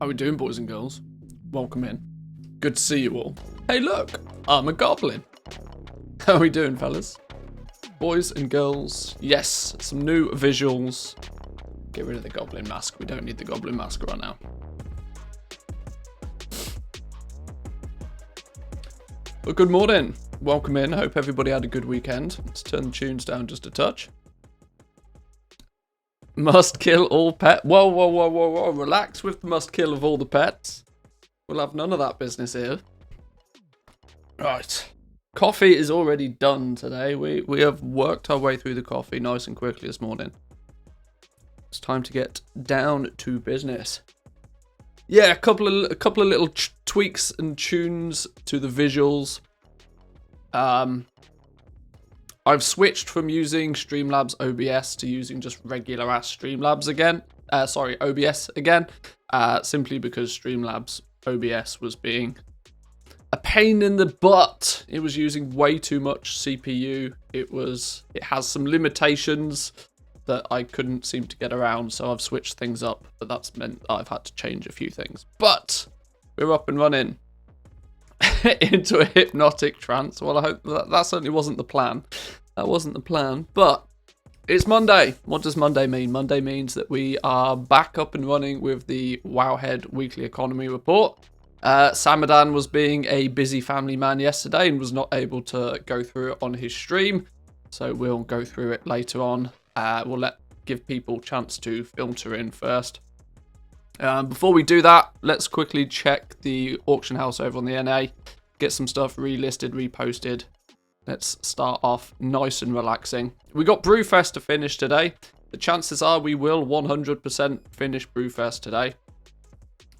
How we doing, boys and girls? Welcome in. Good to see you all. Hey, look, I'm a goblin. How we doing, fellas? Boys and girls, yes, some new visuals. Get rid of the goblin mask. We don't need the goblin mask right now. But good morning. Welcome in. Hope everybody had a good weekend. Let's turn the tunes down just a touch. Must kill all pets. Whoa. Relax with the must kill of all the pets. We'll have none of that business here. Right. Coffee is already done today. We have worked our way through the coffee nice and quickly this morning. It's time to get down to business. Yeah, a couple of little tweaks and tunes to the visuals. I've switched from using Streamlabs OBS to using just regular ass Streamlabs again. OBS again. Simply because Streamlabs OBS was being a pain in the butt. It was using way too much CPU. It has some limitations that I couldn't seem to get around, so I've switched things up, but that's meant I've had to change a few things. But we're up and running into a hypnotic trance. Well, I hope that certainly wasn't the plan. That wasn't the plan, but it's Monday. What does Monday mean? Monday means that we are back up and running with the Wowhead Weekly Economy Report. Samadan was being a busy family man yesterday and was not able to go through it on his stream, so we'll go through it later on. We'll give people a chance to filter in first. Before we do that, let's quickly check the auction house over on the NA, get some stuff relisted, reposted. Let's start off nice and relaxing. We got Brewfest to finish today. The chances are we will 100% finish Brewfest today.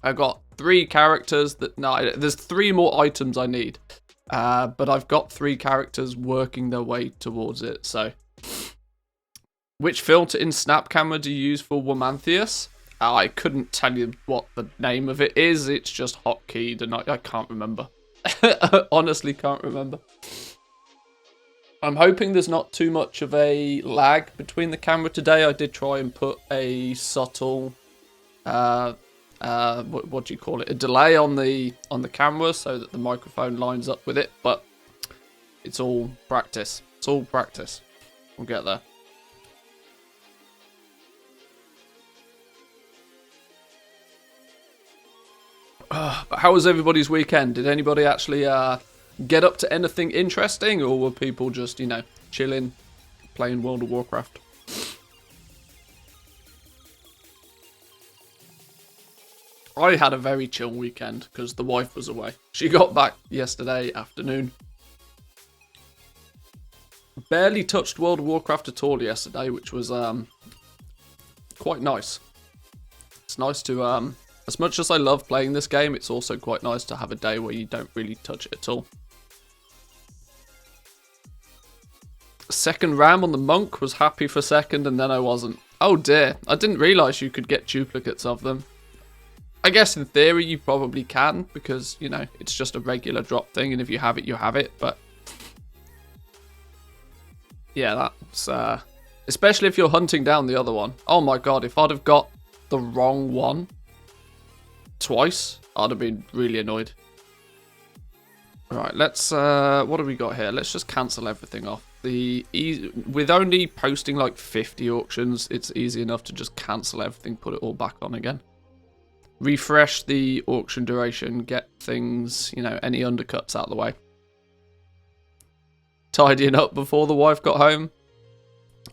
I got 3 characters there's 3 more items I need. But I've got 3 characters working their way towards it, so. Which filter in Snap Camera do you use for Womantheus? I couldn't tell you what the name of it is. It's just hotkeyed and I can't remember. I honestly can't remember. I'm hoping there's not too much of a lag between the camera today. I did try and put a subtle, what do you call it? A delay on the camera so that the microphone lines up with it, but it's all practice. It's all practice. We'll get there. But how was everybody's weekend? Did anybody actually get up to anything interesting, or were people just, chilling, playing World of Warcraft? I had a very chill weekend because the wife was away. She got back yesterday afternoon. Barely touched World of Warcraft at all yesterday, which was quite nice. It's nice to as much as I love playing this game, it's also quite nice to have a day where you don't really touch it at all. Second ram on the monk, was happy for a second and then I wasn't. Oh dear, I didn't realise you could get duplicates of them. I guess in theory you probably can because, it's just a regular drop thing and if you have it, you have it. But yeah, that's especially if you're hunting down the other one. Oh my god, if I'd have got the wrong one twice, I'd have been really annoyed. Right, let's what have we got here? Let's just cancel everything off. With only posting like 50 auctions, it's easy enough to just cancel everything, put it all back on again. Refresh the auction duration, get things, any undercuts out of the way. Tidying up before the wife got home.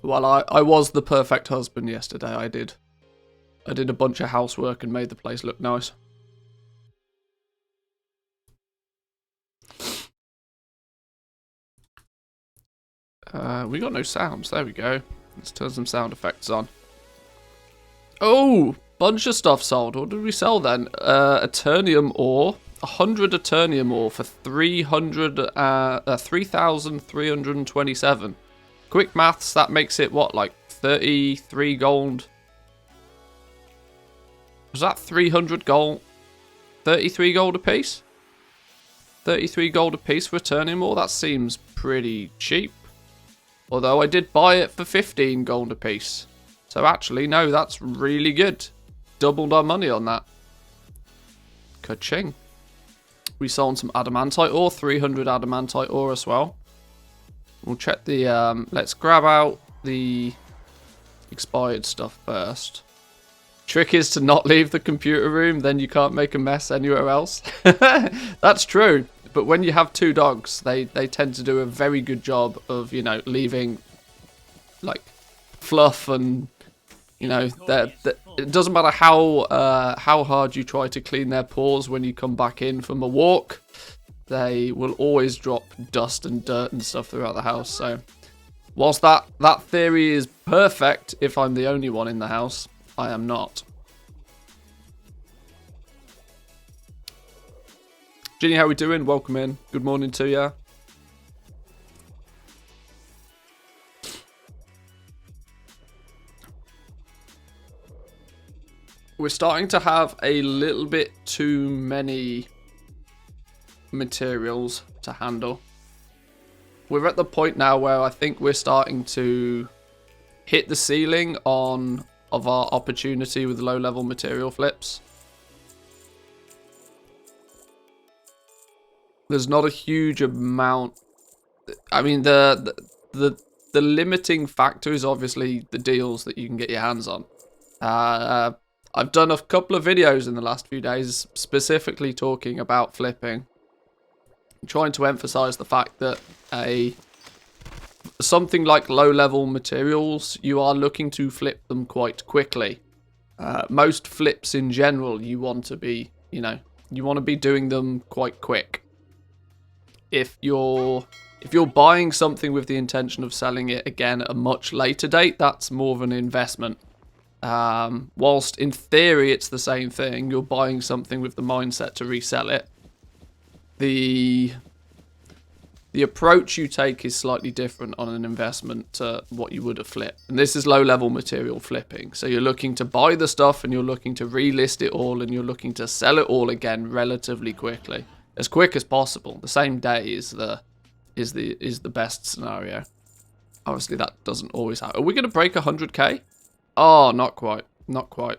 Well, I was the perfect husband yesterday. I did a bunch of housework and made the place look nice. We got no sounds. There we go. Let's turn some sound effects on. Oh, bunch of stuff sold. What did we sell then? Eternium ore. 100 Eternium ore for 3,327. Quick maths, that makes it what, like 33 gold? Was that 300 gold? 33 gold a piece? 33 gold a piece for Eternium ore? That seems pretty cheap. Although I did buy it for 15 gold a piece. So actually, no, that's really good. Doubled our money on that. Ka-ching. We sold some adamantite ore, 300 adamantite ore as well. We'll check the, let's grab out the expired stuff first. Trick is to not leave the computer room, then you can't make a mess anywhere else. That's true. But when you have two dogs, they tend to do a very good job of, you know, leaving, like, fluff and, you know, it doesn't matter how hard you try to clean their paws when you come back in from a walk. They will always drop dust and dirt and stuff throughout the house. So, whilst that theory is perfect, if I'm the only one in the house, I am not. Ginny, how we doing? Welcome in. Good morning to you. We're starting to have a little bit too many materials to handle. We're at the point now where I think we're starting to hit the ceiling of our opportunity with low-level material flips. There's not a huge amount. I mean, the limiting factor is obviously the deals that you can get your hands on. I've done a couple of videos in the last few days specifically talking about flipping, trying to emphasize the fact that something like low-level materials, you are looking to flip them quite quickly. Most flips in general, you want to be, you know, you want to be doing them quite quick. If you're buying something with the intention of selling it again at a much later date, that's more of an investment. Whilst in theory it's the same thing, you're buying something with the mindset to resell it. The approach you take is slightly different on an investment to what you would have flipped. And this is low-level material flipping. So you're looking to buy the stuff and you're looking to relist it all and you're looking to sell it all again relatively quickly. As quick as possible. The same day is the best scenario. Obviously that doesn't always happen. Are we going to break 100k? Oh, not quite. Not quite.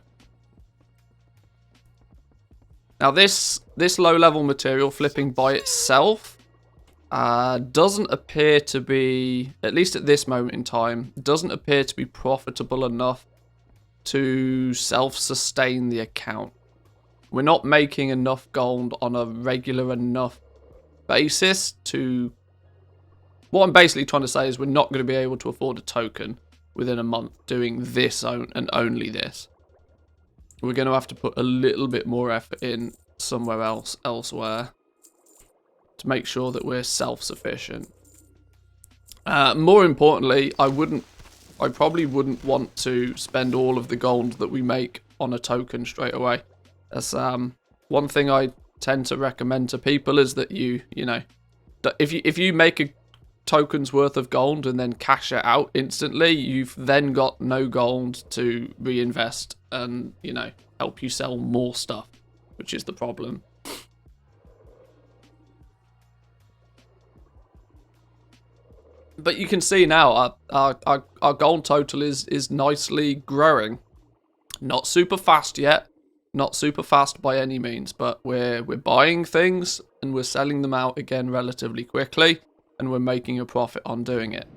Now this low-level material flipping by itself doesn't appear to be, at least at this moment in time, doesn't appear to be profitable enough to self-sustain the account. We're not making enough gold on a regular enough basis to... What I'm basically trying to say is we're not going to be able to afford a token within a month doing this and only this. We're going to have to put a little bit more effort in somewhere elsewhere to make sure that we're self-sufficient. More importantly, I probably wouldn't want to spend all of the gold that we make on a token straight away. That's one thing I tend to recommend to people is that you know, if you make a token's worth of gold and then cash it out instantly, you've then got no gold to reinvest and, you know, help you sell more stuff, which is the problem. But you can see now our gold total is nicely growing. Not super fast yet. Not super fast by any means, but we're buying things and we're selling them out again relatively quickly, and we're making a profit on doing it.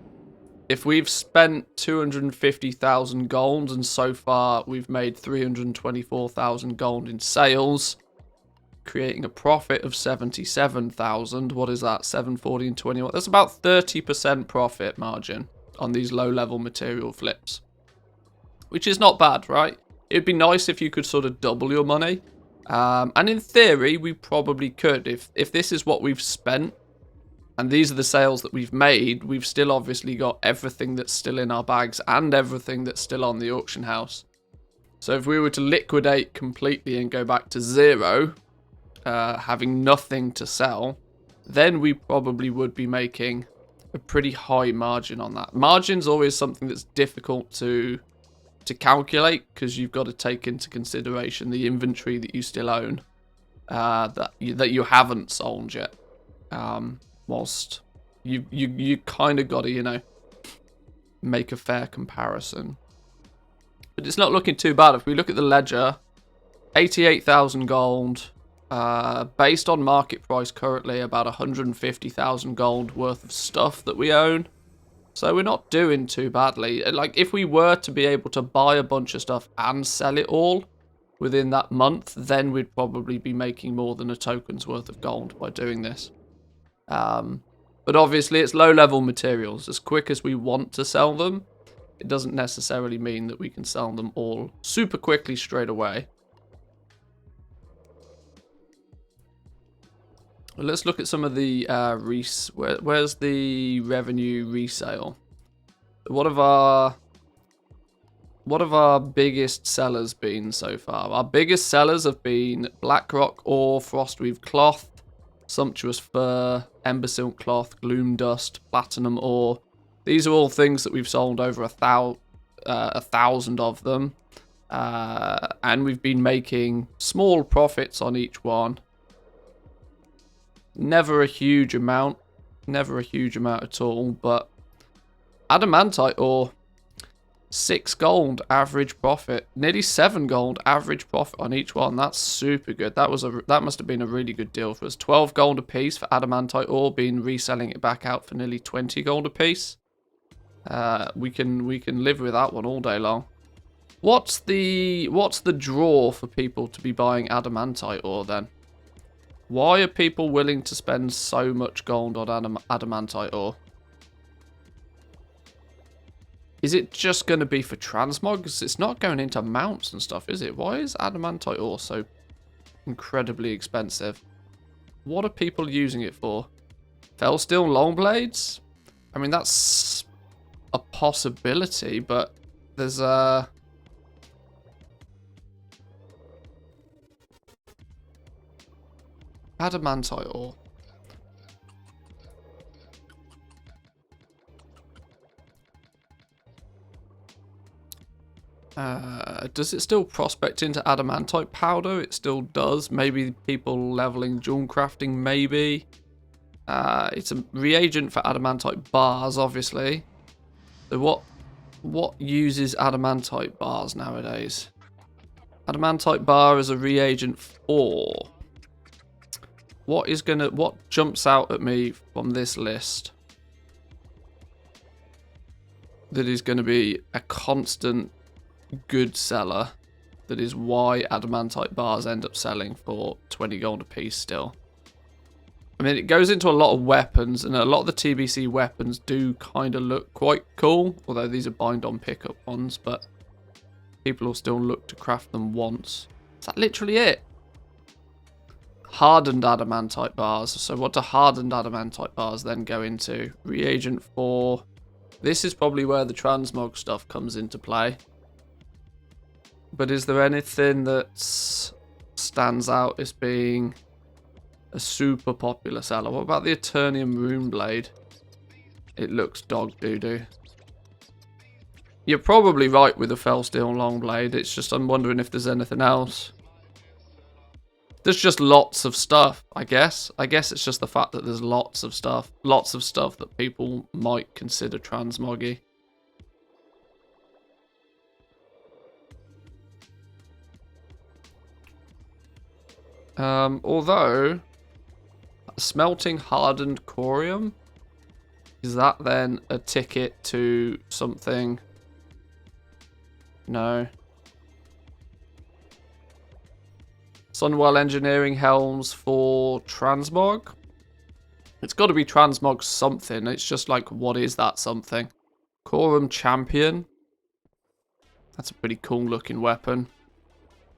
If we've spent 250,000 gold and so far we've made 324,000 gold in sales, creating a profit of 77,000, what is that? 740 and 21. That's about 30% profit margin on these low-level material flips, which is not bad, right? It'd be nice if you could sort of double your money. And in theory, we probably could. If this is what we've spent, and these are the sales that we've made, we've still obviously got everything that's still in our bags and everything that's still on the auction house. So if we were to liquidate completely and go back to zero, having nothing to sell, then we probably would be making a pretty high margin on that. Margin's always something that's difficult to calculate because you've got to take into consideration the inventory that you still own that you haven't sold yet. Whilst you kind of got to, you know, make a fair comparison. But it's not looking too bad. If we look at the ledger, 88,000 gold, Based on market price currently, about 150,000 gold worth of stuff that we own. So we're not doing too badly. Like, if we were to be able to buy a bunch of stuff and sell it all within that month, then we'd probably be making more than a token's worth of gold by doing this. But obviously, it's low-level materials. As quick as we want to sell them, it doesn't necessarily mean that we can sell them all super quickly straight away. Well, let's look at some of the where's the revenue resale? What have our biggest sellers been so far? Our biggest sellers have been Blackrock ore, Frostweave cloth, Sumptuous fur, Ember silk cloth, Gloom dust, Platinum ore. These are all things that we've sold over 1,000 of them, and we've been making small profits on each one. Never a huge amount at all, but adamantite ore, 6 gold average profit, nearly 7 gold average profit on each one. That's super good. That must have been a really good deal for us. 12 gold a piece for adamantite ore, been reselling it back out for nearly 20 gold a piece. We can live with that one all day long. What's the draw for people to be buying adamantite ore then? Why are people willing to spend so much gold on adamantite ore? Is it just going to be for transmogs? It's not going into mounts and stuff, is it? Why is adamantite ore so incredibly expensive? What are people using it for? Felsteel long blades? I mean, that's a possibility, but there's a... adamantite ore. Does it still prospect into adamantite powder? It still does. Maybe people leveling jewel crafting, maybe. It's a reagent for adamantite bars, obviously. So what uses adamantite bars nowadays? Adamantite bar is a reagent for... What jumps out at me from this list that is going to be a constant good seller, that is why adamantite bars end up selling for 20 gold a piece still? I mean, it goes into a lot of weapons, and a lot of the TBC weapons do kind of look quite cool, although these are bind-on pickup ones, but people will still look to craft them once. Is that literally it? Hardened adamantite bars. So what do hardened adamantite bars then go into? Reagent for... This is probably where the transmog stuff comes into play. But is there anything that stands out as being a super popular seller? What about the Eternium Rune Blade? It looks dog doo-doo. You're probably right with the Felsteel Long Blade. It's just I'm wondering if there's anything else. There's just lots of stuff, I guess. I guess it's just the fact that there's lots of stuff. Lots of stuff that people might consider transmoggy. Although, smelting hardened corium, is that then a ticket to something? No. Sunwell Engineering helms for transmog. It's got to be transmog something. It's just like, what is that something? Corum Champion. That's a pretty cool looking weapon.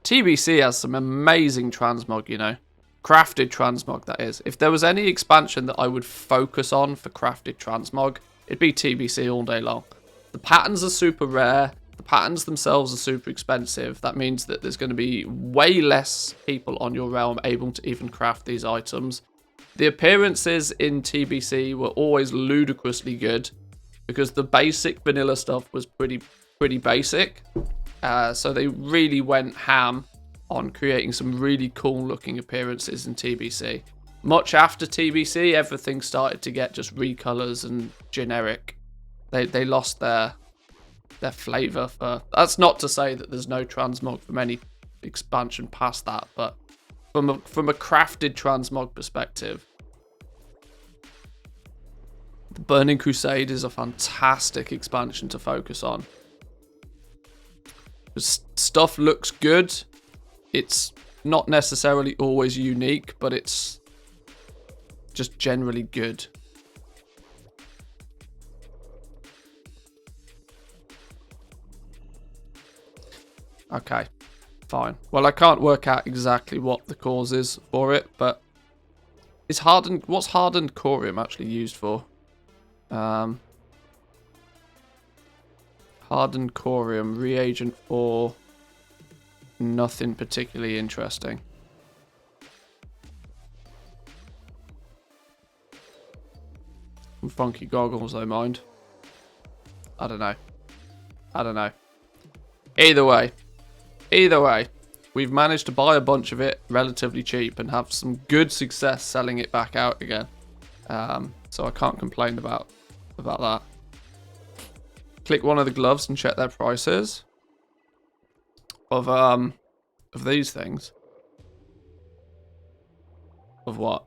TBC has some amazing transmog, you know. Crafted transmog, that is. If there was any expansion that I would focus on for crafted transmog, it'd be TBC all day long. The patterns are super rare. The patterns themselves are super expensive. That means that there's going to be way less people on your realm able to even craft these items. The appearances in TBC were always ludicrously good because the basic vanilla stuff was pretty basic. So they really went ham on creating some really cool looking appearances in TBC. Much after TBC, everything started to get just recolors and generic. They lost their flavor for... That's not to say that there's no transmog from any expansion past that, but from a crafted transmog perspective, the Burning Crusade is a fantastic expansion to focus on. Stuff looks good. It's not necessarily always unique, but it's just generally good. Okay, fine. Well, I can't work out exactly what the cause is for it, but what's hardened corium actually used for? Hardened corium reagent for nothing particularly interesting. Some funky goggles, though, mind. I don't know. Either way, we've managed to buy a bunch of it relatively cheap and have some good success selling it back out again. So I can't complain about that. Click one of the gloves and check their prices of these things. Of what?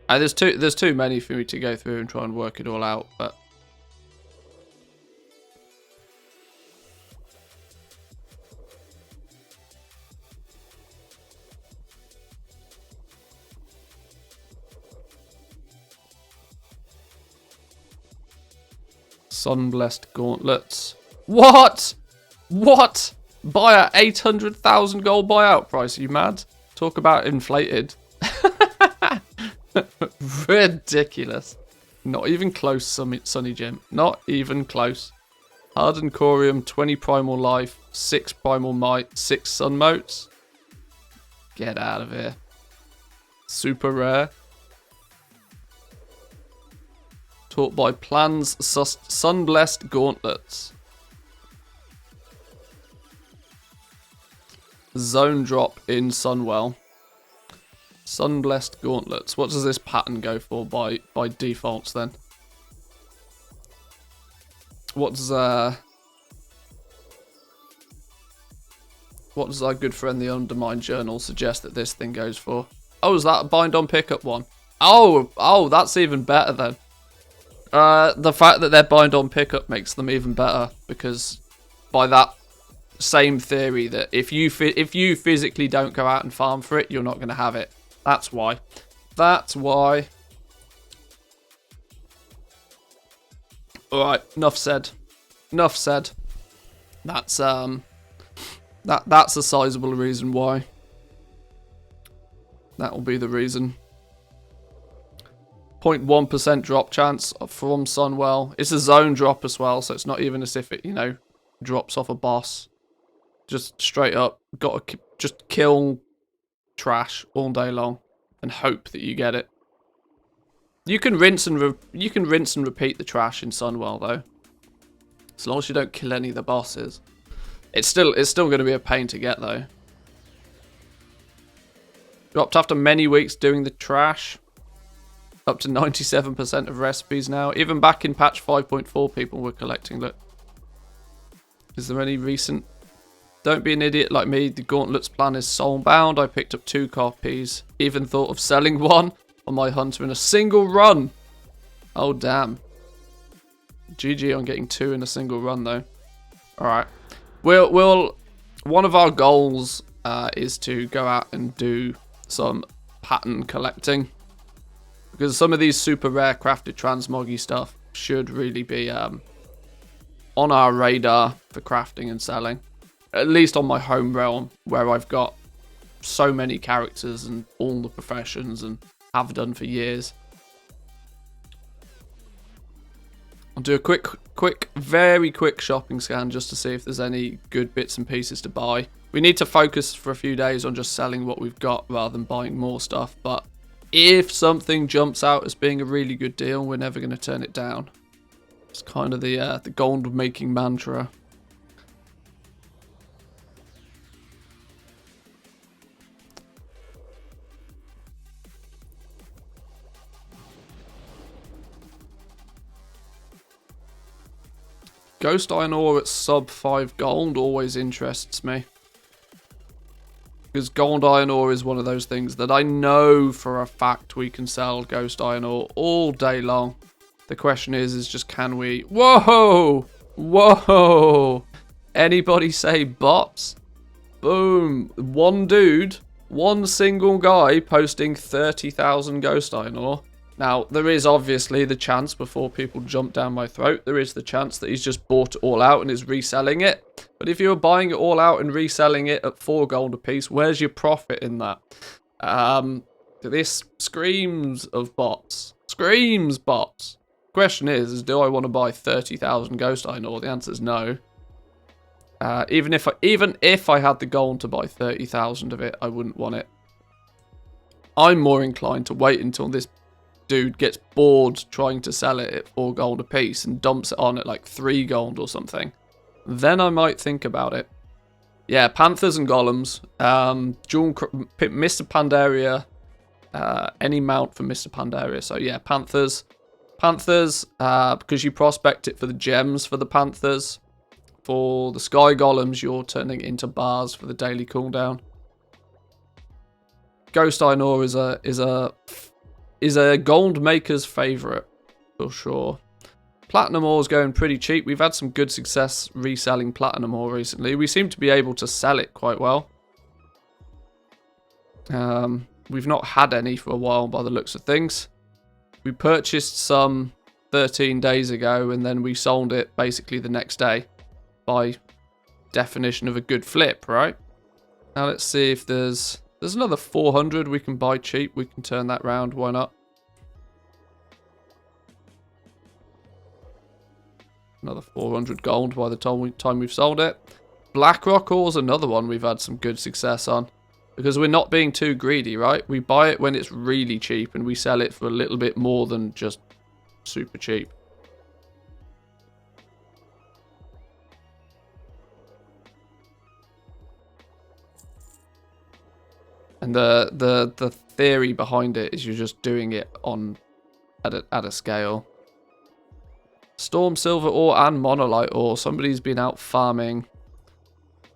There's too many for me to go through and try and work it all out, but Sunblessed gauntlets. What? Buy at 800,000 gold buyout price. Are you mad? Talk about inflated. Ridiculous. Not even close, Sunny Jim. Not even close. Hardened corium, 20 primal life, 6 primal might, 6 sun motes. Get out of here. Super rare. Taught by Plans Sunblessed Gauntlets. Zone drop in Sunwell. Sunblessed Gauntlets. What does this pattern go for by defaults then? What does our good friend the Undermined Journal suggest that this thing goes for? Oh, is that a bind on pickup one? Oh, that's even better then. The fact that they're bind on pickup makes them even better, because by that same theory that if you physically don't go out and farm for it, you're not going to have it. That's why. Alright, enough said. That's that's a sizable reason why. That will be the reason. 0.1% drop chance from Sunwell. It's a zone drop as well, so it's not even as if it, drops off a boss. Just straight up, just kill trash all day long and hope that you get it. You can rinse and repeat the trash in Sunwell though, as long as you don't kill any of the bosses. It's still going to be a pain to get though. Dropped after many weeks doing the trash. Up to 97% of recipes now. Even back in patch 5.4, people were collecting. Look, is there any recent? Don't be an idiot like me. The Gauntlets plan is soulbound. I picked up 2 copies. Even thought of selling one on my hunter in a single run. Oh damn. GG on getting 2 in a single run though. All right. We'll one of our goals is to go out and do some pattern collecting, because some of these super rare crafted transmoggy stuff should really be on our radar for crafting and selling. At least on my home realm, where I've got so many characters and all the professions and have done for years. I'll do a very quick shopping scan just to see if there's any good bits and pieces to buy. We need to focus for a few days on just selling what we've got rather than buying more stuff, but if something jumps out as being a really good deal, we're never going to turn it down. It's kind of the gold making mantra. Ghost iron ore at sub 5 gold always interests me. Because gold iron ore is one of those things that I know for a fact we can sell ghost iron ore all day long. The question is just can we... Whoa! Whoa! Anybody say bots? Boom. One dude, one single guy posting 30,000 ghost iron ore. Now, there is obviously the chance, before people jump down my throat, there is the chance that he's just bought it all out and is reselling it. But if you're buying it all out and reselling it at 4 gold a piece, where's your profit in that? This screams of bots. Screams bots. Question is do I want to buy 30,000 ghost iron ore? The answer is no. Even if I had the gold to buy 30,000 of it, I wouldn't want it. I'm more inclined to wait until this dude gets bored trying to sell it at 4 gold a piece and dumps it on at like 3 gold or something. Then I might think about it. Yeah, Panthers and Golems. Mr. Pandaria. Any mount for Mr. Pandaria. So yeah, Panthers. Panthers, because you prospect it for the gems for the Panthers. For the Sky Golems, you're turning it into bars for the daily cooldown. Ghost Iron Ore is a gold maker's favourite, for sure. Platinum ore is going pretty cheap. We've had some good success reselling platinum ore recently. We seem to be able to sell it quite well. We've not had any for a while by the looks of things. We purchased some 13 days ago and then we sold it basically the next day. By definition of a good flip, right? Now let's see if there's another 400 we can buy cheap. We can turn that round. Why not? Another 400 gold by the time we've sold it. Blackrock ore is another one we've had some good success on. Because we're not being too greedy, right? We buy it when it's really cheap and we sell it for a little bit more than just super cheap. And the theory behind it is you're just doing it at a scale. Storm silver ore and monolite ore. Somebody's been out farming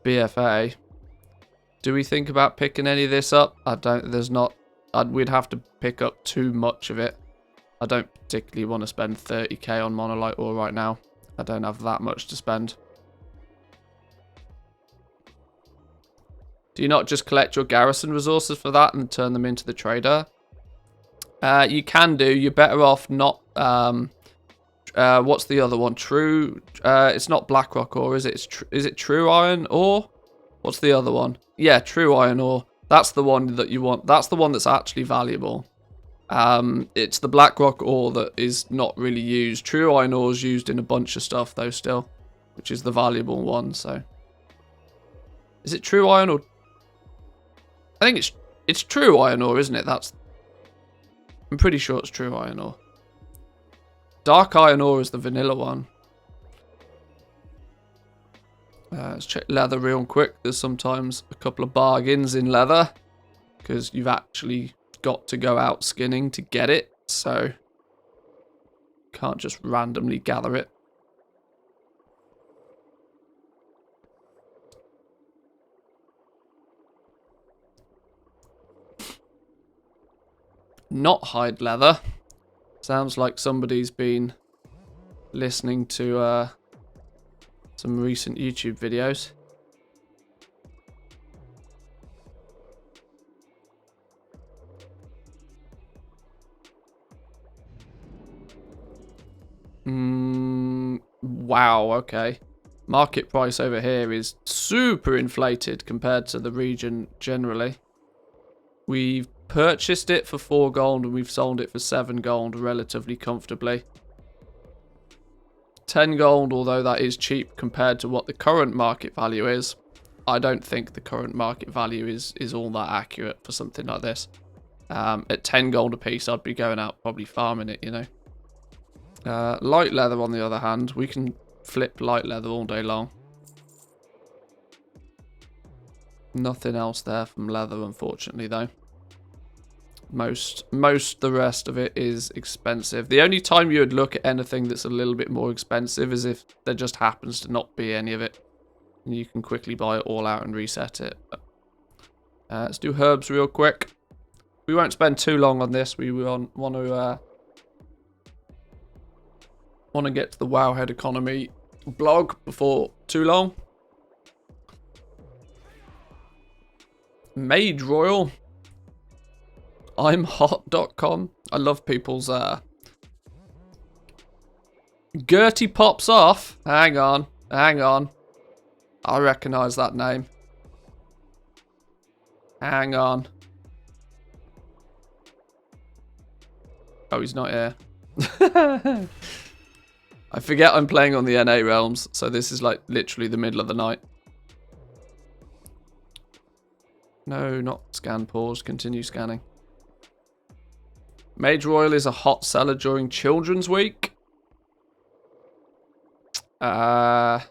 BFA. Do we think about picking any of this up? We'd have to pick up too much of it. I don't particularly want to spend 30k on monolite ore right now. I don't have that much to spend. Do you not just collect your garrison resources for that and turn them into the trader? You can do. You're better off not... what's the other one? True... it's not Blackrock ore, is it? Is it True Iron ore? What's the other one? Yeah, True Iron ore. That's the one that you want. That's the one that's actually valuable. It's the Blackrock ore that is not really used. True Iron ore is used in a bunch of stuff, though, still. Which is the valuable one, so... Is it True Iron or... I think it's True Iron ore, isn't it? I'm pretty sure it's True Iron ore. Dark Iron ore is the vanilla one. Let's check leather real quick. There's sometimes a couple of bargains in leather. Because you've actually got to go out skinning to get it. So, can't just randomly gather it. Not hide leather. Sounds like somebody's been listening to some recent YouTube videos. Wow, okay. Market price over here is super inflated compared to the region generally. We've purchased it for 4 gold and we've sold it for 7 gold relatively comfortably. 10 gold, although that is cheap compared to what the current market value is. I don't think the current market value is all that accurate for something like this. At 10 gold a piece, I'd be going out probably farming it, you know. Light leather, on the other hand, we can flip light leather all day long. Nothing else there from leather, unfortunately, though. Most the rest of it is expensive. The only time you would look at anything that's a little bit more expensive is if there just happens to not be any of it. And you can quickly buy it all out and reset it. Let's do herbs real quick. We won't spend too long on this. We want to get to the Wowhead economy blog before too long. Mage Royal. I'm hot.com. I love people's Gertie pops off. Hang on. I recognise that name. Hang on. Oh, he's not here. I forget I'm playing on the NA realms, so this is like literally the middle of the night. No, not scan pause. Continue scanning. Mage Royal is a hot seller during Children's Week. What's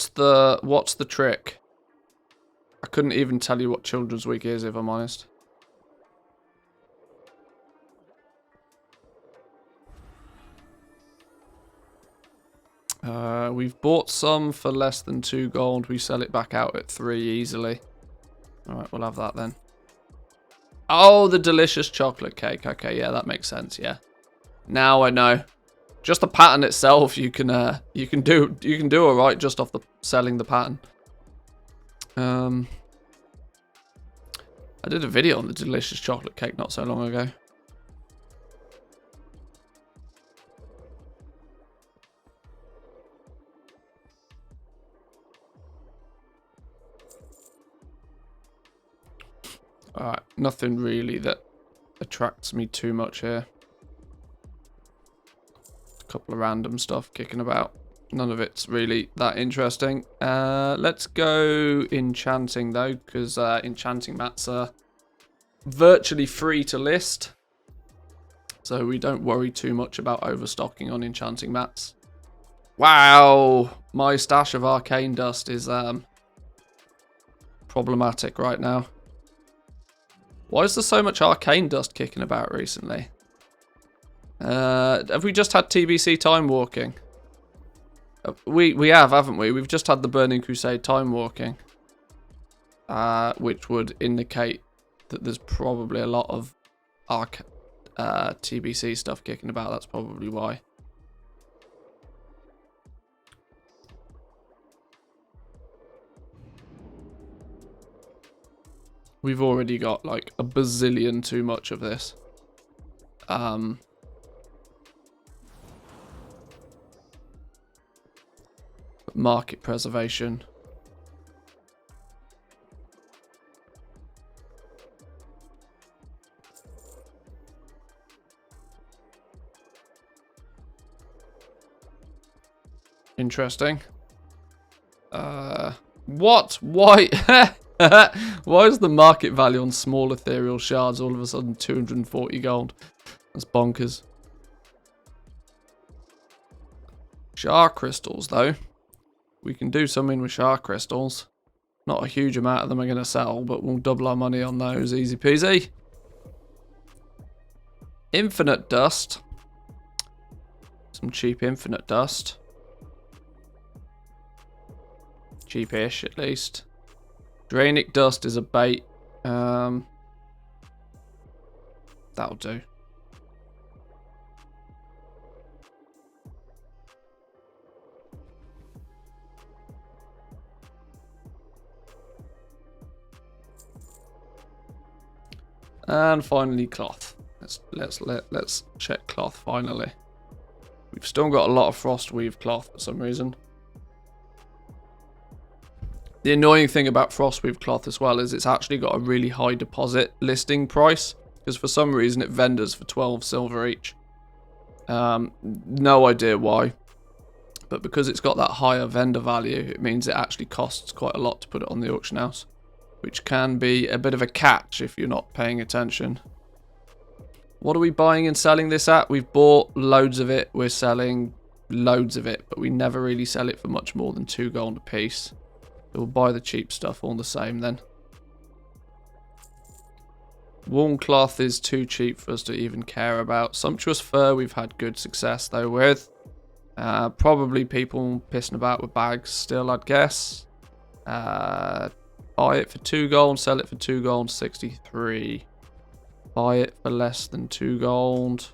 the trick? I couldn't even tell you what Children's Week is, if I'm honest. We've bought some for less than 2 gold. We sell it back out at 3 easily. Alright, we'll have that then. Oh, the delicious chocolate cake. Okay, yeah, that makes sense, yeah. Now I know. Just the pattern itself, you can do alright just off the selling the pattern. I did a video on the delicious chocolate cake not so long ago. Alright, nothing really that attracts me too much here. A couple of random stuff kicking about. None of it's really that interesting. Let's go enchanting though, because enchanting mats are virtually free to list. So we don't worry too much about overstocking on enchanting mats. Wow! My stash of arcane dust is problematic right now. Why is there so much arcane dust kicking about recently? Have we just had TBC time walking? We have, haven't we? We've just had the Burning Crusade time walking. Which would indicate that there's probably a lot of TBC stuff kicking about. That's probably why. We've already got like a bazillion too much of this. Market preservation. Interesting. What? Why? Why is the market value on small ethereal shards all of a sudden 240 gold? That's bonkers. Shard crystals, though. We can do something with shard crystals. Not a huge amount of them are going to sell, but we'll double our money on those. Easy peasy. Infinite dust. Some cheap infinite dust. Cheapish, at least. Drainic dust is a bait. That'll do. And finally, cloth. Let's check cloth finally. We've still got a lot of frost weave cloth for some reason. The annoying thing about frostweave cloth as well is it's actually got a really high deposit listing price, because for some reason it vendors for 12 silver each. No idea why, but because it's got that higher vendor value, it means it actually costs quite a lot to put it on the auction house, which can be a bit of a catch if you're not paying attention. What are we buying and selling this at? We've bought loads of it, we're selling loads of it, but we never really sell it for much more than 2 gold a piece. We'll buy the cheap stuff all the same then. Wool cloth is too cheap for us to even care about. Sumptuous fur we've had good success though with. Probably people pissing about with bags still, I'd guess. Buy it for 2 gold, sell it for 2 gold, 63. Buy it for less than 2 gold.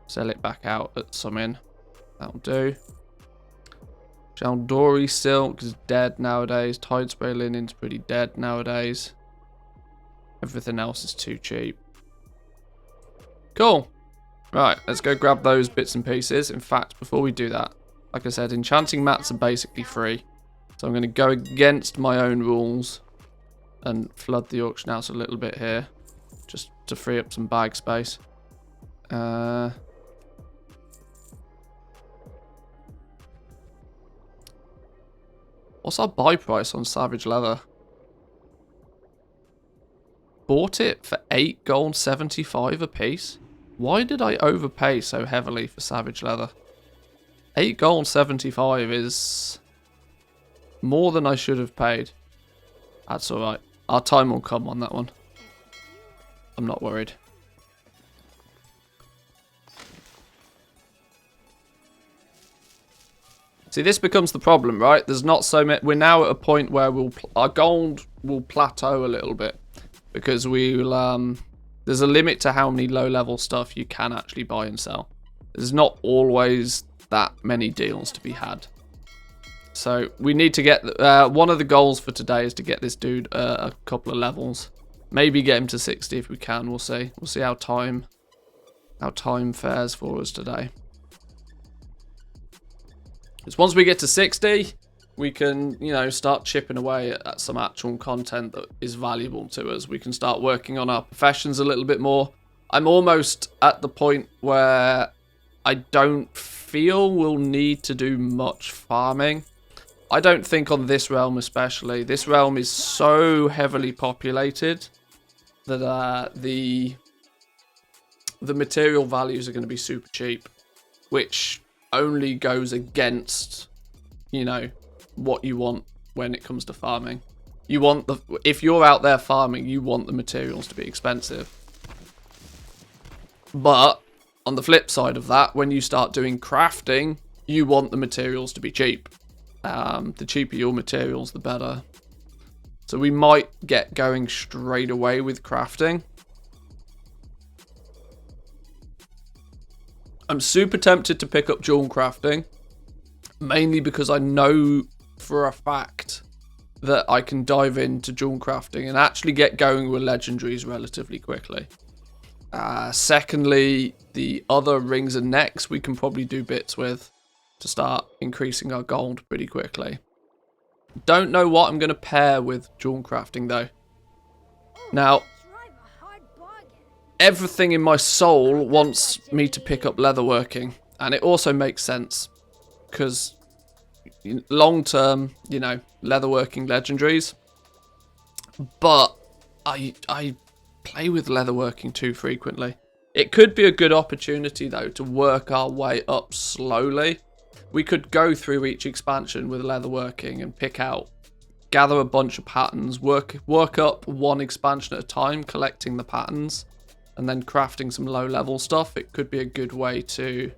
Sell it back out at something. That'll do. Jaldori silk is dead nowadays. Tide spray linen's pretty dead nowadays. Everything else is too cheap. Cool. Right, let's go grab those bits and pieces. In fact, before we do that, like I said, enchanting mats are basically free. So I'm going to go against my own rules and flood the auction house a little bit here. Just to free up some bag space. What's our buy price on Savage Leather? Bought it for 8 gold 75 a piece. Why did I overpay so heavily for Savage Leather? 8 gold 75 is more than I should have paid. That's alright. Our time will come on that one. I'm not worried. See, this becomes the problem, right? There's not so many. We're now at a point where our gold will plateau a little bit because there's a limit to how many low-level stuff you can actually buy and sell. There's not always that many deals to be had. So we need to get one of the goals for today is to get this dude a couple of levels. Maybe get him to 60 if we can. We'll see. We'll see how time fares for us today. Because once we get to 60, we can, you know, start chipping away at some actual content that is valuable to us. We can start working on our professions a little bit more. I'm almost at the point where I don't feel we'll need to do much farming. I don't think on this realm especially. This realm is so heavily populated that the material values are going to be super cheap, which only goes against, you know, what you want when it comes to farming. You want if you're out there farming, you want the materials to be expensive. But on the flip side of that, when you start doing crafting, you want the materials to be cheap. The cheaper your materials, the better. So we might get going straight away with crafting. I'm super tempted to pick up jewel crafting, mainly because I know for a fact that I can dive into jewel crafting and actually get going with legendaries relatively quickly. Secondly, the other rings and necks we can probably do bits with to start increasing our gold pretty quickly. Don't know what I'm going to pair with jewel crafting though. Now, everything in my soul wants me to pick up leatherworking, and it also makes sense because long term, you know, leatherworking legendaries. But I play with leatherworking too frequently. It could be a good opportunity though to work our way up slowly. We could go through each expansion with leatherworking and gather a bunch of patterns, work up one expansion at a time, collecting the patterns, and then crafting some low-level stuff. It could be a good way to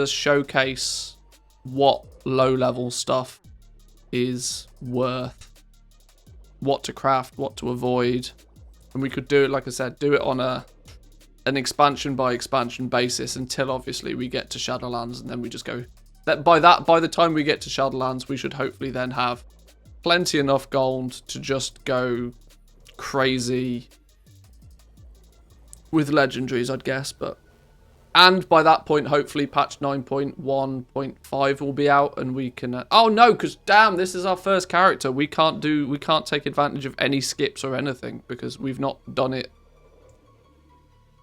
showcase what low-level stuff is worth, what to craft, what to avoid, and we could do it, like I said, do it on an expansion by expansion basis until obviously we get to Shadowlands, and then we just go. By the time we get to Shadowlands, we should hopefully then have plenty enough gold to just go crazy with legendaries, I'd guess. And by that point, hopefully patch 9.1.5 will be out, and we can. Oh no, because damn, this is our first character. We can't take advantage of any skips or anything because we've not done it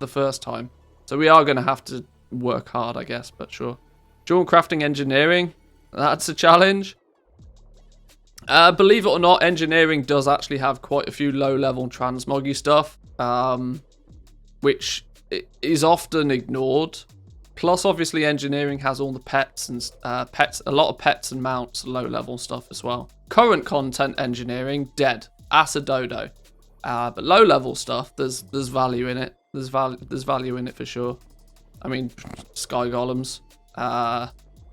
the first time. So we are going to have to work hard, I guess. But sure, jewel crafting engineering, that's a challenge. Believe it or not, engineering does actually have quite a few low-level transmoggy stuff, which is often ignored. Plus, obviously, engineering has all the pets and a lot of pets and mounts, low-level stuff as well. Current content engineering, dead, ass a dodo. But low-level stuff, there's value in it. There's value in it for sure. I mean, sky golems.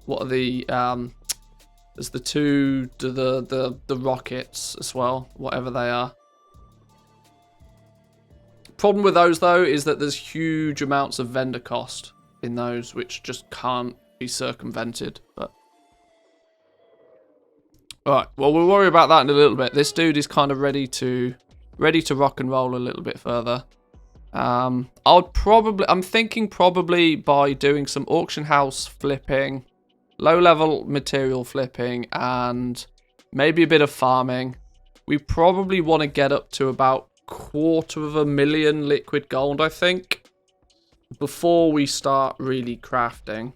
What are the There's the the rockets as well, whatever they are. Problem with those though is that there's huge amounts of vendor cost in those, which just can't be circumvented. But alright, well, we'll worry about that in a little bit. This dude is kind of ready to rock and roll a little bit further. I'm thinking probably by doing some auction house flipping, low level material flipping, and maybe a bit of farming. We probably want to get up to about 250,000 liquid gold, I think, before we start really crafting.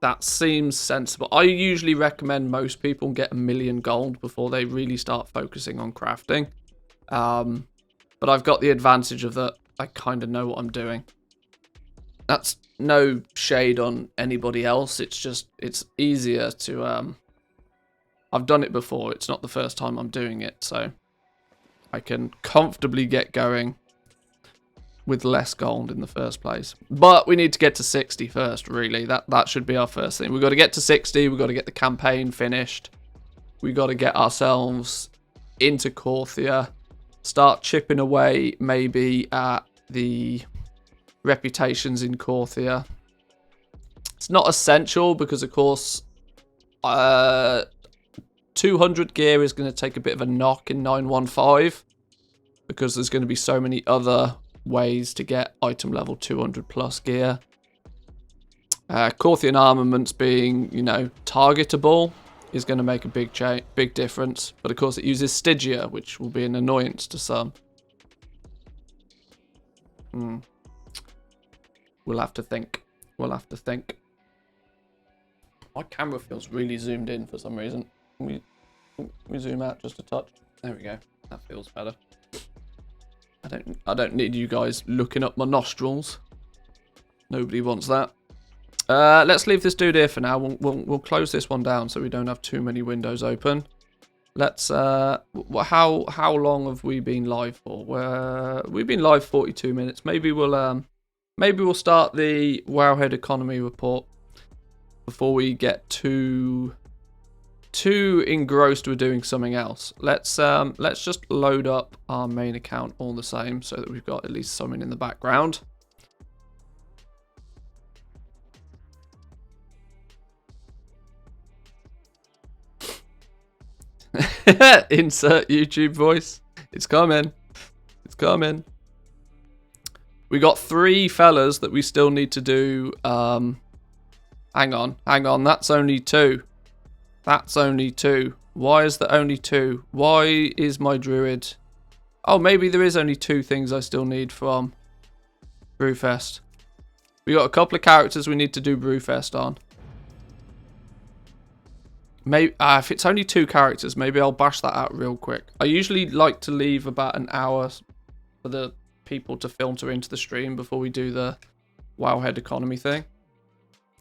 That seems sensible. I usually recommend most people get 1 million gold before they really start focusing on crafting. But I've got the advantage of that I kind of know what I'm doing. That's no shade on anybody else. It's just, it's easier to, I've done it before. It's not the first time I'm doing it, so I can comfortably get going with less gold in the first place. But we need to get to 60 first, really. That should be our first thing. We've got to get to 60. We've got to get the campaign finished. We've got to get ourselves into Corthia. Start chipping away maybe at the reputations in Corthia. It's not essential because, of course, 200 gear is going to take a bit of a knock in 915 because there's going to be so many other ways to get item level 200 plus gear. Corthian armaments being, you know, targetable is going to make a big difference. But of course it uses Stygia, which will be an annoyance to some. We'll have to think. We'll have to think. My camera feels really zoomed in for some reason. Can we zoom out just a touch? There we go. That feels better. I don't need you guys looking up my nostrils. Nobody wants that. Let's leave this dude here for now. We'll close this one down so we don't have too many windows open. Let's how long have we been live for? We've been live 42 minutes. Maybe we'll start the Wowhead economy report before we get too engrossed with doing something else. Let's just load up our main account all the same so that we've got at least something in the background. Insert YouTube voice. It's coming. It's coming. We got 3 fellas that we still need to do. Hang on. That's only 2. That's only 2. Why is there only 2? Why is my druid... Oh, maybe there is only 2 things I still need from Brewfest. We got a couple of characters we need to do Brewfest on. Maybe if it's only 2 characters, maybe I'll bash that out real quick. I usually like to leave about an hour for the people to filter into the stream before we do the Wowhead economy thing.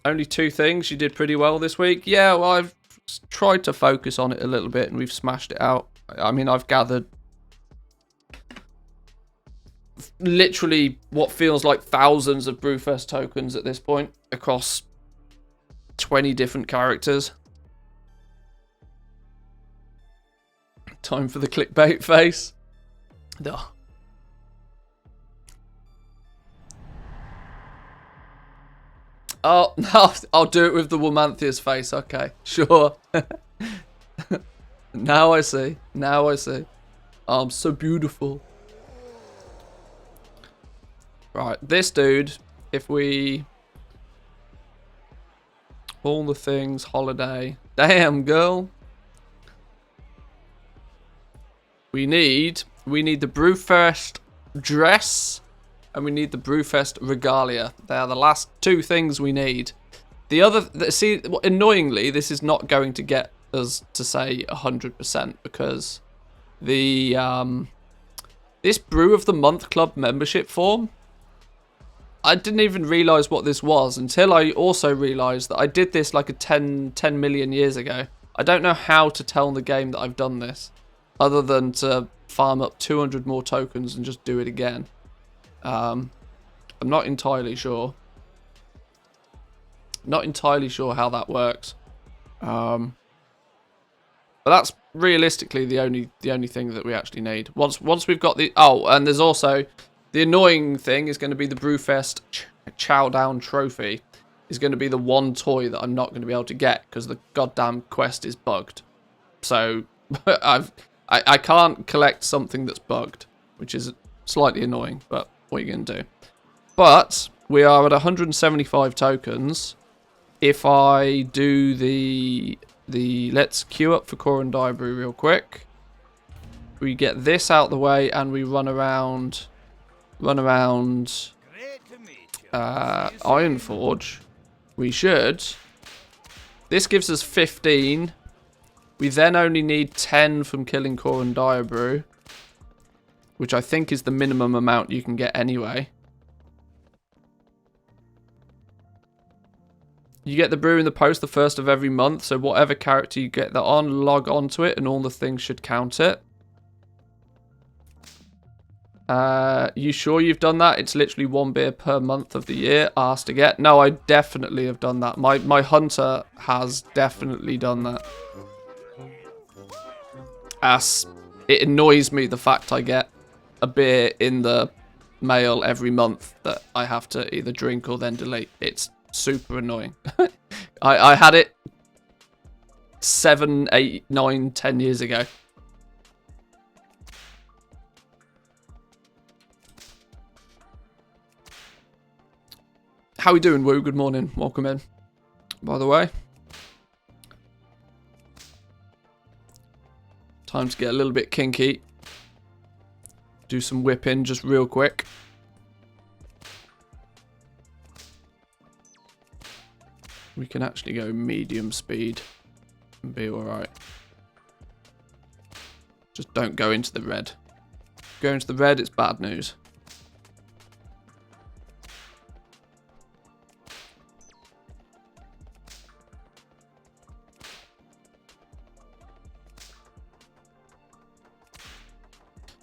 Only 2 things. You did pretty well this week. Yeah, well, I've tried to focus on it a little bit and we've smashed it out. I mean, I've gathered literally what feels like thousands of Brewfest tokens at this point across 20 different characters. Time for the clickbait face. Duh. Oh, no, I'll do it with the Womantheus face. Okay, sure. Now I see. Now I see. I'm so beautiful. Right, this dude, if we... All the things, holiday. Damn, girl. We need the Brewfest dress and we need the Brewfest regalia. They are the last 2 things we need. The other, see, annoyingly, this is not going to get us to say 100% because the this Brew of the Month Club membership form, I didn't even realize what this was until I also realized that I did this like a 10 million years ago. I don't know how to tell the game that I've done this, other than to farm up 200 more tokens and just do it again. I'm not entirely sure. Not entirely sure how that works. But that's realistically the only thing that we actually need. Once we've got the... Oh, and there's also... The annoying thing is going to be the Brewfest Chow Down Trophy. Is going to be the one toy that I'm not going to be able to get because the goddamn quest is bugged. So I can't collect something that's bugged, which is slightly annoying, but what are you going to do? But we are at 175 tokens. If I do the let's queue up for Core and Diabrew real quick. We get this out the way and we run around Ironforge. We should. This gives us 15. We then only need 10 from killing Core and Diabrew, which I think is the minimum amount you can get anyway. You get the brew in the post the first of every month, so whatever character you get that on, log onto it and all the things should count it. You sure you've done that? It's literally 1 beer per month of the year. Asked to get. No, I definitely have done that. My hunter has definitely done that. It annoys me the fact I get a beer in the mail every month that I have to either drink or then delete. It's super annoying. I had it 7, 8, 9, 10 years ago. How we doing, Woo? Good morning. Welcome in, by the way. Time to get a little bit kinky. Do some whipping just real quick. We can actually go medium speed and be alright. Just don't go into the red. Go into the red, it's bad news.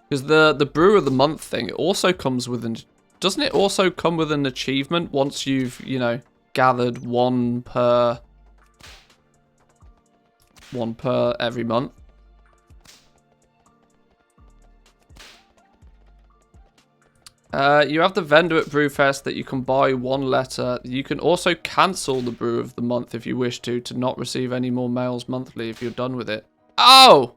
Because the brew of the month thing, it also comes with an... Doesn't it also come with an achievement once you've, you know, gathered one per every month? You have the vendor at Brewfest that you can buy 1 letter. You can also cancel the brew of the month if you wish to not receive any more mails monthly if you're done with it. Oh!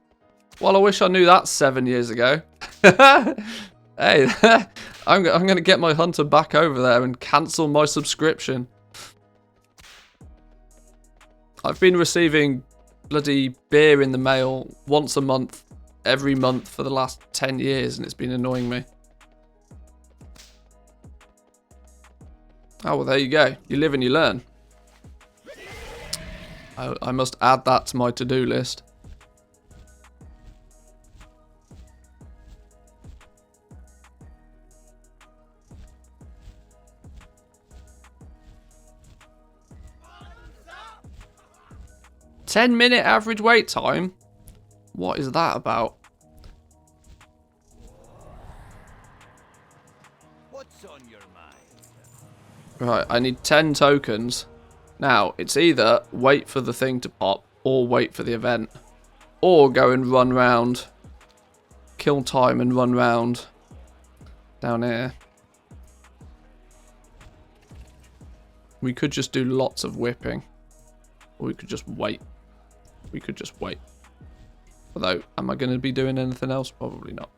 Well, I wish I knew that 7 years ago. Hey, I'm going to get my hunter back over there and cancel my subscription. I've been receiving bloody beer in the mail once a month, every month for the last 10 years, and it's been annoying me. Oh, well, there you go. You live and you learn. I must add that to my to-do list. "10-minute average wait time? What is that about?" What's on your mind? Right, I need 10 tokens. Now, it's either wait for the thing to pop, or wait for the event. Or go and run round. Kill time and run round. Down here. We could just do lots of whipping. Or we could just wait. We could just wait. Although, am I going to be doing anything else? Probably not.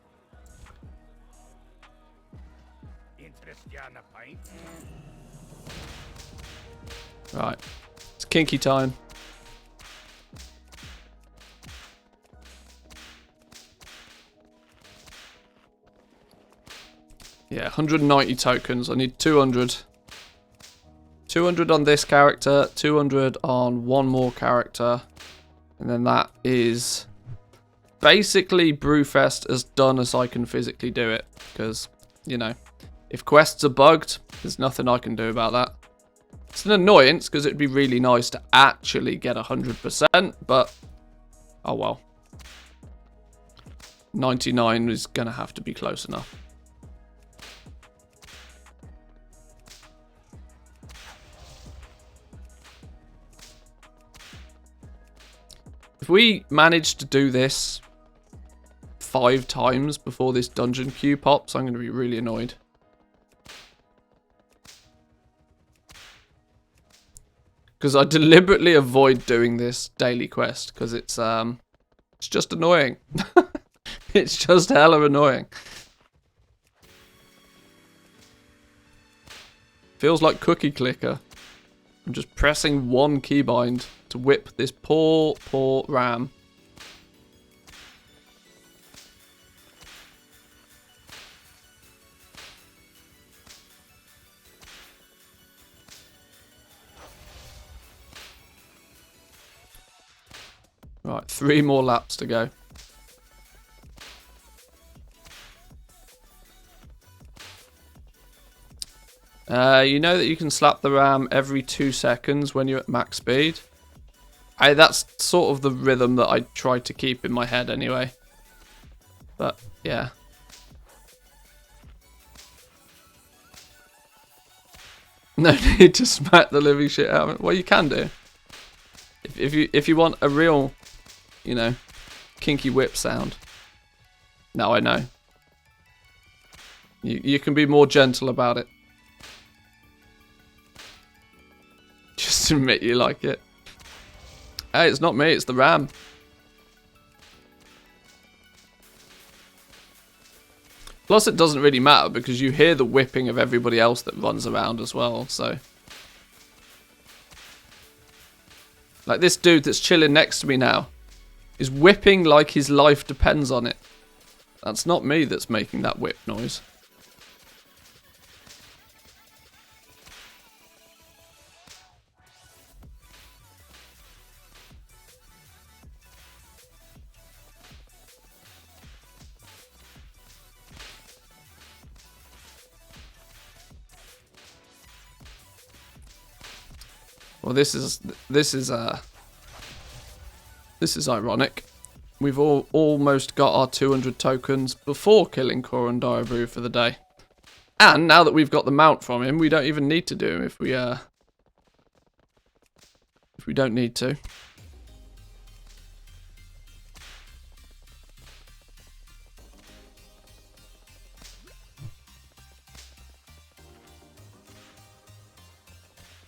Right. It's kinky time. Yeah, 190 tokens. I need 200. 200 on this character, 200 on one more character. And then that is basically Brewfest as done as I can physically do it. Because, you know, if quests are bugged, there's nothing I can do about that. It's an annoyance because it'd be really nice to actually get 100%, but oh well. 99 is going to have to be close enough. If we manage to do this 5 times before this dungeon queue pops, I'm going to be really annoyed. Because I deliberately avoid doing this daily quest because it's just annoying. It's just hella annoying. Feels like cookie clicker. I'm just pressing one keybind to whip this poor ram. Right, 3 more laps to go. You know that you can slap the ram every 2 seconds when you're at max speed? That's sort of the rhythm that I try to keep in my head anyway. But, yeah. No need to smack the living shit out of it. Well, you can do. If you want a real, you know, kinky whip sound. No, I know. You can be more gentle about it. Just admit you like it. Hey, it's not me, it's the ram. Plus, it doesn't really matter because you hear the whipping of everybody else that runs around as well, so. Like this dude that's chilling next to me now is whipping like his life depends on it. That's not me that's making that whip noise. Well, this is ironic. We've almost got our 200 tokens before killing Core and Diabrew for the day. And now that we've got the mount from him, we don't even need to do him if we don't need to.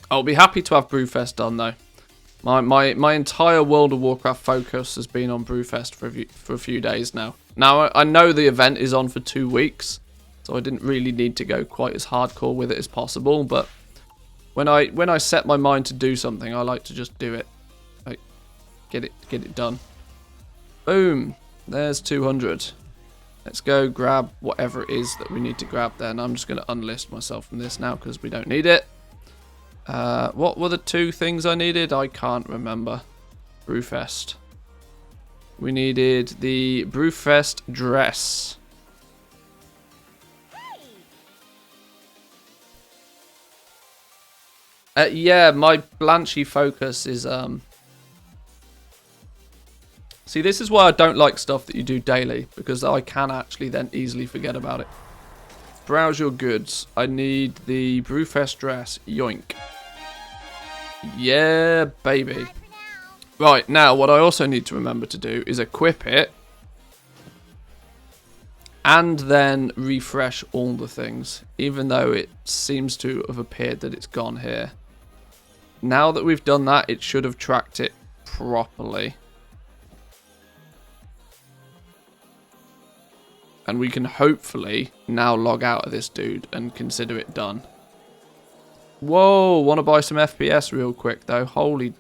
I'll be happy to have Brewfest done though. My entire World of Warcraft focus has been on Brewfest for a few days now. Now I know the event is on for 2 weeks, so I didn't really need to go quite as hardcore with it as possible. But when I set my mind to do something, I like to just do it, like get it done. Boom, there's 200. Let's go grab whatever it is that we need to grab. Then I'm just going to unlist myself from this now because we don't need it. What were the 2 things I needed? I can't remember. Brewfest. We needed the Brewfest dress. Yeah, my blanchy focus is See, this is why I don't like stuff that you do daily, because I can actually then easily forget about it. Browse your goods. I need the Brewfest dress. Yoink. Yeah, baby. Right, now what I also need to remember to do is equip it and then refresh all the things, even though it seems to have appeared that it's gone here. Now that we've done that, it should have tracked it properly. And we can hopefully now log out of this dude and consider it done. Whoa, want to buy some FPS real quick though. Holy.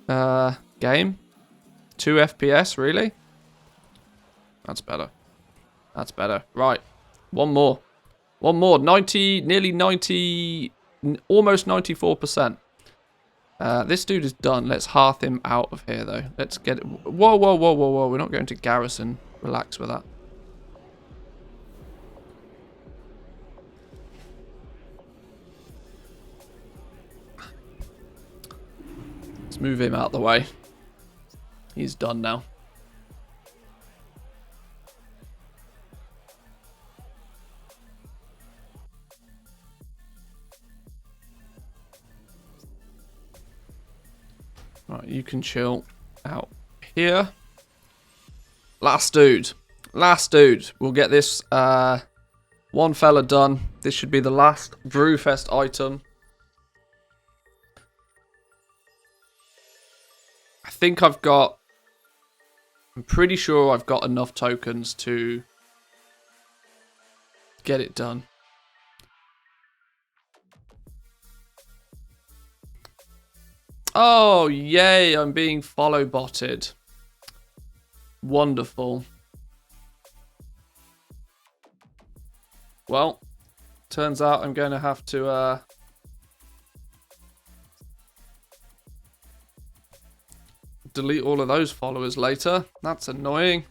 Game? 2 FPS, really? That's better. That's better. Right. One more. One more. 90, nearly 90, almost 94%. This dude is done. Let's hearth him out of here though. Let's get it. Whoa, whoa, whoa, whoa, whoa. We're not going to garrison. Relax with that. Let's move him out the way. He's done now. Right, you can chill out here. Last dude. Last dude. We'll get this one fella done. This should be the last Brewfest item. I think I'm pretty sure I've got enough tokens to get it done. Oh, yay, I'm being follow-botted. Wonderful. Well, turns out I'm going to have to delete all of those followers later. That's annoying.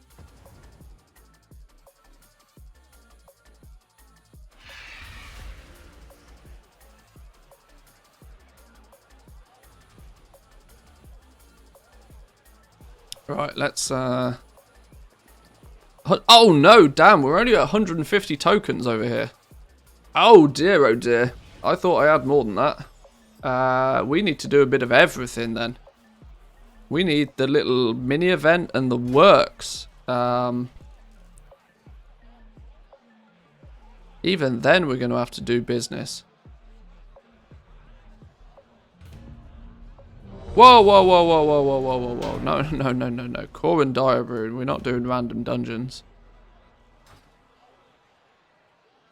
Right, let's oh no, damn, we're only at 150 tokens over here. Oh dear, I thought I had more than that. We need to do a bit of everything then. We need the little mini event and the works. Even then we're going to have to do business. Whoa. No. Core and Diabrew. We're not doing random dungeons.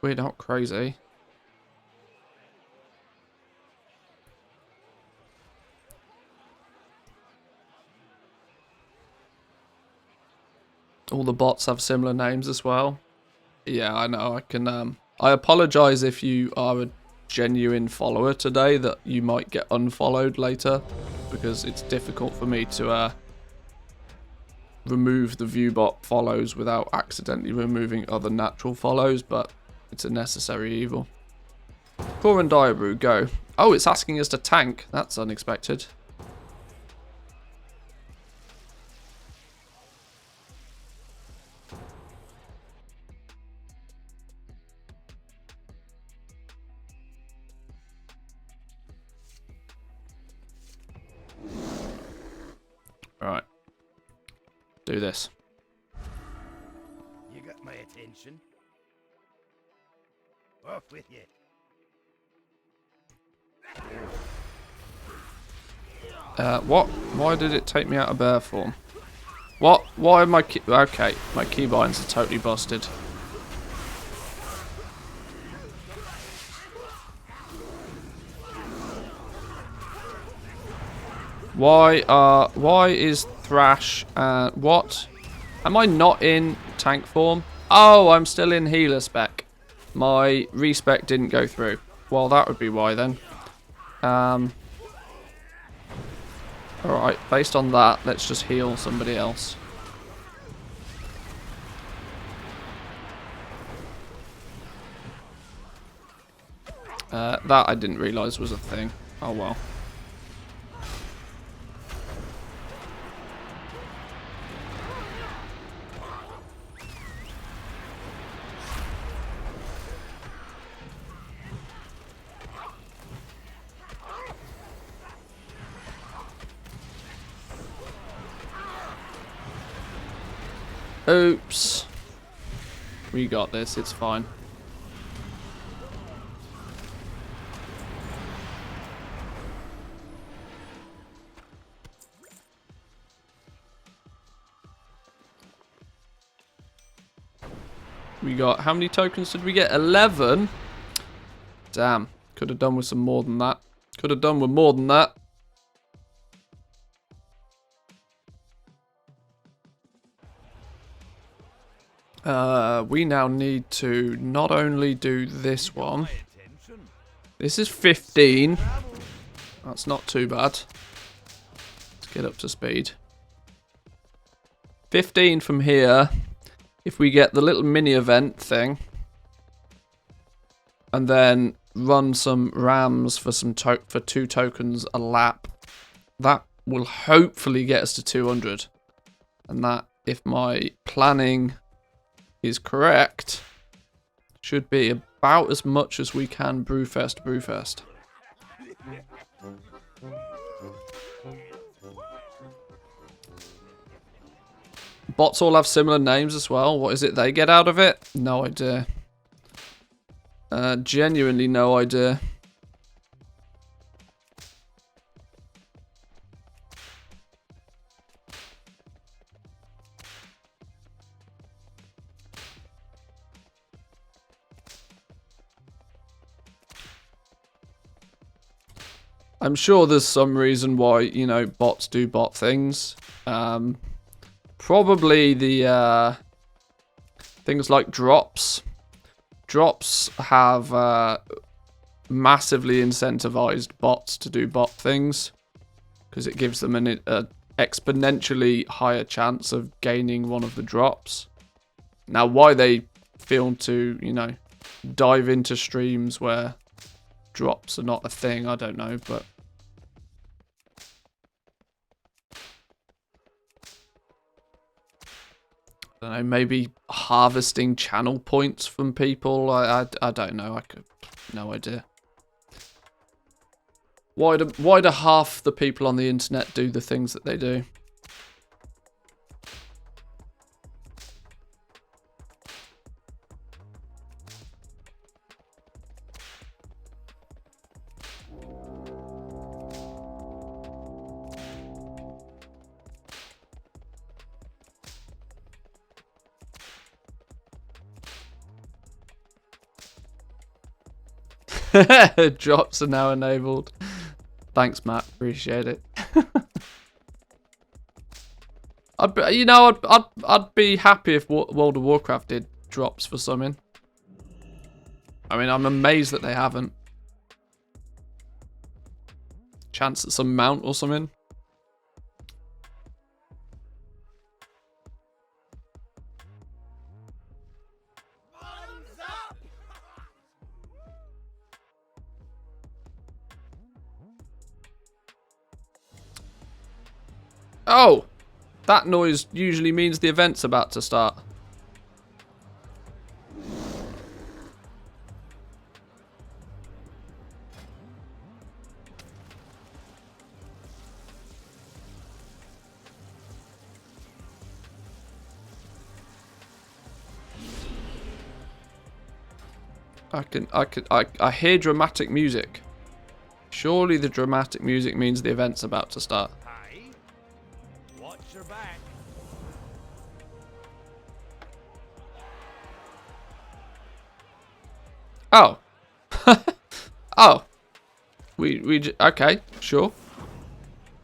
We're not crazy. All the bots have similar names as well. Yeah, I know. I can. I apologize if you are a genuine follower today that you might get unfollowed later, because it's difficult for me to remove the viewbot follows without accidentally removing other natural follows, but it's a necessary evil. Core and Diabrew, go. Oh, it's asking us to tank. That's unexpected. Right. Do this. You got my attention. Off with you. What? Why did it take me out of bear form? What? Why am I okay, my keybinds are totally busted. Why is Thrash what? Am I not in tank form? Oh, I'm still in healer spec. My respec didn't go through. Well, that would be why then. Alright, based on that, let's just heal somebody else. That I didn't realise was a thing. Oh well. Oops. We got this, it's fine. We got, how many tokens did we get? 11? Damn, could have done with some more than that. Could have done with more than that. We now need to not only do this one. This is 15. That's not too bad. Let's get up to speed. 15 from here. If we get the little mini event thing. And then run some rams for some for 2 tokens a lap. That will hopefully get us to 200. And that, if my planning is correct, should be about as much as we can Brewfest. bots all have similar names as well. What is it they get out of it? No idea. Genuinely no idea. I'm sure there's some reason why, you know, bots do bot things. Probably the things like drops. Drops have massively incentivized bots to do bot things because it gives them an exponentially higher chance of gaining one of the drops. Now, why they feel to, you know, dive into streams where drops are not a thing, I don't know, but I don't know, maybe harvesting channel points from people. I don't know. No idea. Why do half the people on the internet do the things that they do? Drops are now enabled. Thanks, Matt. Appreciate it. I'd be happy if World of Warcraft did drops for summon. I mean, I'm amazed that they haven't. Chance at some mount or something. Oh! That noise usually means the event's about to start. I hear dramatic music. Surely the dramatic music means the event's about to start. Watch your back. Oh. Oh. Okay, sure.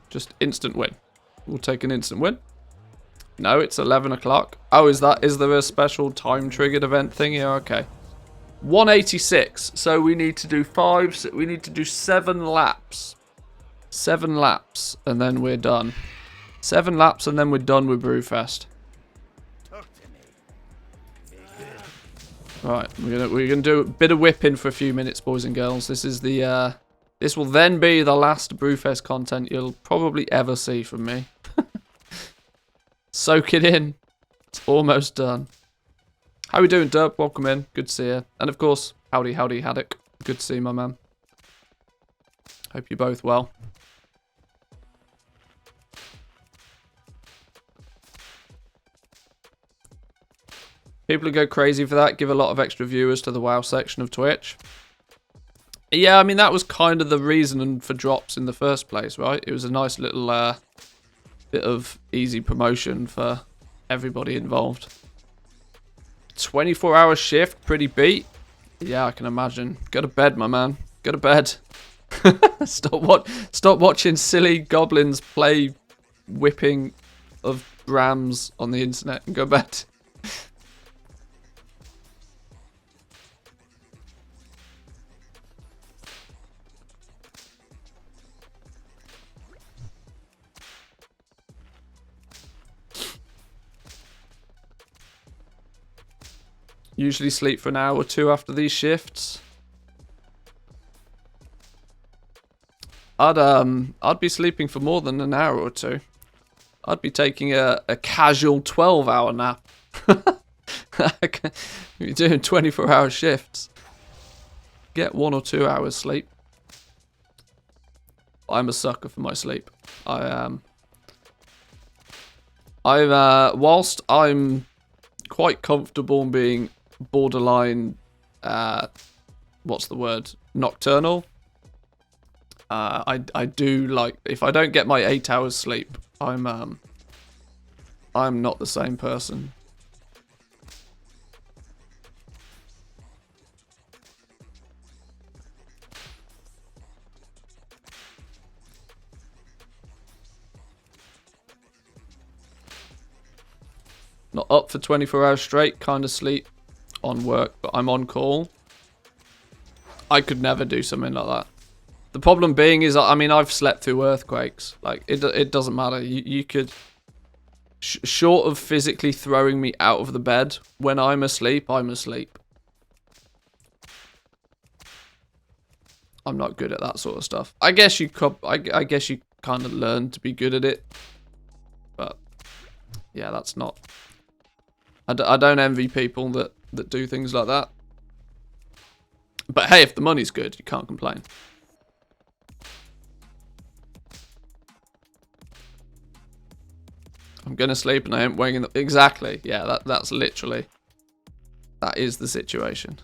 Just instant win. We'll take an instant win. No, it's 11 o'clock. Oh, is there a special time triggered event thing here? Okay. 186. So we need to do 7 laps. 7 laps and then we're done. 7 laps and then we're done with Brewfest. Talk to me. Be good. Right, we're gonna do a bit of whipping for a few minutes, boys and girls. This is the this will then be the last Brewfest content you'll probably ever see from me. Soak it in. It's almost done. How we doing, Derp? Welcome in. Good to see you. And of course, howdy Haddock. Good to see you, my man. Hope you're both well. People who go crazy for that give a lot of extra viewers to the WoW section of Twitch. Yeah, I mean, that was kind of the reason for drops in the first place, right? It was a nice little bit of easy promotion for everybody involved. 24-hour shift, pretty beat. Yeah, I can imagine. Go to bed, my man. Go to bed. Stop watching silly goblins play whipping of rams on the internet and go to bed. Usually sleep for an hour or two after these shifts. I'd be sleeping for more than an hour or two. I'd be taking a casual 12-hour nap. You're doing 24-hour shifts. Get 1 or 2 hours sleep. I'm a sucker for my sleep. Whilst I'm quite comfortable in being borderline, what's the word? Nocturnal. I do like, if I don't get my 8 hours sleep, I'm not the same person. Not up for 24 hours straight, kind of sleep on work, but I'm on call. I could never do something like that. The problem being is, I mean, I've slept through earthquakes. Like, it doesn't matter. You could, short of physically throwing me out of the bed, when I'm asleep, I'm asleep. I'm not good at that sort of stuff. I guess you could, I guess you kind of learn to be good at it. But, yeah, that's not... I don't envy people that do things like that. But hey, if the money's good, you can't complain. I'm gonna sleep and I ain't waking up. Exactly. Yeah, that's literally... That is the situation.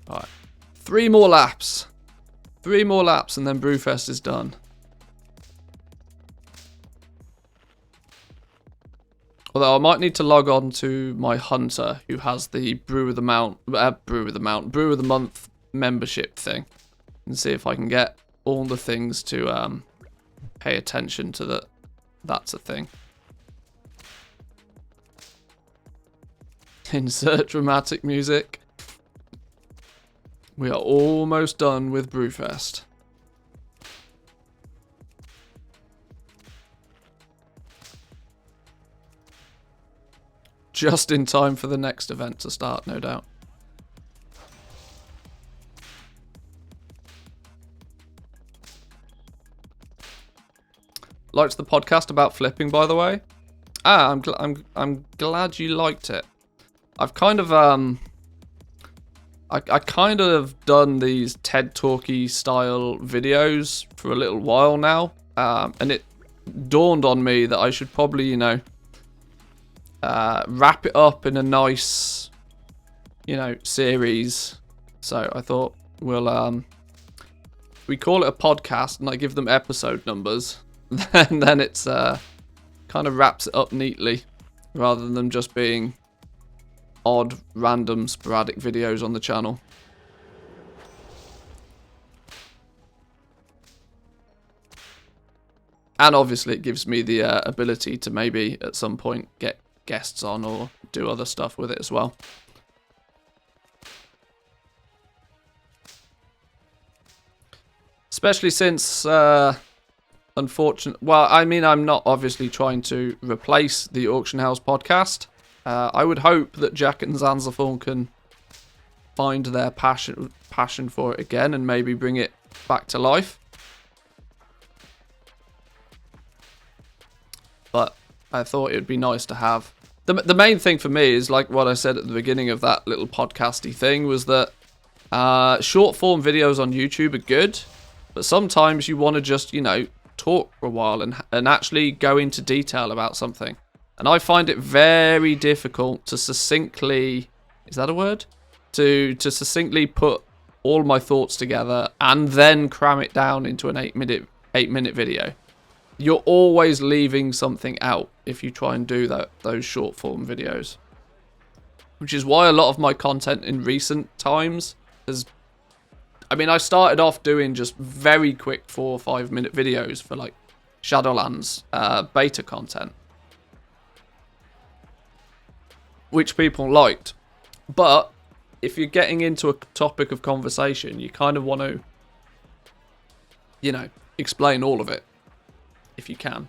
Alright. 3 more laps. 3 more laps and then Brewfest is done. Although I might need to log on to my hunter who has the Brew of the Month membership thing and see if I can get all the things to pay attention to that. That's a thing. Insert dramatic music. We are almost done with Brewfest. Just in time for the next event to start, no doubt. Liked the podcast about flipping, by the way. I'm glad you liked it. I've kind of I kind of done these TED Talky style videos for a little while now, and it dawned on me that I should probably, you know, wrap it up in a nice, you know, series. So I thought we call it a podcast and I give them episode numbers, and then it's kind of wraps it up neatly rather than just being odd, random, sporadic videos on the channel. And obviously it gives me the ability to maybe at some point get guests on or do other stuff with it as well. Especially since, unfortunately, well, I mean, I'm not obviously trying to replace the Auction House podcast. I would hope that Jack and Zanzathorn can find their passion for it again and maybe bring it back to life. But I thought it would be nice to have... The main thing for me is, like what I said at the beginning of that little podcasty thing, was that short form videos on YouTube are good, but sometimes you want to just, you know, talk for a while and actually go into detail about something. And I find it very difficult to succinctly... Is that a word? To succinctly put all my thoughts together and then cram it down into an 8-minute video. You're always leaving something out if you try and do those short form videos. Which is why a lot of my content in recent times has... I mean, I started off doing just very quick 4 or 5 minute videos for like Shadowlands beta content, which people liked. But if you're getting into a topic of conversation, you kind of want to, you know, explain all of it if you can.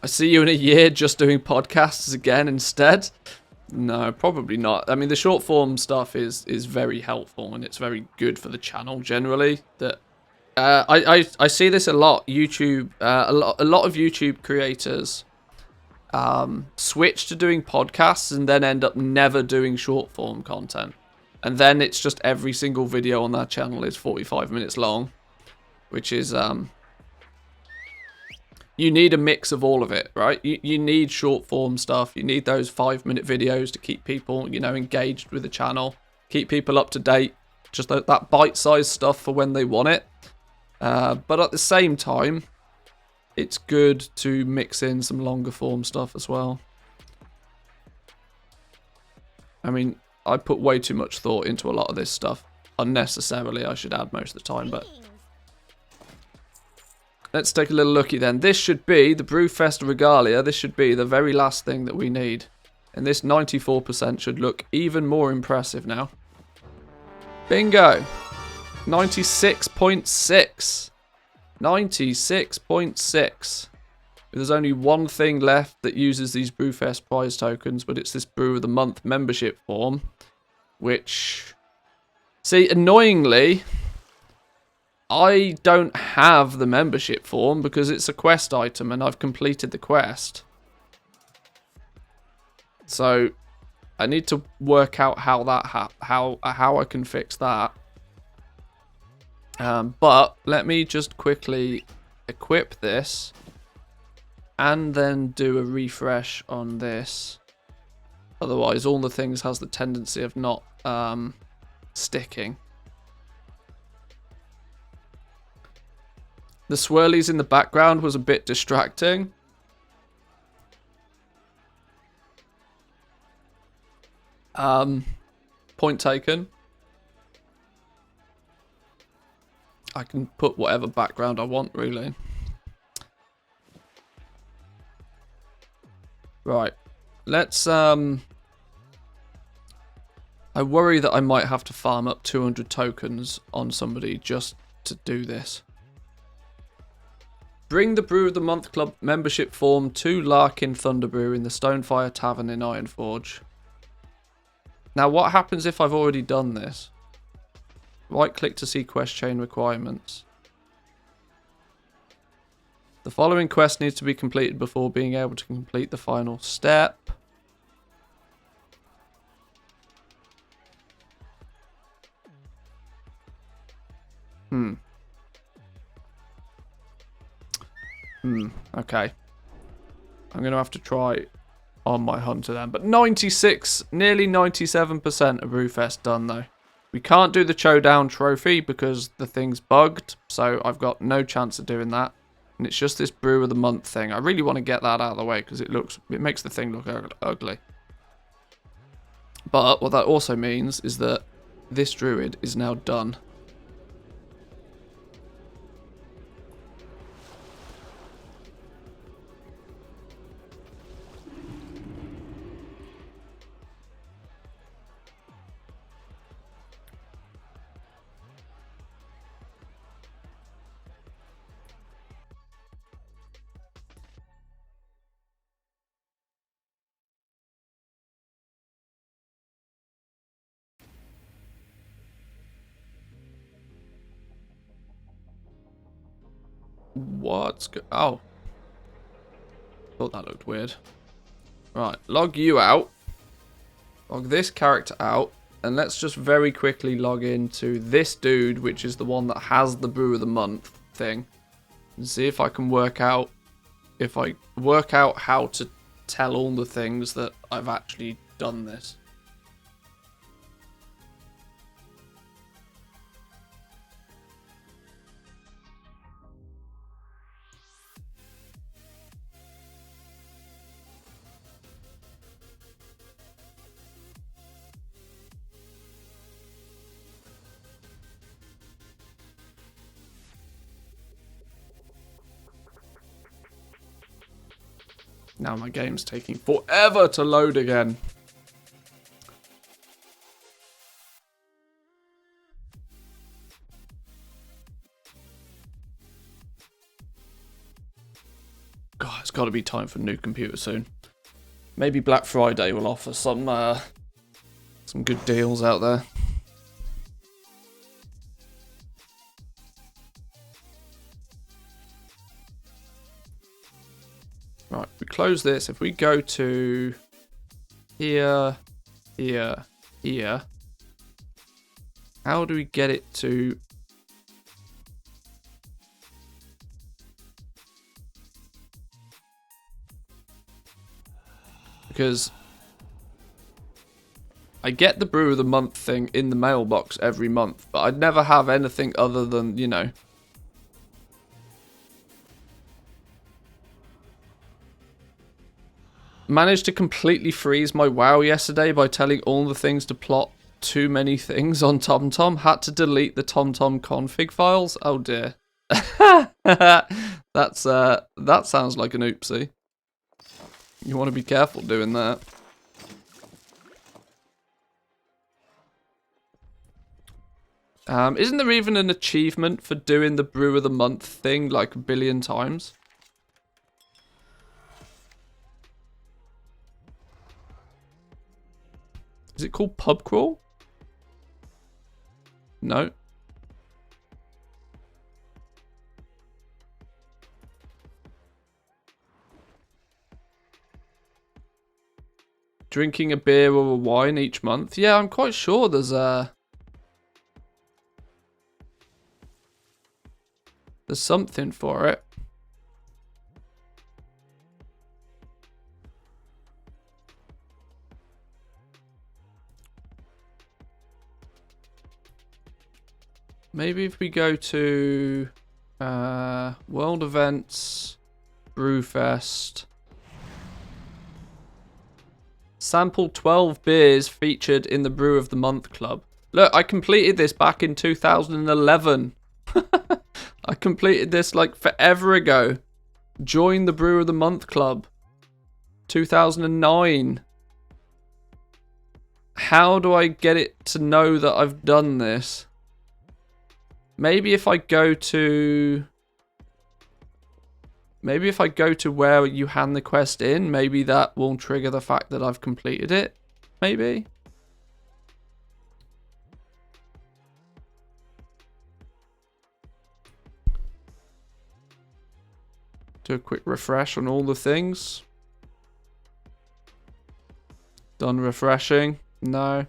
I see you in a year just doing podcasts again instead. No, probably not. I mean, the short form stuff is very helpful and it's very good for the channel generally. That I see this a lot. YouTube, a lot of YouTube creators switch to doing podcasts and then end up never doing short form content. And then it's just every single video on that channel is 45 minutes long, which is, you need a mix of all of it, right? You need short form stuff. You need those 5-minute videos to keep people, you know, engaged with the channel, keep people up to date, just that bite-sized stuff for when they want it. But at the same time, it's good to mix in some longer form stuff as well. I mean, I put way too much thought into a lot of this stuff. Unnecessarily, I should add most of the time, but... Let's take a little looky then. This should be the Brewfest Regalia. This should be the very last thing that we need. And this 94% should look even more impressive now. Bingo! 96.6. 96.6. There's only one thing left that uses these Brewfest prize tokens, but it's this Brew of the Month membership form, which... See, annoyingly, I don't have the membership form because it's a quest item and I've completed the quest. So, I need to work out how that how I can fix that. But let me just quickly equip this and then do a refresh on this. Otherwise, all the things has the tendency of not sticking. The swirlies in the background was a bit distracting. Point taken. I can put whatever background I want, really. Right. Let's, I worry that I might have to farm up 200 tokens on somebody just to do this. Bring the Brew of the Month Club membership form to Larkin Thunderbrew in the Stonefire Tavern in Ironforge. Now, what happens if I've already done this? Right-click to see quest chain requirements. The following quest needs to be completed before being able to complete the final step. Okay. I'm going to have to try on my hunter then. But 96, nearly 97% of Brewfest done though. We can't do the Showdown trophy because the thing's bugged. So I've got no chance of doing that. And it's just this Brew of the Month thing. I really want to get that out of the way because it makes the thing look ugly. But what that also means is that this druid is now done. Oh. Thought that looked weird. Right, log you out. Log this character out. And let's just very quickly log into this dude, which is the one that has the Brew of the Month thing. And see if I can work out... If I work out how to tell all the things that I've actually done this. Now my game's taking forever to load again. God, it's got to be time for a new computer soon. Maybe Black Friday will offer some good deals out there. Right, we close this. If we go to here, here, here, How do we get it to... Because I get the brew of the month thing in the mailbox every month, but I'd never have anything other than, you know... Managed to completely freeze my WoW yesterday by telling all the things to plot too many things on TomTom. Had to delete the TomTom config files. Oh dear. That's that sounds like an oopsie. You want to be careful doing that. Isn't there even an achievement for doing the brew of the month thing like a billion times? Is it called pub crawl? No. Drinking a beer or a wine each month? Yeah, I'm quite sure there's something for it. Maybe if we go to World Events, Brewfest. Sample 12 beers featured in the Brew of the Month Club. Look, I completed this back in 2011. I completed this like forever ago. Join the Brew of the Month Club. 2009. How do I get it to know that I've done this? Maybe if I go to... Maybe if I go to where you hand the quest in, maybe that will trigger the fact that I've completed it. Maybe. Do a quick refresh on all the things. Done refreshing. No.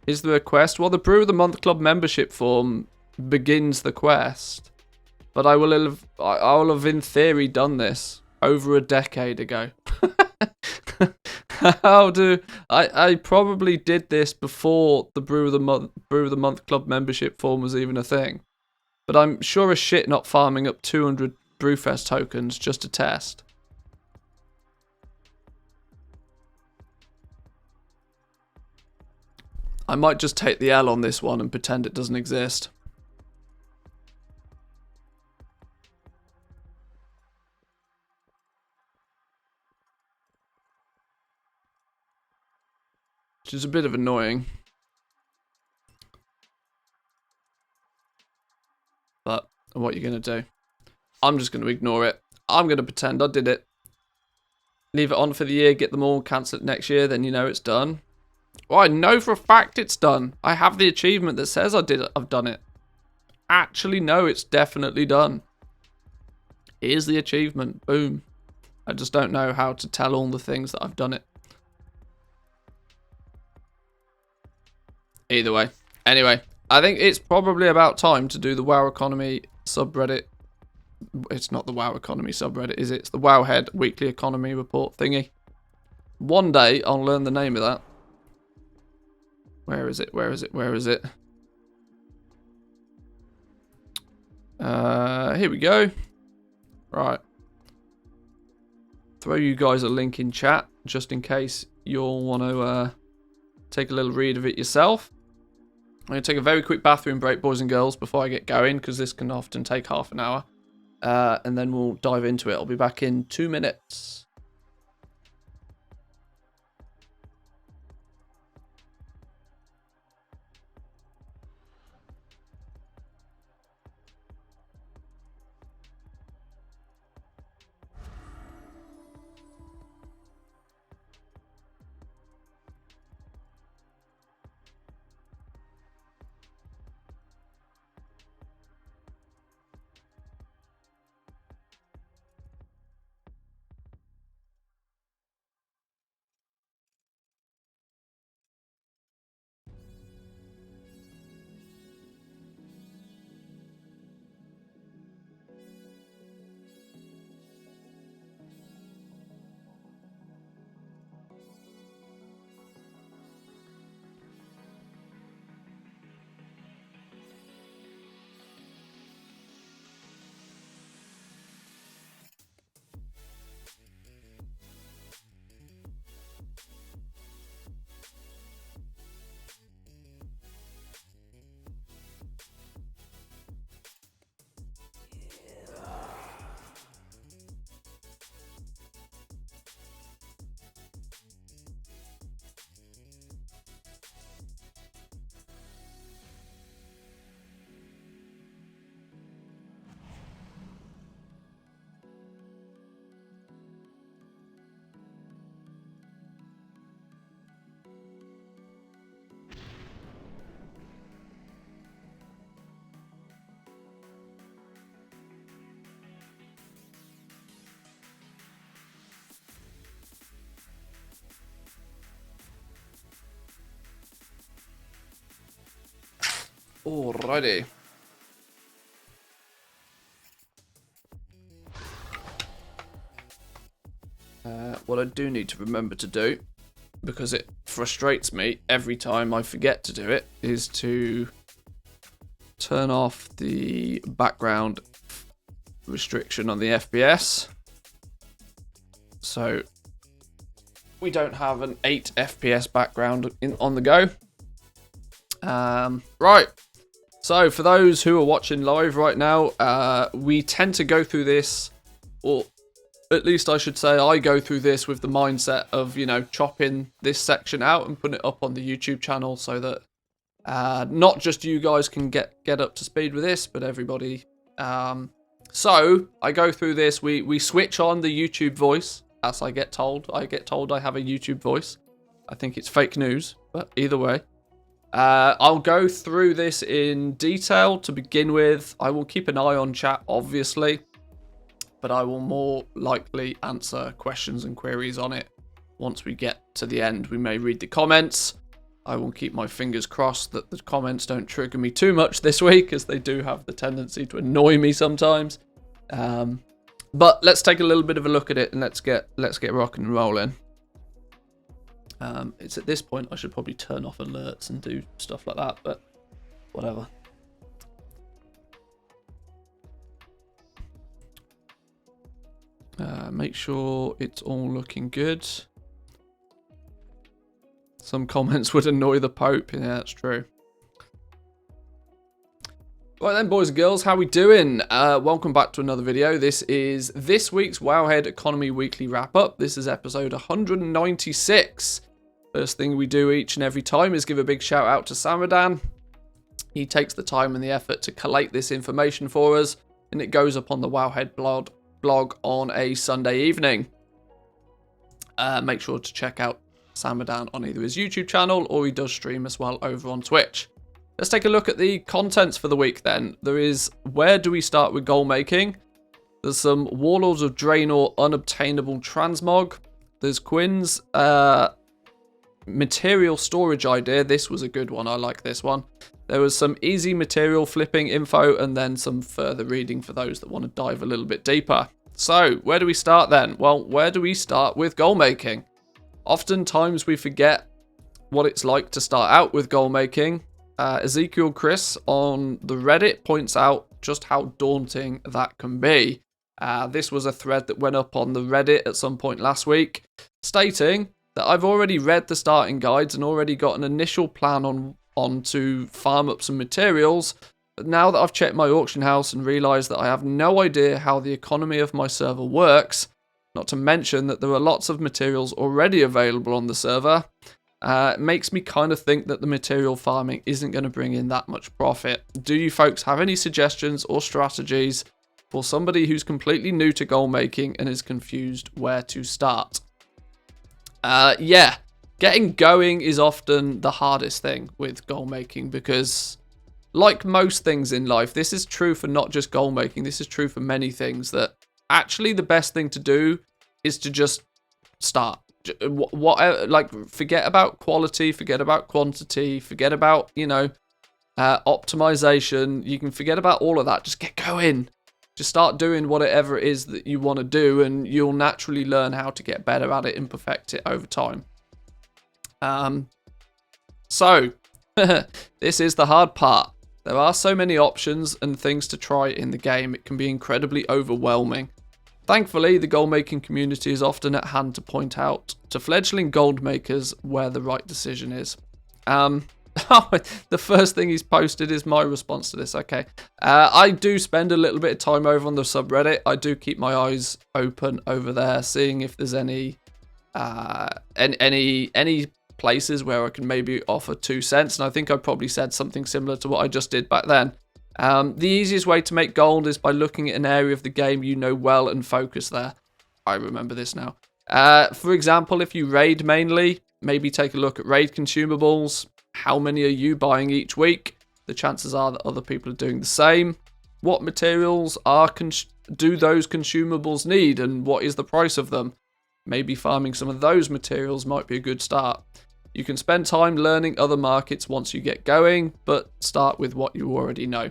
Is there a quest? Well, the Brew of the Month Club membership form begins the quest. But I will have in theory done this over a decade ago. I probably did this before the Brew of the Month Club membership form was even a thing. But I'm sure as shit not farming up 200 Brewfest tokens just to test. I might just take the L on this one and pretend it doesn't exist. Which is a bit of annoying. But what are you going to do? I'm just going to ignore it. I'm going to pretend I did it. Leave it on for the year, get them all, cancel it next year, then you know it's done. Well, I know for a fact it's done. I have the achievement that says I've done it. Actually, no, it's definitely done. Here's the achievement. Boom. I just don't know how to tell all the things that I've done it. Either way. Anyway, I think it's probably about time to do the WoW Economy subreddit. It's not the WoW Economy subreddit, is it? It's the Wowhead Weekly Economy Report thingy. One day, I'll learn the name of that. Where is it? Where is it? Where is it? Here we go. Right. Throw you guys a link in chat, just in case you'll want to take a little read of it yourself. I'm going to take a very quick bathroom break, boys and girls, before I get going, because this can often take half an hour. And then we'll dive into it. I'll be back in 2 minutes. Alrighty. What I do need to remember to do, because it frustrates me every time I forget to do it, is to turn off the background restriction on the FPS. So we don't have an 8 FPS background on the go. Right. So for those who are watching live right now, we tend to go through this, or at least I should say I go through this with the mindset of, you know, chopping this section out and putting it up on the YouTube channel so that not just you guys can get up to speed with this, but everybody. So I go through this. We switch on the YouTube voice, as I get told. I get told I have a YouTube voice. I think it's fake news, but either way. I'll go through this in detail to begin with. I will keep an eye on chat, obviously, but I will more likely answer questions and queries on it once we get to the end. We may read the comments. I will keep my fingers crossed that the comments don't trigger me too much this week, as they do have the tendency to annoy me sometimes. But let's take a little bit of a look at it and let's get rocking and rolling. It's at this point I should probably turn off alerts and do stuff like that, but whatever. Make sure it's all looking good. Some comments would annoy the Pope. Yeah, that's true. Right then, boys and girls, how we doing? Welcome back to another video. This is this week's Wowhead Economy Weekly Wrap-Up. This is episode 196. First thing we do each and every time is give a big shout out to Samadan. He takes the time and the effort to collate this information for us, and it goes up on the Wowhead blog on a Sunday evening. Make sure to check out Samadan on either his YouTube channel or he does stream as well over on Twitch. Let's take a look at the contents for the week then. There is where do we start with goal making? There's some Warlords of Draenor unobtainable transmog. There's Quinn's material storage idea. This was a good one. I like this one. There was some easy material flipping info and then some further reading for those that want to dive a little bit deeper. So where do we start then? Well, where do we start with goal making? Oftentimes we forget what it's like to start out with goal making. Ezekiel Chris on the Reddit points out just how daunting that can be. This was a thread that went up on the Reddit at some point last week, stating that I've already read the starting guides and already got an initial plan on to farm up some materials, but now that I've checked my auction house and realised that I have no idea how the economy of my server works, not to mention that there are lots of materials already available on the server, it makes me kind of think that the material farming isn't going to bring in that much profit. Do you folks have any suggestions or strategies for somebody who's completely new to goal making and is confused where to start? Yeah, getting going is often the hardest thing with goal making because, like most things in life, this is true for not just goal making, this is true for many things, that actually the best thing to do is to just start. Like, forget about quality, forget about quantity, forget about, you know, optimization. You can forget about all of that. Just get going. Just start doing whatever it is that you want to do, and you'll naturally learn how to get better at it and perfect it over time. So, this is the hard part. There are so many options and things to try in the game, it can be incredibly overwhelming. Thankfully, the goal-making community is often at hand to point out to fledgling gold makers where the right decision is. The first thing he's posted is my response to this. Okay, I do spend a little bit of time over on the subreddit. I do keep my eyes open over there, seeing if there's any places where I can maybe offer 2 cents. And I think I probably said something similar to what I just did back then. The easiest way to make gold is by looking at an area of the game you know well and focus there. I remember this now. For example, if you raid mainly, maybe take a look at raid consumables. How many are you buying each week? The chances are that other people are doing the same. What materials do those consumables need, and what is the price of them? Maybe farming some of those materials might be a good start. You can spend time learning other markets once you get going, but start with what you already know.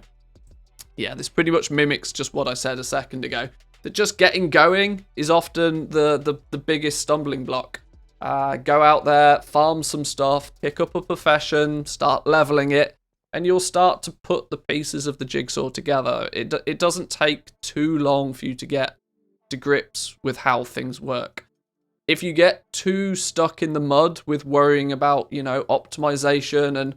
Yeah, this pretty much mimics just what I said a second ago. That just getting going is often the biggest stumbling block. Go out there, farm some stuff, pick up a profession, start leveling it, and you'll start to put the pieces of the jigsaw together. It doesn't take too long for you to get to grips with how things work. If you get too stuck in the mud with worrying about, optimization and,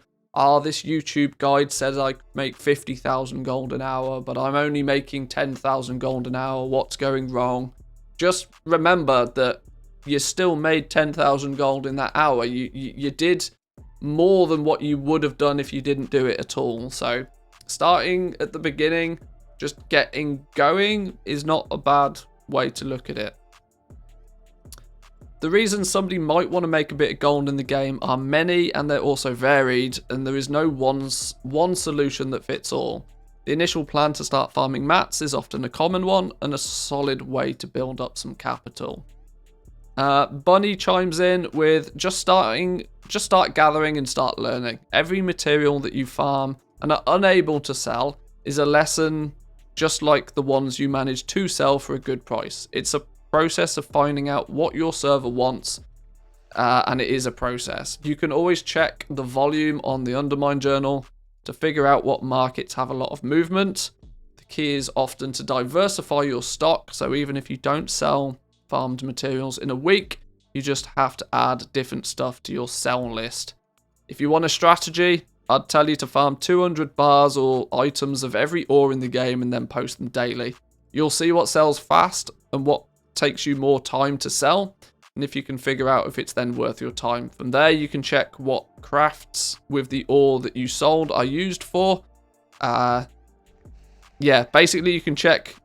this YouTube guide says I make 50,000 gold an hour, but I'm only making 10,000 gold an hour, what's going wrong? Just remember that you still made 10,000 gold in that hour. You did more than what you would have done if you didn't do it at all. So starting at the beginning, just getting going is not a bad way to look at it. The reasons somebody might want to make a bit of gold in the game are many, and they're also varied, and there is no one solution that fits all. The initial plan to start farming mats is often a common one and a solid way to build up some capital. Bunny chimes in with just start gathering and start learning. Every material that you farm and are unable to sell is a lesson, just like the ones you manage to sell for a good price. It's a process of finding out what your server wants, and it is a process. You can always check the volume on the Undermine journal to figure out what markets have a lot of movement. The key is often to diversify your stock, so even if you don't sell farmed materials in a week, you just have to add different stuff to your sell list. If you want a strategy, I'd tell you to farm 200 bars or items of every ore in the game and then post them daily. You'll see what sells fast and what takes you more time to sell, and if you can figure out if it's then worth your time. From there, you can check what crafts with the ore that you sold are used for. Basically you can check,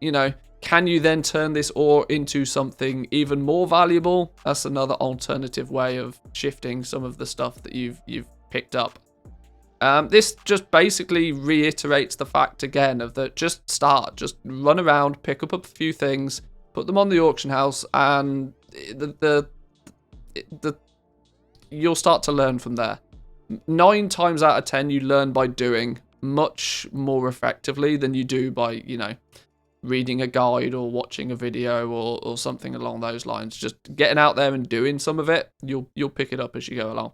can you then turn this ore into something even more valuable? That's another alternative way of shifting some of the stuff that you've picked up. This just basically reiterates the fact again of that just run around, pick up a few things, put them on the auction house, and you'll start to learn from there. 9 times out of 10, you learn by doing much more effectively than you do by, reading a guide or watching a video or something along those lines. Just getting out there and doing some of it, you'll pick it up as you go along.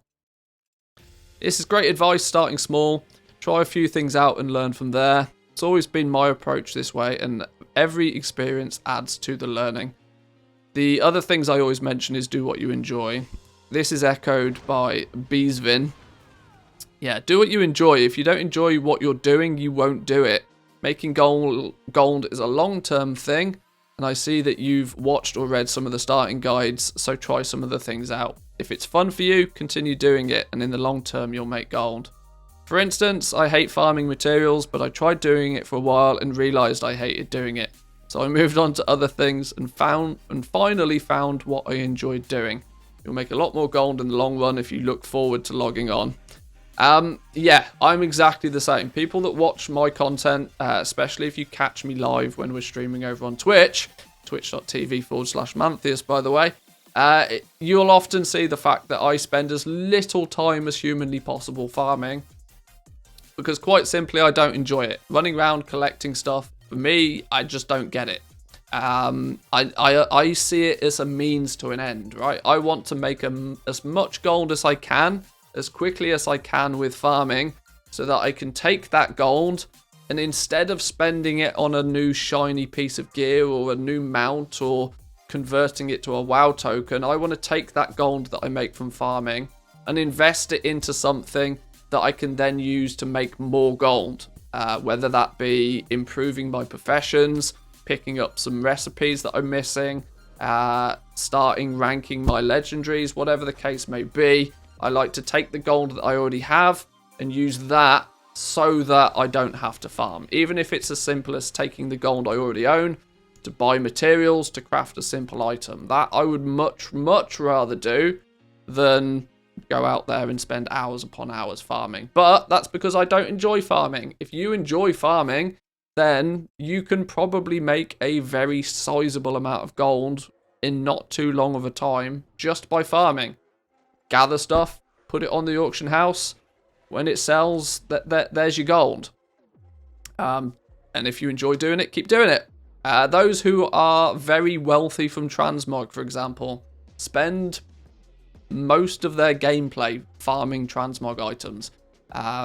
This is great advice, starting small. Try a few things out and learn from there. It's always been my approach this way, and every experience adds to the learning. The other things I always mention is do what you enjoy. This is echoed by Beesvin. Yeah, do what you enjoy. If you don't enjoy what you're doing, you won't do it. Making gold is a long-term thing, and I see that you've watched or read some of the starting guides, so try some of the things out. If it's fun for you, continue doing it, and in the long term, you'll make gold. For instance, I hate farming materials, but I tried doing it for a while and realized I hated doing it. So I moved on to other things and finally found what I enjoyed doing. You'll make a lot more gold in the long run if you look forward to logging on. Yeah, I'm exactly the same. People that watch my content, especially if you catch me live when we're streaming over on Twitch, twitch.tv/Mantheus, by the way, you'll often see the fact that I spend as little time as humanly possible farming, because quite simply, I don't enjoy it. Running around collecting stuff, for me, I just don't get it. I see it as a means to an end, right? I want to make as much gold as I can, as quickly as I can with farming, so that I can take that gold, and instead of spending it on a new shiny piece of gear or a new mount or converting it to a WoW token, I want to take that gold that I make from farming and invest it into something that I can then use to make more gold, whether that be improving my professions, picking up some recipes that I'm missing, starting ranking my legendaries, whatever the case may be. I like to take the gold that I already have and use that so that I don't have to farm, even if it's as simple as taking the gold I already own to buy materials to craft a simple item. That I would much rather do than go out there and spend hours upon hours farming. But that's because I don't enjoy farming. If you enjoy farming, then you can probably make a very sizable amount of gold in not too long of a time just by farming. Gather stuff, put it on the auction house. When it sells, there's your gold. And if you enjoy doing it, keep doing it. Those who are very wealthy from transmog, for example, spend most of their gameplay farming transmog items,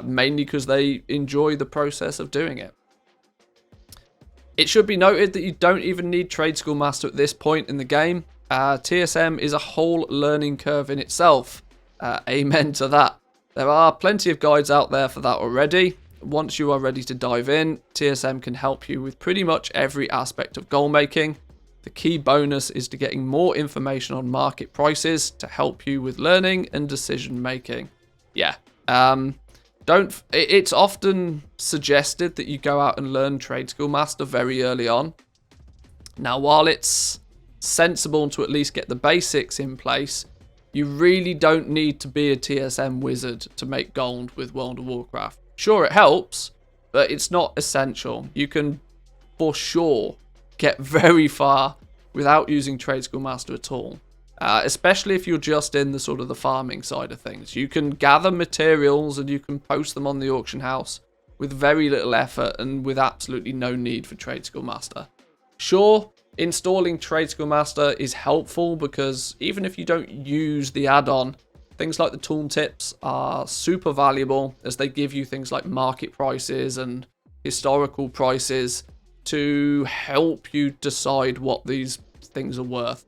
mainly because they enjoy the process of doing it. It should be noted that you don't even need Trade School Master at this point in the game. TSM is a whole learning curve in itself. Amen to that. There are plenty of guides out there for that already. Once you are ready to dive in, TSM can help you with pretty much every aspect of goal making. The key bonus is to getting more information on market prices to help you with learning and decision making. Yeah. It's often suggested that you go out and learn Trade School Master very early on. Now, while it's sensible to at least get the basics in place, you really don't need to be a TSM wizard to make gold with World of Warcraft. Sure, it helps, but it's not essential. You can, for sure, get very far without using Trade School Master at all. Especially if you're just in the sort of the farming side of things. You can gather materials and you can post them on the auction house with very little effort and with absolutely no need for Trade School Master. Sure, installing Trade School Master is helpful because even if you don't use the add-on, things like the tooltips are super valuable as they give you things like market prices and historical prices to help you decide what these things are worth.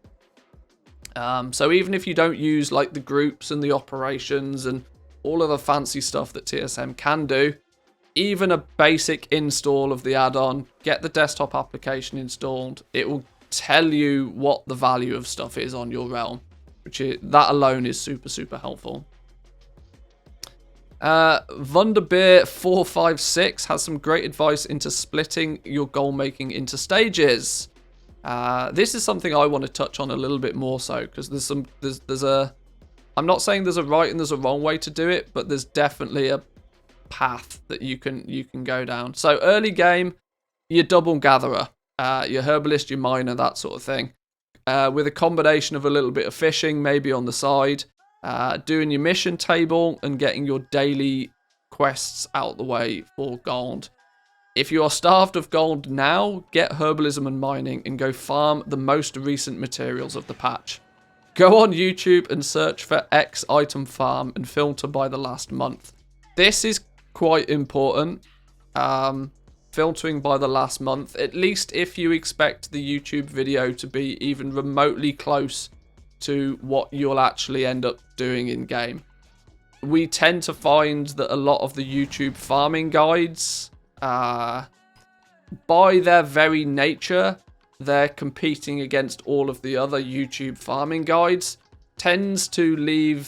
So even if you don't use like the groups and the operations and all of the fancy stuff that TSM can do, even a basic install of the add-on, get the desktop application installed, it will tell you what the value of stuff is on your realm, that alone is super, super helpful. Wunderbeer456 has some great advice into splitting your goal making into stages. This is something I want to touch on a little bit more so, because I'm not saying there's a right and there's a wrong way to do it, but there's definitely a path that you can go down. So early game, your double gatherer, your herbalist, your miner, that sort of thing, with a combination of a little bit of fishing maybe on the side, doing your mission table and getting your daily quests out the way for gold. If you are starved of gold now, get herbalism and mining and go farm the most recent materials of the patch. Go on YouTube and search for X item farm and filter by the last month. This is quite important, filtering by the last month, at least if you expect the YouTube video to be even remotely close to what you'll actually end up doing in game. We tend to find that a lot of the YouTube farming guides, by their very nature, they're competing against all of the other YouTube farming guides, tends to mean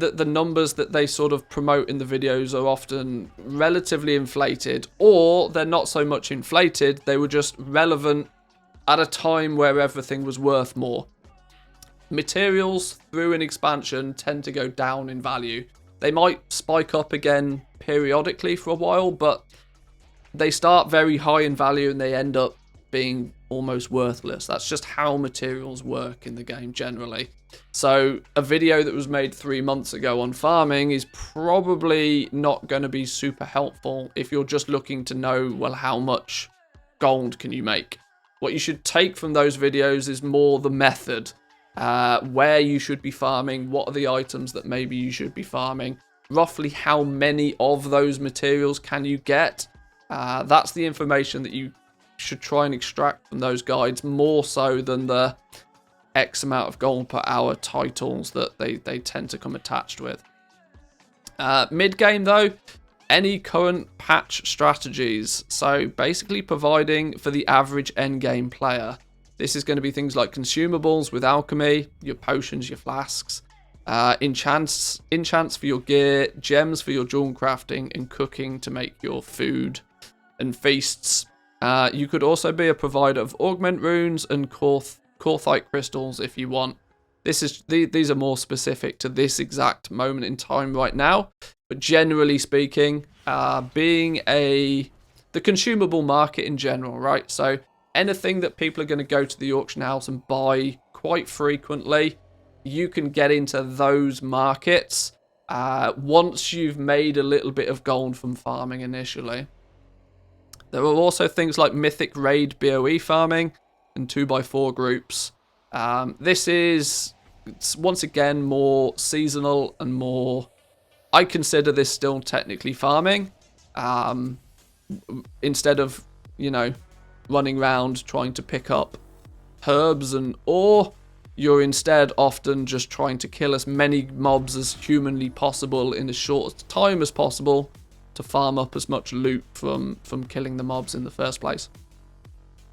that the numbers that they sort of promote in the videos are often relatively inflated, or they're not so much inflated, they were just relevant at a time where everything was worth more. Materials through an expansion tend to go down in value. They might spike up again periodically for a while, but they start very high in value and they end up being almost worthless. That's just how materials work in the game generally. So a video that was made 3 months ago on farming is probably not going to be super helpful if you're just looking to know, well, how much gold can you make? What you should take from those videos is more the method. Where you should be farming, what are the items that maybe you should be farming, roughly how many of those materials can you get. That's the information that you should try and extract from those guides, more so than the X amount of gold per hour titles that they tend to come attached with. Mid-game though, any current patch strategies, so basically providing for the average end-game player. This is going to be things like consumables with alchemy, your potions, your flasks, enchants for your gear, gems for your jewel crafting, and cooking to make your food and feasts. You could also be a provider of augment runes and Korthite crystals if you want. These are more specific to this exact moment in time right now, but generally speaking, being the consumable market in general, right? So anything that people are going to go to the auction house and buy quite frequently, you can get into those markets once you've made a little bit of gold from farming initially. There are also things like Mythic Raid BOE farming and 2x4 groups. This is, once again, more seasonal and more... I consider this still technically farming. Instead of, you know, running around trying to pick up herbs and ore, you're instead often just trying to kill as many mobs as humanly possible in as short time as possible to farm up as much loot from killing the mobs in the first place.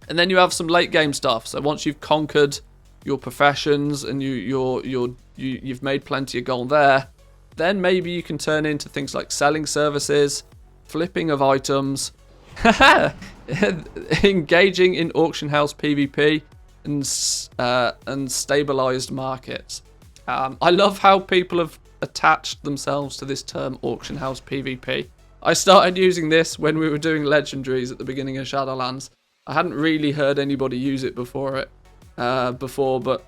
And then you have some late game stuff. So once you've conquered your professions and you've made plenty of gold there, then maybe you can turn into things like selling services, flipping of items, engaging in auction house PvP, and stabilized markets. I love how people have attached themselves to this term auction house PvP. I started using this when we were doing legendaries at the beginning of Shadowlands. I hadn't really heard anybody use it before, but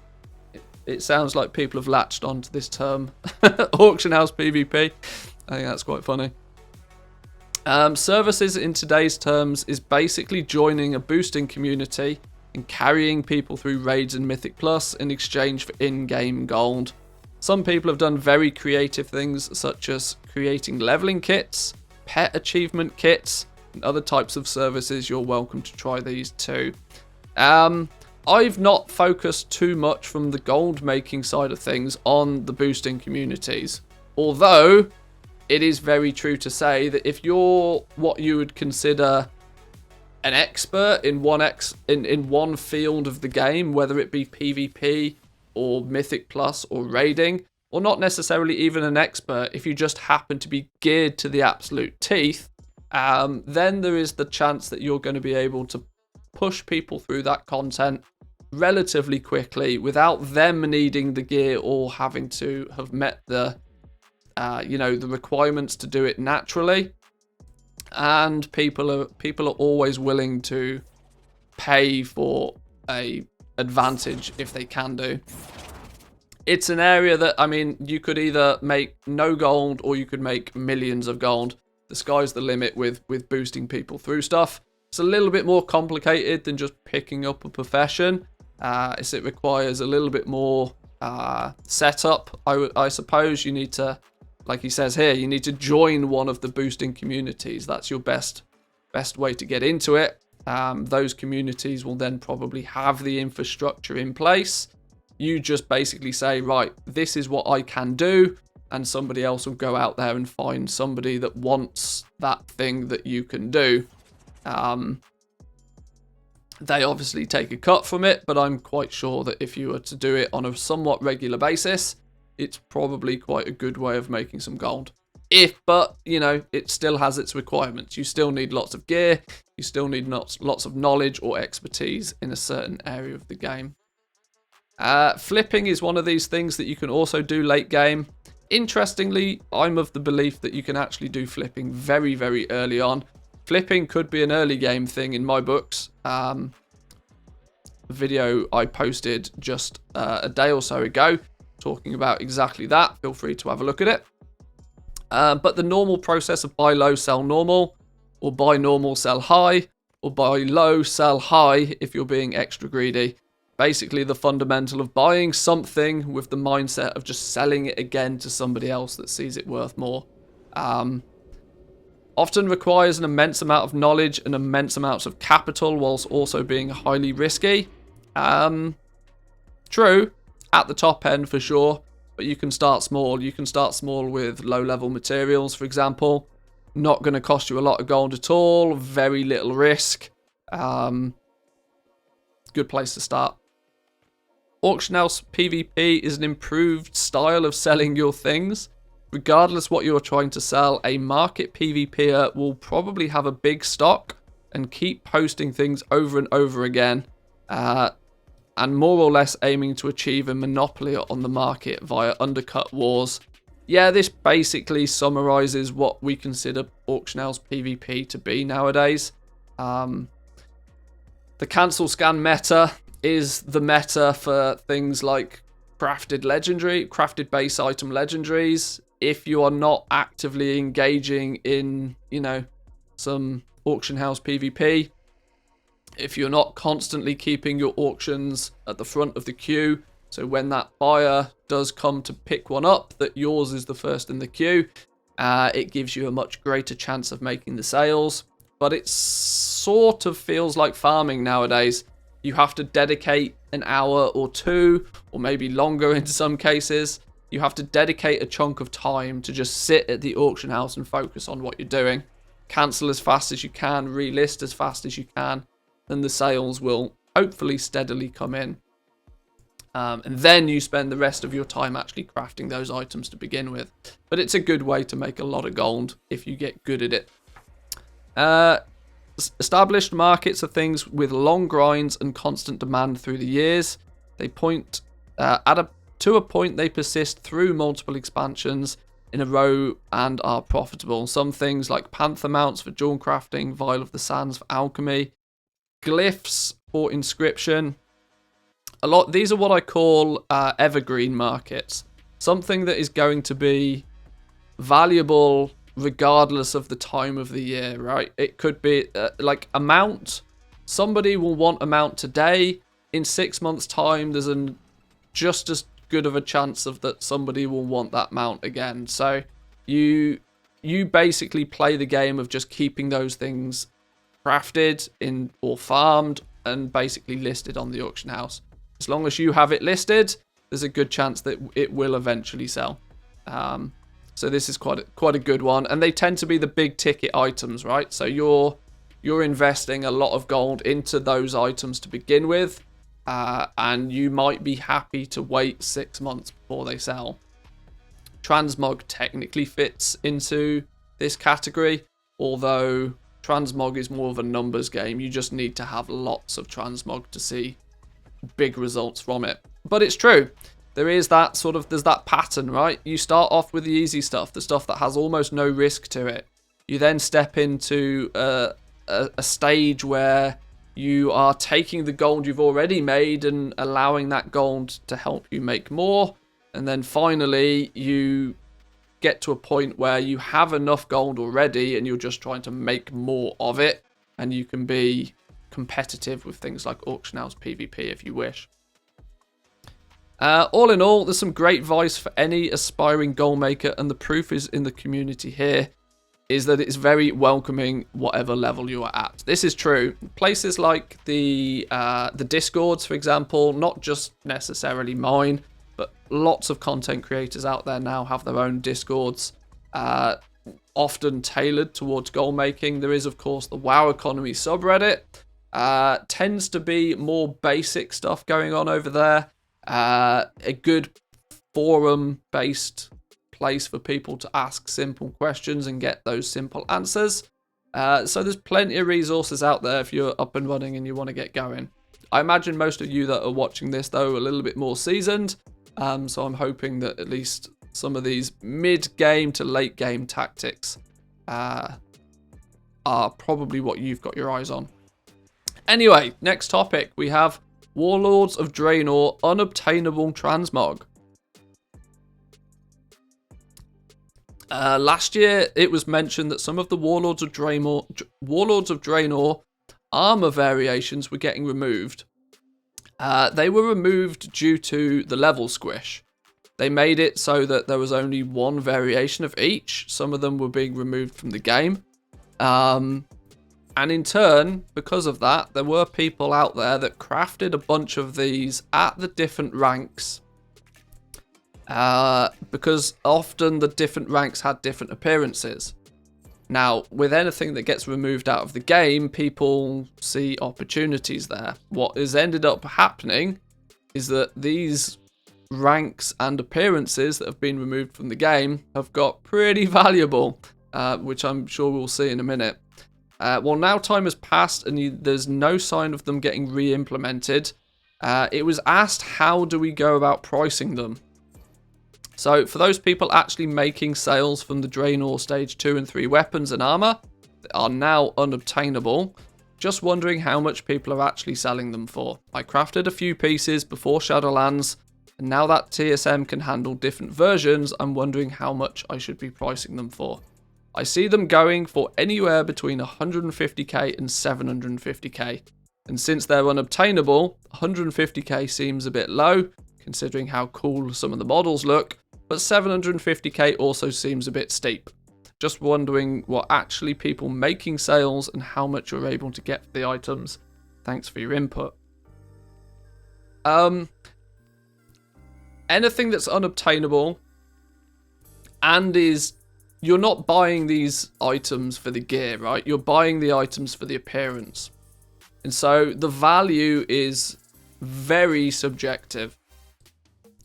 it sounds like people have latched onto this term, auction house PvP. I think that's quite funny. Services in today's terms is basically joining a boosting community and carrying people through raids and Mythic Plus in exchange for in-game gold. Some people have done very creative things such as creating leveling kits, pet achievement kits, and other types of services. You're welcome to try these too. I've not focused too much from the gold making side of things on the boosting communities, although it is very true to say that if you're what you would consider an expert in one field of the game, whether it be PvP or Mythic Plus or raiding, or not necessarily even an expert, if you just happen to be geared to the absolute teeth, then there is the chance that you're going to be able to push people through that content relatively quickly without them needing the gear or having to have met the the requirements to do it naturally. And people are always willing to pay for a advantage if they can do. It's an area that, I mean, you could either make no gold or you could make millions of gold. The sky's the limit with boosting people through stuff. It's a little bit more complicated than just picking up a profession. It requires a little bit more setup. I suppose you need to, like he says here, you need to join one of the boosting communities. That's your best way to get into it. Those communities will then probably have the infrastructure in place. You just basically say, right, this is what I can do, and somebody else will go out there and find somebody that wants that thing that you can do. They obviously take a cut from it, but I'm quite sure that if you were to do it on a somewhat regular basis, it's probably quite a good way of making some gold. But, it still has its requirements. You still need lots of gear. You still need lots of knowledge or expertise in a certain area of the game. Flipping is one of these things that you can also do late game. Interestingly, I'm of the belief that you can actually do flipping very, very early on. Flipping could be an early game thing in my books. The video I posted just a day or so ago talking about exactly that. Feel free to have a look at it. But the normal process of buy low, sell normal, or buy normal, sell high, or buy low, sell high if you're being extra greedy. Basically the fundamental of buying something with the mindset of just selling it again to somebody else that sees it worth more. Often requires an immense amount of knowledge and immense amounts of capital whilst also being highly risky. True, at the top end for sure, but you can start small. You can start small with low-level materials, for example. Not going to cost you a lot of gold at all. Very little risk. Good place to start. Auction house PvP is an improved style of selling your things. Regardless what you're trying to sell, a market PvPer will probably have a big stock and keep posting things over and over again, and more or less aiming to achieve a monopoly on the market via undercut wars. Yeah, this basically summarizes what we consider auction house PvP to be nowadays. The cancel scan meta is the meta for things like crafted base item legendaries. If you are not actively engaging in, some auction house PvP, if you're not constantly keeping your auctions at the front of the queue, so when that buyer does come to pick one up, that yours is the first in the queue, it gives you a much greater chance of making the sales. But it sort of feels like farming nowadays. You have to dedicate an hour or two, or maybe longer in some cases. You have to dedicate a chunk of time to just sit at the auction house and focus on what you're doing. Cancel as fast as you can, relist as fast as you can, and the sales will hopefully steadily come in. And then you spend the rest of your time actually crafting those items to begin with. But it's a good way to make a lot of gold if you get good at it. Established markets are things with long grinds and constant demand through the years. They point to a point they persist through multiple expansions in a row and are profitable. Some things like panther mounts for jewel crafting, vial of the sands for alchemy, glyphs for inscription. These are what I call evergreen markets. Something that is going to be valuable regardless of the time of the year, right? It could be like a mount. Somebody will want a mount today. In 6 months' time, there's just as good of a chance of that somebody will want that mount again. So you basically play the game of just keeping those things crafted in or farmed and basically listed on the auction house. As long as you have it listed, there's a good chance that it will eventually sell. So this is quite a good one, and they tend to be the big ticket items, right? So you're investing a lot of gold into those items to begin with, and you might be happy to wait 6 months before they sell. Transmog technically fits into this category, although transmog is more of a numbers game. You just need to have lots of transmog to see big results from it. But it's true. There's that pattern, right? You start off with the easy stuff, the stuff that has almost no risk to it. You then step into a stage where you are taking the gold you've already made and allowing that gold to help you make more. And then finally, you get to a point where you have enough gold already and you're just trying to make more of it. And you can be competitive with things like auction house PvP if you wish. All in all, there's some great advice for any aspiring goal maker, and the proof is in the community here, is that it's very welcoming whatever level you are at. This is true. Places like the Discords, for example, not just necessarily mine, but lots of content creators out there now have their own Discords, often tailored towards goal making. There is, of course, the WoW Economy subreddit. Tends to be more basic stuff going on over there. A good forum-based place for people to ask simple questions and get those simple answers. So there's plenty of resources out there if you're up and running and you want to get going. I imagine most of you that are watching this, though, are a little bit more seasoned. So I'm hoping that at least some of these mid-game to late-game tactics are probably what you've got your eyes on. Anyway, next topic. We have Warlords of Draenor unobtainable transmog. Last year, it was mentioned that some of the Warlords of Draenor armor variations were getting removed. They were removed due to the level squish. They made it so that there was only one variation of each. Some of them were being removed from the game. And in turn, because of that, there were people out there that crafted a bunch of these at the different ranks. Because often the different ranks had different appearances. Now, with anything that gets removed out of the game, people see opportunities there. What has ended up happening is that these ranks and appearances that have been removed from the game have got pretty valuable, which I'm sure we'll see in a minute. Well, now time has passed and there's no sign of them getting re-implemented. It was asked, how do we go about pricing them? So for those people actually making sales from the Draenor Stage 2 and 3 weapons and armor that are now unobtainable, just wondering how much people are actually selling them for. I crafted a few pieces before Shadowlands. And now that TSM can handle different versions, I'm wondering how much I should be pricing them for. I see them going for anywhere between 150k and 750k. And since they're unobtainable, 150k seems a bit low, considering how cool some of the models look, but 750k also seems a bit steep. Just wondering what actually people making sales and how much you're able to get for the items. Thanks for your input. Anything that's unobtainable and you're not buying these items for the gear, right? You're buying the items for the appearance. And so the value is very subjective.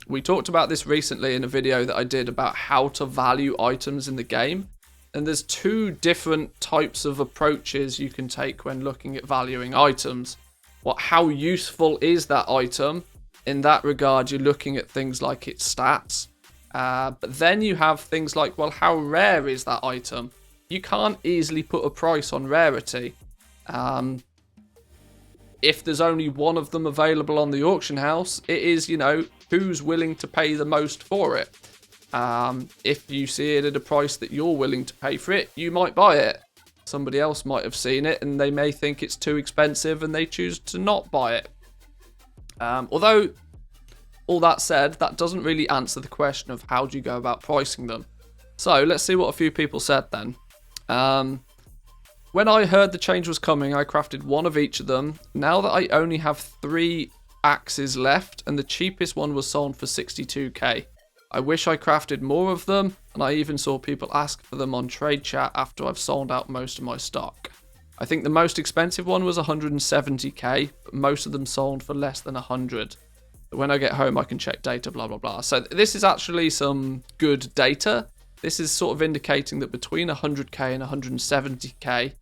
We talked about this recently in a video that I did about how to value items in the game. And there's two different types of approaches you can take when looking at valuing items. How useful is that item? In that regard, you're looking at things like its stats. But then you have things like, well, how rare is that item? You can't easily put a price on rarity. If there's only one of them available on the auction house, it is, who's willing to pay the most for it. If you see it at a price that you're willing to pay for it, you might buy it. Somebody else might have seen it and they may think it's too expensive and they choose to not buy it. Although, all that said, that doesn't really answer the question of how do you go about pricing them. So let's see what a few people said then. When I heard the change was coming, I crafted one of each of them. Now that I only have 3 axes left and the cheapest one was sold for 62k. I wish I crafted more of them, and I even saw people ask for them on trade chat after I've sold out most of my stock. I think the most expensive one was 170k, but most of them sold for less than 100. But when I get home, I can check data, blah, blah, blah. So this is actually some good data. This is sort of indicating that between 100k and 170k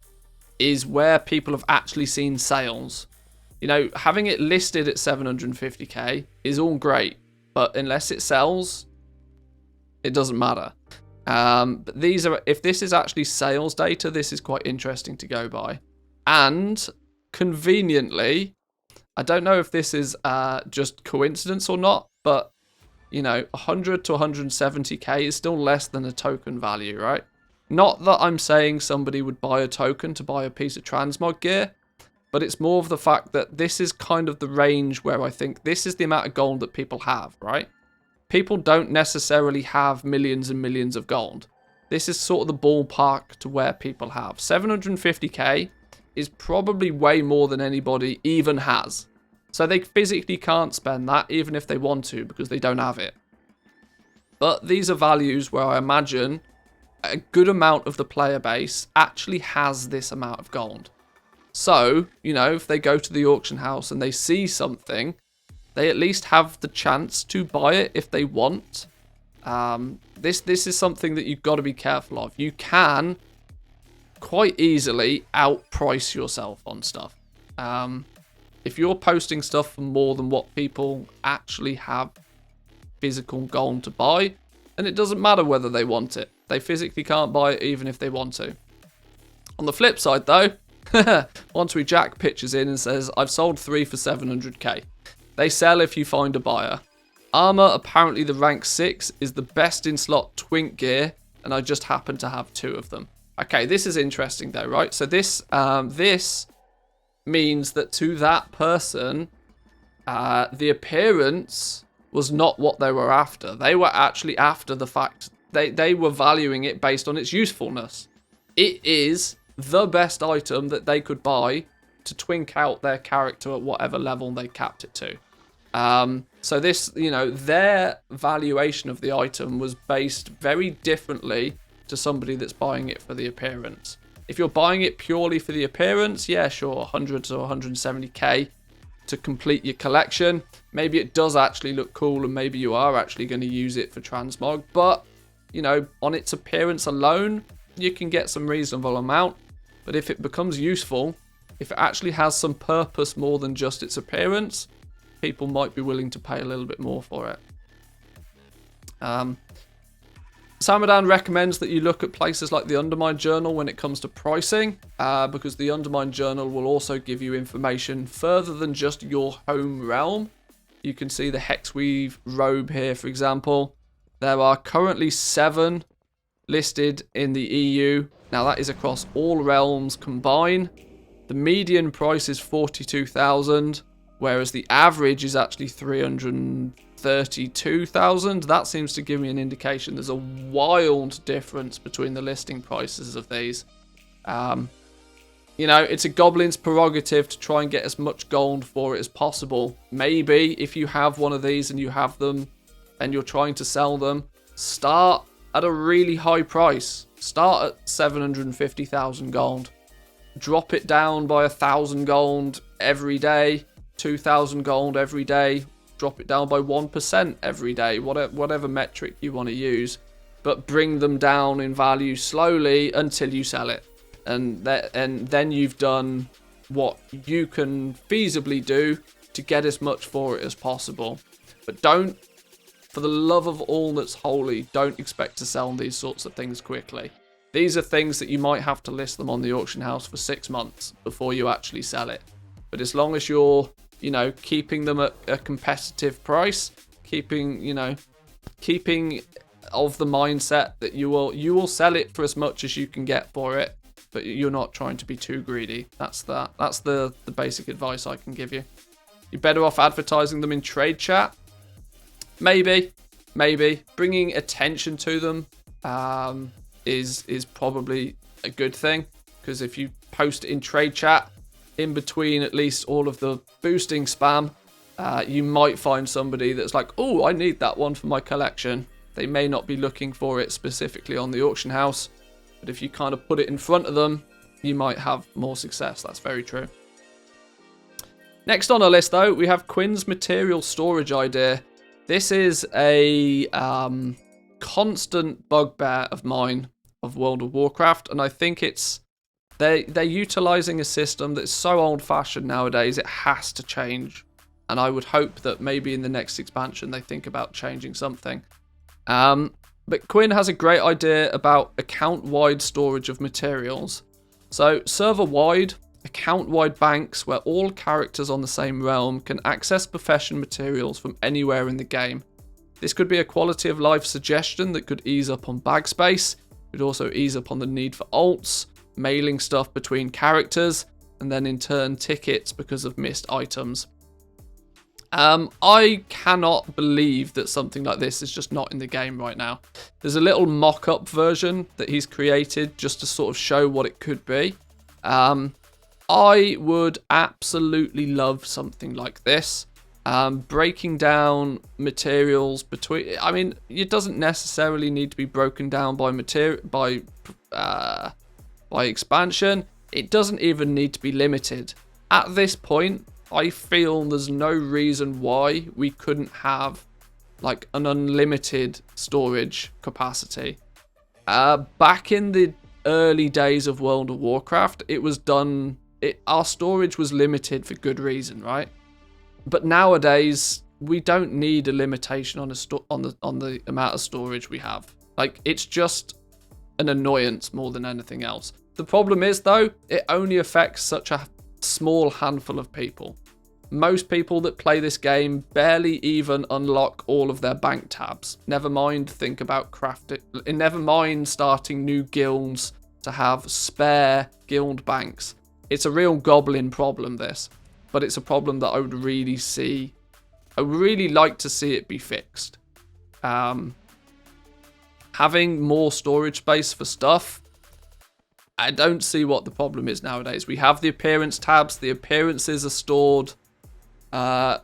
is where people have actually seen sales. Having it listed at 750k is all great, but unless it sells, it doesn't matter. But if this is actually sales data, this is quite interesting to go by. And conveniently, I don't know if this is just coincidence or not, but 100 to 170k is still less than a token value, right? Not that I'm saying somebody would buy a token to buy a piece of transmog gear, but it's more of the fact that this is kind of the range where I think this is the amount of gold that people have, right? People don't necessarily have millions and millions of gold. This is sort of the ballpark to where people have. 750k is probably way more than anybody even has. So they physically can't spend that even if they want to because they don't have it. But these are values where I imagine a good amount of the player base actually has this amount of gold. So, if they go to the auction house and they see something, they at least have the chance to buy it if they want. This is something that you've got to be careful of. You can quite easily outprice yourself on stuff. If you're posting stuff for more than what people actually have physical gold to buy, then it doesn't matter whether they want it. They physically can't buy it even if they want to. On the flip side though, once we Jack pitches in and says, I've sold 3 for 700k. They sell if you find a buyer. Armor, apparently the rank 6 is the best in slot twink gear, and I just happen to have 2 of them. Okay, this is interesting though, right? So this means that to that person, the appearance was not what they were after. They were actually after the fact they were valuing it based on its usefulness. It is the best item that they could buy to twink out their character at whatever level they capped it to. So this, their valuation of the item was based very differently to somebody that's buying it for the appearance. If you're buying it purely for the appearance, yeah, sure, 100 to 170k to complete your collection. Maybe it does actually look cool and maybe you are actually going to use it for transmog, but, on its appearance alone, you can get some reasonable amount. But if it becomes useful, if it actually has some purpose more than just its appearance, people might be willing to pay a little bit more for it. Samadan recommends that you look at places like the Undermine Journal when it comes to pricing, because the Undermine Journal will also give you information further than just your home realm. You can see the Hexweave robe here, for example. There are currently 7 listed in the EU. Now that is across all realms combined. The median price is 42,000, whereas the average is actually 332,000. That seems to give me an indication there's a wild difference between the listing prices of these. You know, it's a goblin's prerogative to try and get as much gold for it as possible. Maybe if you have one of these and you have them and you're trying to sell them, start at a really high price. Start at 750,000 gold. Drop it down by 1,000 gold every day, 2,000 gold every day. Drop it down by 1% every day, whatever metric you want to use. But bring them down in value slowly until you sell it. And then you've done what you can feasibly do to get as much for it as possible. But don't, for the love of all that's holy, don't expect to sell these sorts of things quickly. These are things that you might have to list them on the auction house for 6 months before you actually sell it. But as long as you're, you know, keeping them at a competitive price, keeping of the mindset that you will sell it for as much as you can get for it, but you're not trying to be too greedy. That's the basic advice I can give you. You're better off advertising them in trade chat. Maybe. Bringing attention to them is probably a good thing, because if you post it in trade chat in between at least all of the boosting spam, you might find somebody that's like, oh, I need that one for my collection. They may not be looking for it specifically on the auction house, but if you kind of put it in front of them, you might have more success. That's very true. Next on our list, though, we have Quinn's material storage idea. This is a constant bugbear of mine of World of Warcraft, and I think they're utilizing a system that's so old-fashioned nowadays, it has to change. And I would hope that maybe in the next expansion they think about changing something. But Quinn has a great idea about account-wide storage of materials. So server-wide, account-wide banks where all characters on the same realm can access profession materials from anywhere in the game. This could be a quality of life suggestion that could ease up on bag space. It could also ease up on the need for alts, mailing stuff between characters, and then in turn tickets because of missed items. I cannot believe that something like this is just not in the game right now. There's a little mock-up version that he's created just to sort of show what it could be. I would absolutely love something like this. Breaking down materials between... I mean, it doesn't necessarily need to be broken down by expansion. It doesn't even need to be limited. At this point, I feel there's no reason why we couldn't have like an unlimited storage capacity. Back in the early days of World of Warcraft, it was done. Our storage was limited for good reason, right? But nowadays, we don't need a limitation on the amount of storage we have. Like, it's just an annoyance more than anything else. The problem is, though, it only affects such a small handful of people. Most people that play this game barely even unlock all of their bank tabs. Never mind think about crafting. Never mind starting new guilds to have spare guild banks. It's a real goblin problem, this. But it's a problem that I would really see. I would really like to see it be fixed. Having more storage space for stuff, I don't see what the problem is nowadays. We have the appearance tabs. The appearances are stored. The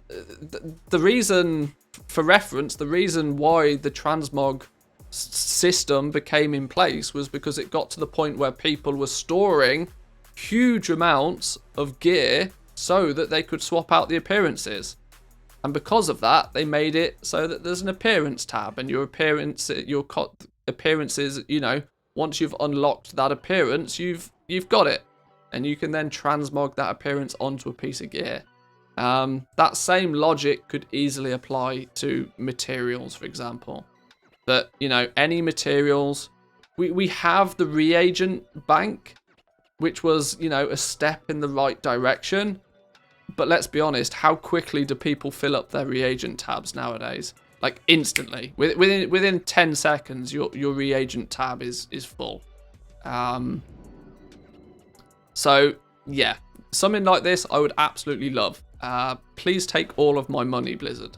reason, for reference, the reason why the transmog system became in place was because it got to the point where people were storing huge amounts of gear so that they could swap out the appearances. And because of that, they made it so that there's an appearance tab, and your appearances, you know, once you've unlocked that appearance, you've got it, and you can then transmog that appearance onto a piece of gear. That same logic could easily apply to materials, for example. That, you know, any materials, we have the reagent bank, which was, you know, a step in the right direction. But let's be honest, how quickly do people fill up their reagent tabs nowadays? Like instantly, within 10 seconds, your reagent tab is full. So yeah, something like this I would absolutely love. Please take all of my money, Blizzard.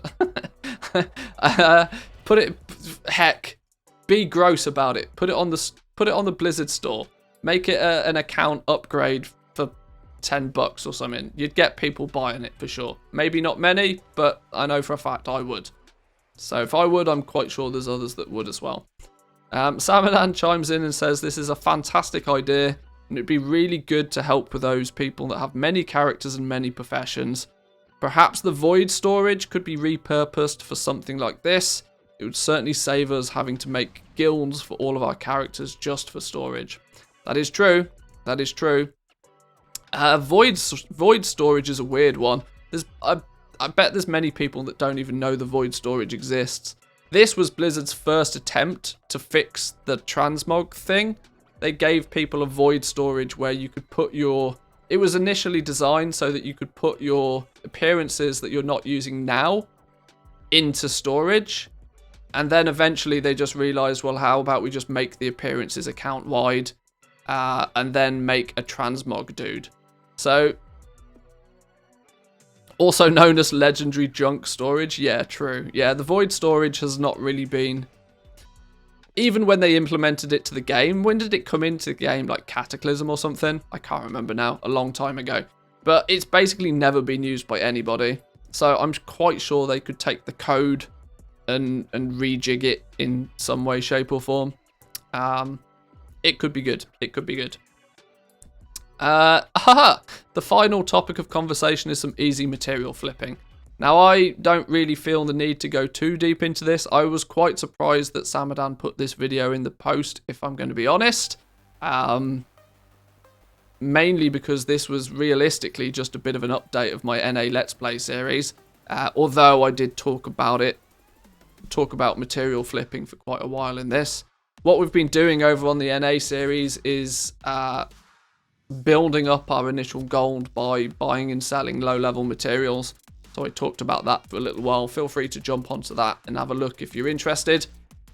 Heck, be gross about it. Put it on the Blizzard store. Make it an account upgrade for $10 or something. You'd get people buying it for sure. Maybe not many, but I know for a fact I would. So if I would, I'm quite sure there's others that would as well. Samadan chimes in and says this is a fantastic idea, and it'd be really good to help with those people that have many characters and many professions. Perhaps the void storage could be repurposed for something like this. It would certainly save us having to make guilds for all of our characters just for storage. That is true. That is true. Void storage is a weird one. I bet there's many people that don't even know the void storage exists. This was Blizzard's first attempt to fix the transmog thing. They gave people a void storage where you could put your... It was initially designed so that you could put your appearances that you're not using now into storage. And then eventually they just realized, well, how about we just make the appearances account wide and then make a transmog dude. So... Also known as legendary junk storage. Yeah, true. Yeah, the void storage has not really been... Even when they implemented it to the game, when did it come into the game? Like Cataclysm or something? I can't remember now. A long time ago. But it's basically never been used by anybody. So I'm quite sure they could take the code and rejig it in some way, shape or form. It could be good. It could be good. The final topic of conversation is some easy material flipping. Now, I don't really feel the need to go too deep into this. I was quite surprised that Samadan put this video in the post, if I'm going to be honest. Mainly because this was realistically just a bit of an update of my NA Let's Play series. Although I did talk about material flipping for quite a while in this. What we've been doing over on the NA series is... building up our initial gold by buying and selling low-level materials. So I talked about that for a little while. Feel free to jump onto that and have a look if you're interested.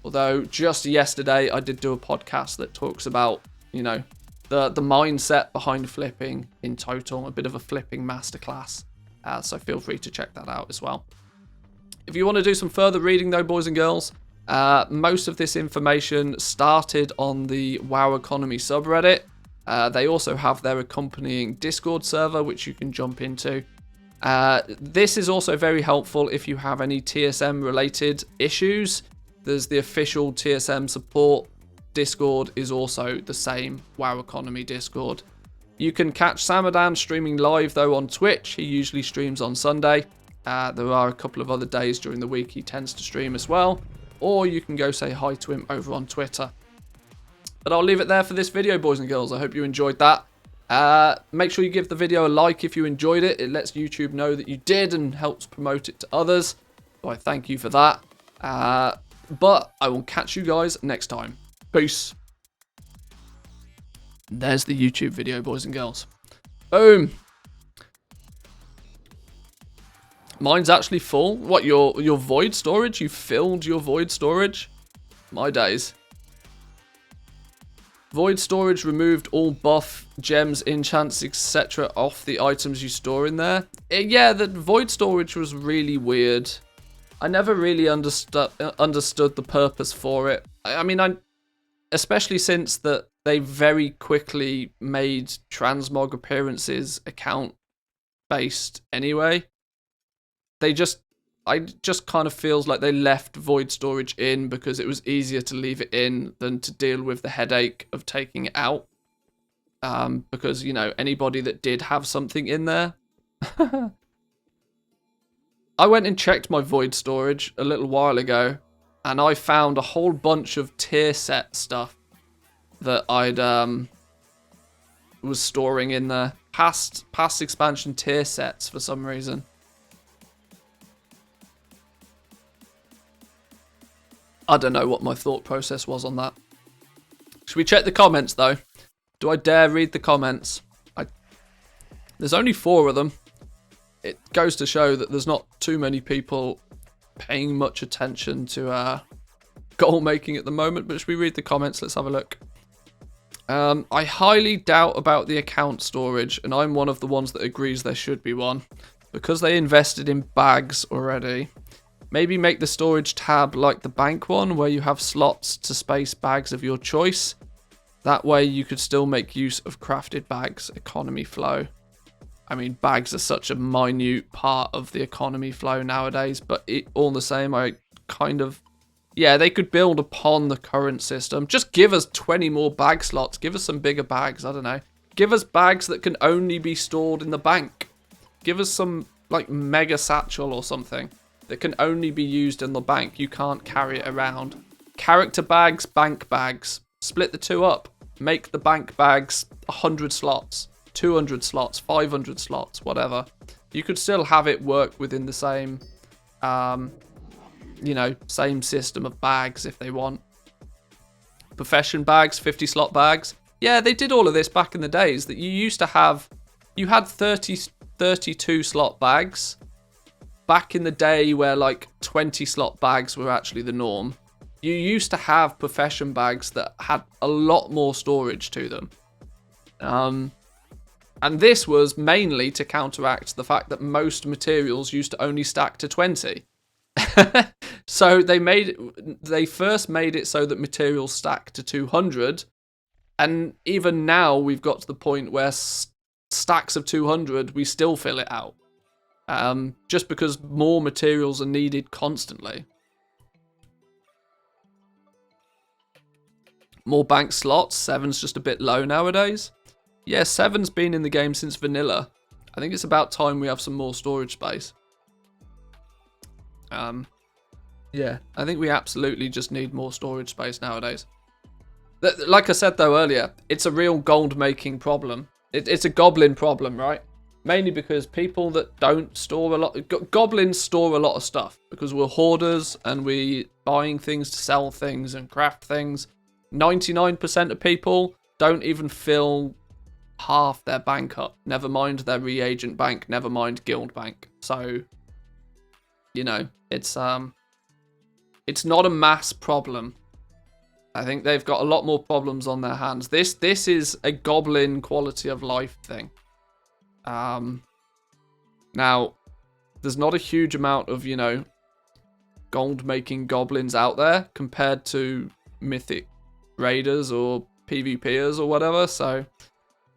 Although just yesterday I did do a podcast that talks about, you know, the mindset behind flipping in total. A bit of a flipping masterclass. So feel free to check that out as well. If you want to do some further reading though, boys and girls, most of this information started on the WoW Economy subreddit. They also have their accompanying Discord server, which you can jump into. This is also very helpful if you have any TSM related issues. There's the official TSM support. Discord is also the same WoW Economy Discord. You can catch Samadan streaming live though on Twitch. He usually streams on Sunday. There are a couple of other days during the week he tends to stream as well. Or you can go say hi to him over on Twitter. But I'll leave it there for this video, boys and girls. I hope you enjoyed that. Make sure you give the video a like if you enjoyed it. It lets YouTube know that you did and helps promote it to others. So I thank you for that. But I will catch you guys next time. Peace. There's the YouTube video, boys and girls. Boom. Mine's actually full. What, your void storage? You filled your void storage? My days. Void storage removed all buff, gems, enchants, etc. off the items you store in there. Yeah, the void storage was really weird. I never really understood the purpose for it. I mean, especially since that they very quickly made transmog appearances account based anyway. I just kind of feels like they left void storage in because it was easier to leave it in than to deal with the headache of taking it out. Because, you know, anybody that did have something in there. I went and checked my void storage a little while ago and I found a whole bunch of tier set stuff that I'd was storing in there. Past expansion tier sets for some reason. I don't know what my thought process was on that. Should we check the comments, though? Do I dare read the comments? There's only 4 of them. it goes to show that there's not too many people paying much attention to goal making at the moment. But should we read the comments? Let's have a look. I highly doubt about the account storage, and I'm one of the ones that agrees there should be one, because they invested in bags already. Maybe make the storage tab like the bank one, where you have slots to space bags of your choice. That way you could still make use of crafted bags economy flow. I mean, bags are such a minute part of the economy flow nowadays, but all the same, I kind of... Yeah, they could build upon the current system. Just give us 20 more bag slots. Give us some bigger bags, I don't know. Give us bags that can only be stored in the bank. Give us some, like, mega satchel or something that can only be used in the bank. You can't carry it around. Character bags, bank bags. Split the two up. Make the bank bags 100 slots, 200 slots, 500 slots, whatever. You could still have it work within the same, you know, same system of bags if they want. Profession bags, 50 slot bags. Yeah, they did all of this back in the days that you used to have. You had 32 slot bags back in the day where like 20 slot bags were actually the norm. You used to have profession bags that had a lot more storage to them. And this was mainly to counteract the fact that most materials used to only stack to 20. So they first made it so that materials stack to 200. And even now we've got to the point where stacks of 200, we still fill it out. Just because more materials are needed constantly. More bank slots. 7's just a bit low nowadays. Yeah, 7's been in the game since vanilla. I think it's about time we have some more storage space. Yeah, I think we absolutely just need more storage space nowadays. Like I said though earlier, it's a real gold making problem. It's a goblin problem, right? Mainly because people that don't store a lot... Goblins store a lot of stuff because we're hoarders and we buying things to sell things and craft things. 99% of people don't even fill half their bank up. Never mind their reagent bank, never mind guild bank. So, you know, it's not a mass problem. I think they've got a lot more problems on their hands. This is a goblin quality of life thing. Now, there's not a huge amount of, you know, gold making goblins out there compared to mythic raiders or PvPers or whatever. So,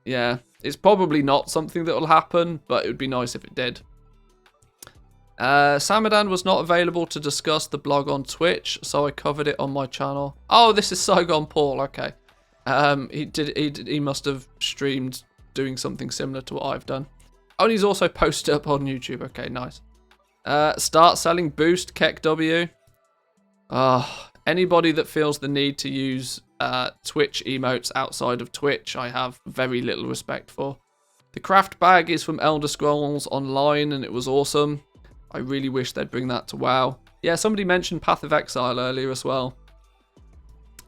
yeah, it's probably not something that will happen, but it would be nice if it did. Samadan was not available to discuss the blog on Twitch, so I covered it on my channel. Oh, this is Saigon Paul. Okay, he must have streamed doing something similar to what I've done. Oh, and he's also posted up on YouTube. Okay, nice. Start selling boost Keck W. Anybody that feels the need to use Twitch emotes outside of Twitch, I have very little respect for. The craft bag is from Elder Scrolls Online, and it was awesome. I really wish they'd bring that to WoW. Yeah, somebody mentioned Path of Exile earlier as well.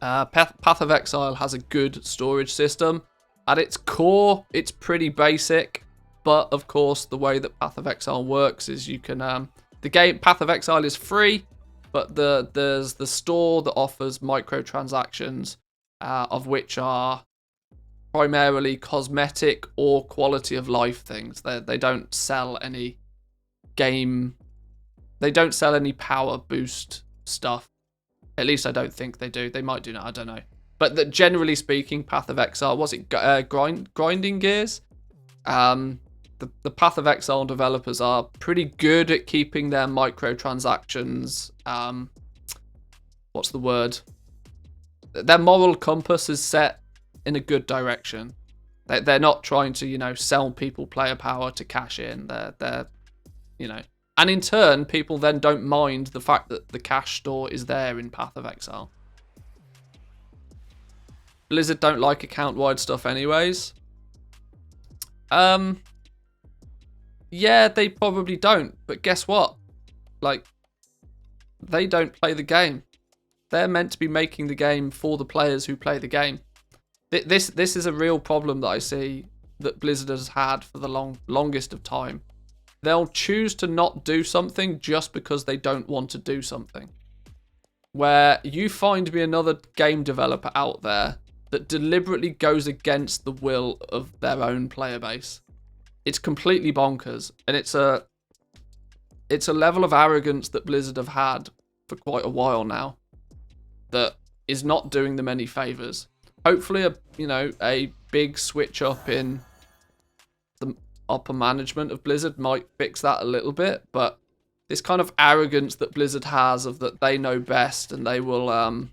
Path of Exile has a good storage system. At its core, it's pretty basic, but of course, the way that Path of Exile works is you can... the game Path of Exile is free, but there's the store that offers microtransactions, of which are primarily cosmetic or quality of life things. They don't sell any game... They don't sell any power boost stuff. At least I don't think they do. They might do now, I don't know. But generally speaking, Path of Exile, was it grinding gears? The Path of Exile developers are pretty good at keeping their microtransactions, what's the word? Their moral compass is set in a good direction. They're not trying to, you know, sell people player power to cash in. They're you know... And in turn, people then don't mind the fact that the cash store is there in Path of Exile. Blizzard don't like account-wide stuff anyways. Yeah, they probably don't. But guess what? Like, they don't play the game. They're meant to be making the game for the players who play the game. This is a real problem that I see that Blizzard has had for the longest of time. they'll choose to not do something just because they don't want to do something. Where you find me another game developer out there that deliberately goes against the will of their own player base. It's completely bonkers, and it's a level of arrogance that Blizzard have had for quite a while now that is not doing them any favors. Hopefully, a big switch up in the upper management of Blizzard might fix that a little bit, but this kind of arrogance that Blizzard has of that they know best and they will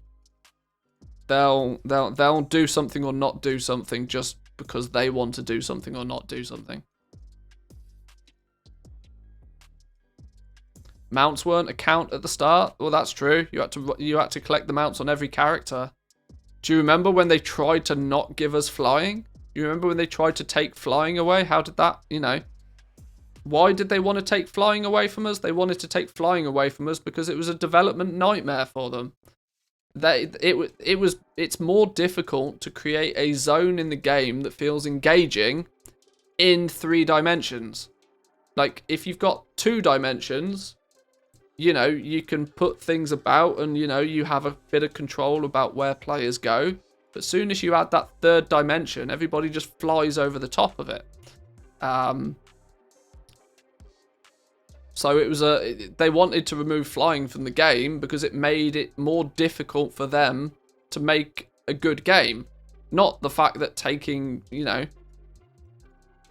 they'll do something or not do something just because they want to do something or not do something. Mounts weren't a count at the start. Well, that's true. You had to collect the mounts on every character. Do you remember when they tried to not give us flying? You remember when they tried to take flying away? How did that, Why did they want to take flying away from us? They wanted to take flying away from us because it was a development nightmare for them. It's more difficult to create a zone in the game that feels engaging in 3 dimensions. Like, if you've got 2 dimensions, you can put things about and, you have a bit of control about where players go. But as soon as you add that 3rd dimension, everybody just flies over the top of it. So it was they wanted to remove flying from the game because it made it more difficult for them to make a good game. Not the fact that taking,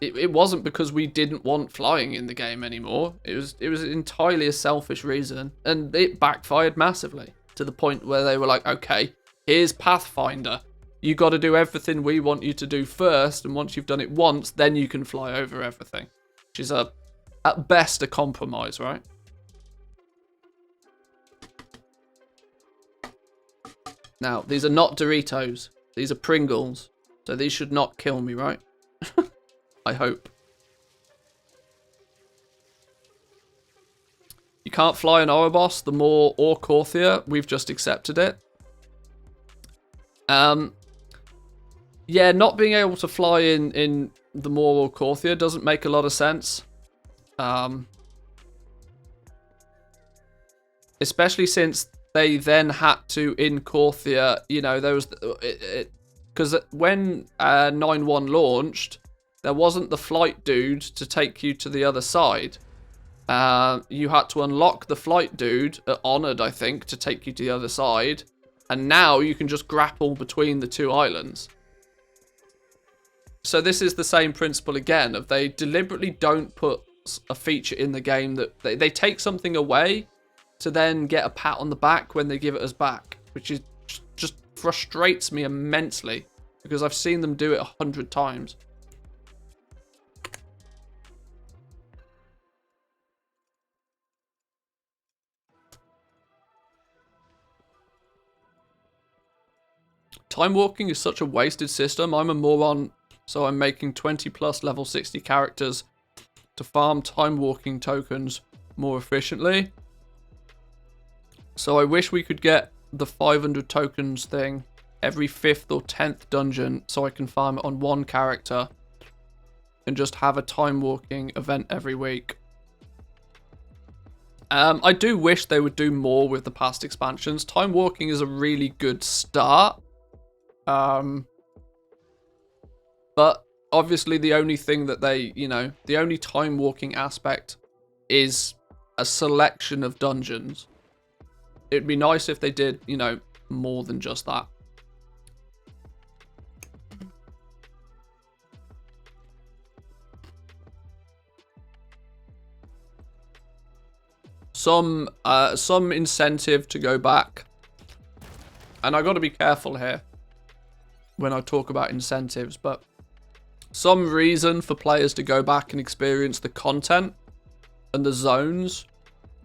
it wasn't because we didn't want flying in the game anymore. It was entirely a selfish reason, and it backfired massively to the point where they were like, okay, here's Pathfinder. You got to do everything we want you to do first, and once you've done it once, then you can fly over everything. Which is at best a compromise, right? Now, these are not Doritos. These are Pringles. So these should not kill me, right? I hope. You can't fly an Ouroboros, the more or Corthia. We've just accepted it. Yeah, not being able to fly in the Moor or Corthia doesn't make a lot of sense. Especially since they then had to, in Corthia, there was... Because when 9.1 launched, there wasn't the flight dude to take you to the other side. You had to unlock the flight dude at Honored, I think, to take you to the other side. And now you can just grapple between the 2 islands. So this is the same principle again, of they deliberately don't put a feature in the game that they take something away to then get a pat on the back when they give it us back, which is just frustrates me immensely because I've seen them do it 100 times. Time walking is such a wasted system. I'm a moron, so I'm making 20 plus level 60 characters to farm time walking tokens more efficiently. So I wish we could get the 500 tokens thing every 5th or 10th dungeon so I can farm it on one character and just have a time walking event every week. I do wish they would do more with the past expansions. Time walking is a really good start. But obviously the only thing that they, the only time walking aspect is a selection of dungeons. It'd be nice if they did, more than just that. Some incentive to go back. And I got to be careful here when I talk about incentives, but some reason for players to go back and experience the content and the zones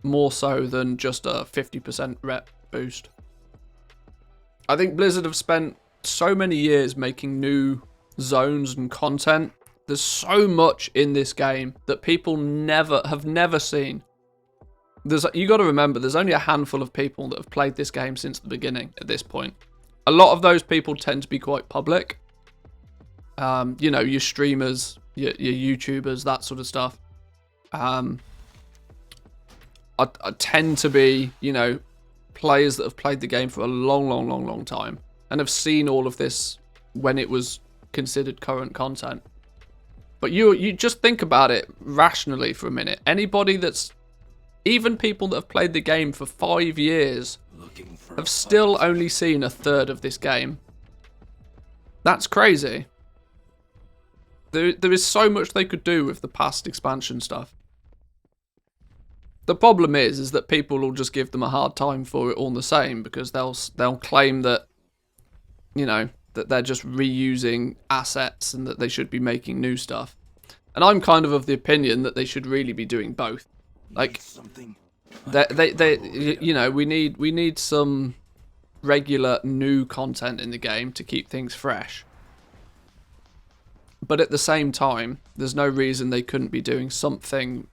more so than just a 50% rep boost. I think Blizzard have spent so many years making new zones and content. There's so much in this game that people have never seen. You got to remember, there's only a handful of people that have played this game since the beginning at this point. A lot of those people tend to be quite public. Your streamers, your YouTubers, that sort of stuff. I tend to be, you know, players that have played the game for a long time and have seen all of this when it was considered current content. But you just think about it rationally for a minute. Anybody that's, even people that have played the game for 5 years, have still only seen a third of this game. That's crazy. There is so much they could do with the past expansion stuff. The problem is that people will just give them a hard time for it all the same, because they'll claim that, you know, that they're just reusing assets and that they should be making new stuff. And I'm kind of the opinion that they should really be doing both. Like, you know, we need some regular new content in the game to keep things fresh. But at the same time, there's no reason they couldn't be doing something.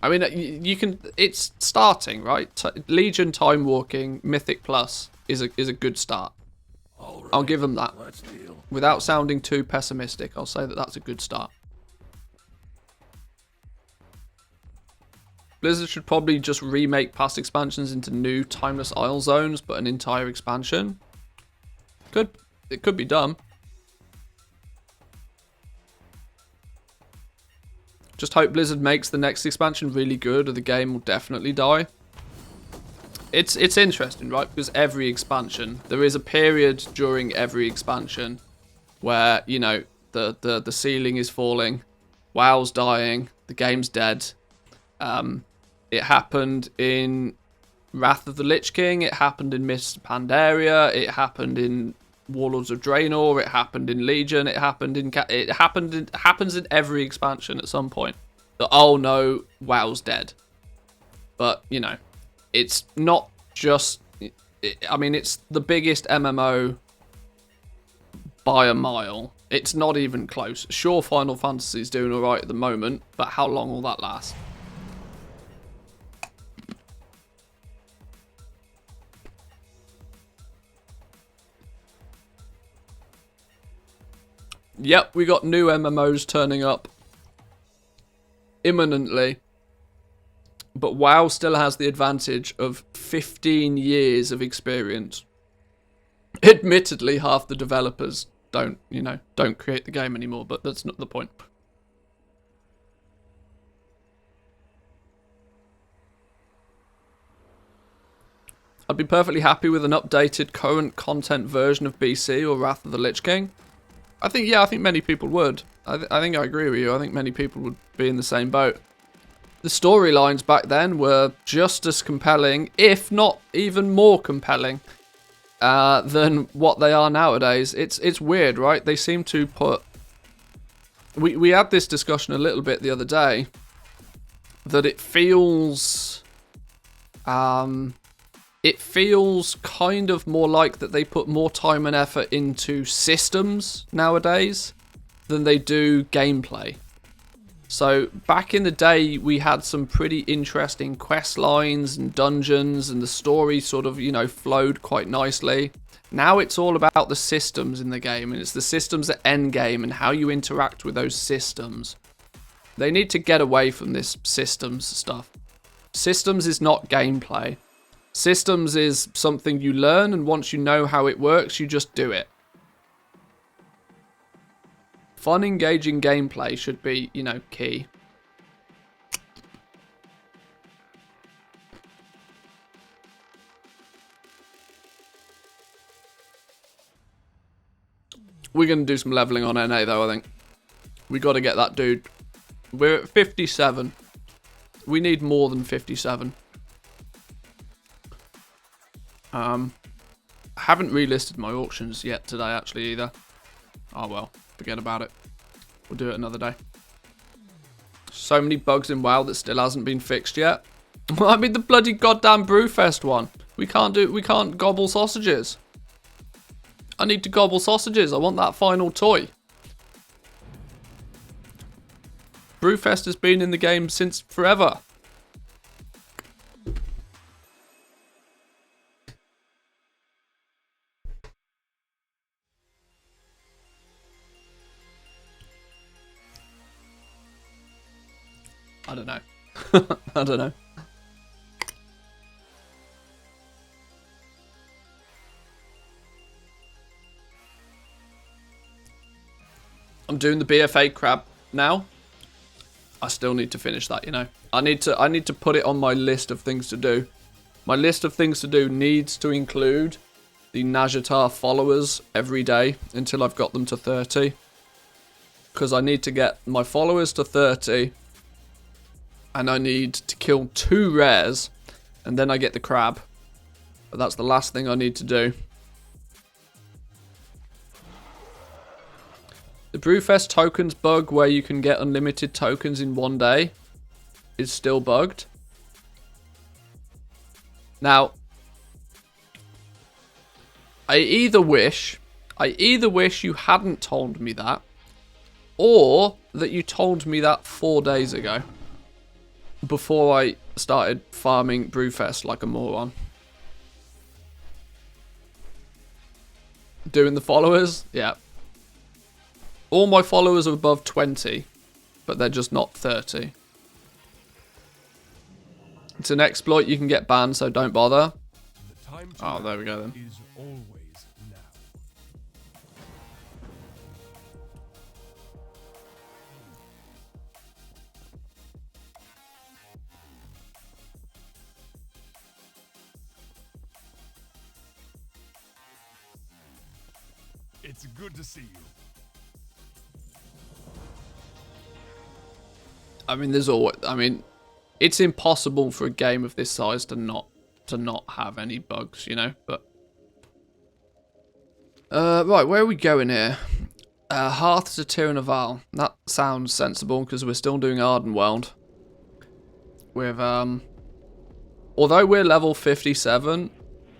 I mean, you can. It's starting, right? Legion, Time Walking, Mythic Plus is a good start. Right, I'll give them that. Without sounding too pessimistic, I'll say that that's a good start. Blizzard should probably just remake past expansions into new Timeless Isle zones, but an entire expansion. It could be done. Just hope Blizzard makes the next expansion really good, or the game will definitely die. It's interesting, right? Because every expansion, there is a period during every expansion where, you know, the ceiling is falling, WoW's dying, the game's dead. It happened in Wrath of the Lich King, it happened in Mists of Pandaria, it happened in Warlords of Draenor, it happened in Legion, it happens in every expansion at some point. That, oh no, WoW's dead. But, you know, it's not just, I mean, it's the biggest MMO by a mile. It's not even close. Sure, Final Fantasy's doing alright at the moment, but how long will that last? Yep, we got new MMOs turning up imminently. But WoW still has the advantage of 15 years of experience. Admittedly, half the developers don't create the game anymore, but that's not the point. I'd be perfectly happy with an updated current content version of BC or Wrath of the Lich King. I think many people would. I think I agree with you. I think many people would be in the same boat. The storylines back then were just as compelling, if not even more compelling, than what they are nowadays. It's weird, right? They seem to put... We had this discussion a little bit the other day, that it feels... It feels kind of more like that they put more time and effort into systems nowadays than they do gameplay. So back in the day, we had some pretty interesting quest lines and dungeons, and the story sort of, you know, flowed quite nicely. Now it's all about the systems in the game, and it's the systems at endgame and how you interact with those systems. They need to get away from this systems stuff. Systems is not gameplay. Systems is something you learn, and once you know how it works, you just do it. Fun, engaging gameplay should be, you know, key. We're going to do some leveling on NA, though, I think. We got to get that dude. We're at 57. We need more than 57. I haven't relisted my auctions yet today, actually, either. Oh, well. Forget about it. We'll do it another day. So many bugs in WoW that still hasn't been fixed yet. I mean, the bloody goddamn Brewfest one. We can't gobble sausages. I need to gobble sausages. I want that final toy. Brewfest has been in the game since forever. I don't know. I don't know. I'm doing the BFA crab now. I still need to finish that, you know. I need to put it on my list of things to do. My list of things to do needs to include the Najatar followers every day until I've got them to 30. Because I need to get my followers to 30. And I need to kill 2 rares. And then I get the crab. But that's the last thing I need to do. The Brewfest tokens bug where you can get unlimited tokens in one day is still bugged. Now, I either wish you hadn't told me that, or that you told me that 4 days ago, before I started farming Brewfest like a moron. Doing the followers? Yeah. All my followers are above 20, but they're just not 30. It's an exploit, you can get banned, so don't bother. Oh, there we go then. Is always now. It's good to see you. I mean, there's always. I mean, it's impossible for a game of this size to not have any bugs, you know. But right, where are we going here? Hearth to Tiranaval. That sounds sensible because we're still doing Ardenweld. With although we're level 57,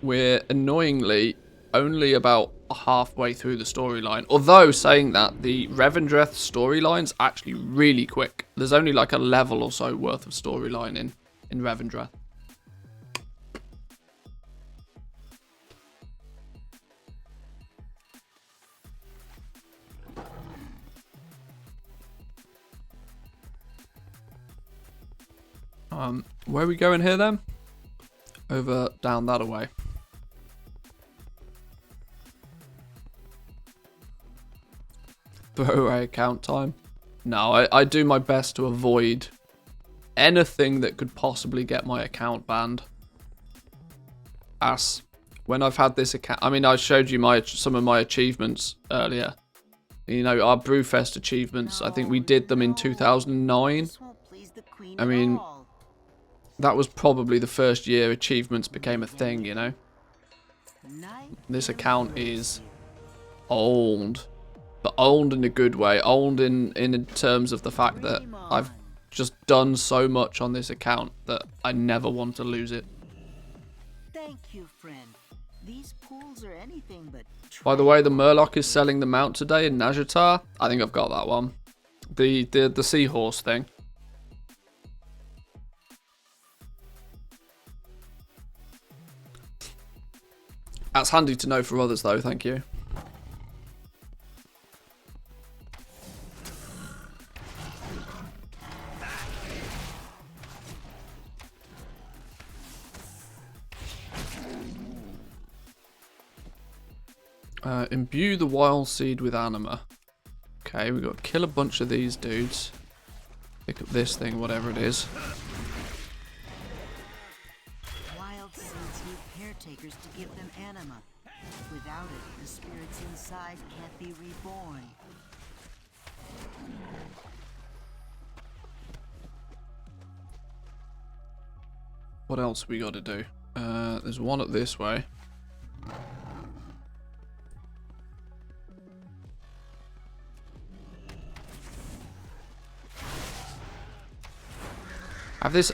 we're annoyingly only about halfway through the storyline. Although saying that, the Revendreth storyline's actually really quick. There's only like a level or so worth of storyline in Revendreth. Where are we going here then? Over down that away. Throwaway account time. No, I do my best to avoid anything that could possibly get my account banned. As when I've had this account, I mean, I showed you some of my achievements earlier. You know, our Brewfest achievements. I think we did them in 2009. I mean, that was probably the first year achievements became a thing, you know. This account is old. But old in a good way. Old in terms of the fact that I've just done so much on this account that I never want to lose it. Thank you, friend. These pools are anything but. By the way, the Murloc is selling the mount today in Najatar. I think I've got that one. The seahorse thing. That's handy to know for others though, thank you. Imbue the wild seed with anima. Okay, we've got to kill a bunch of these dudes. Pick up this thing, whatever it is. Wild seeds need caretakers to give them anima. Without it, the spirits inside can't be reborn. What else we got to do? There's one up this way. I have this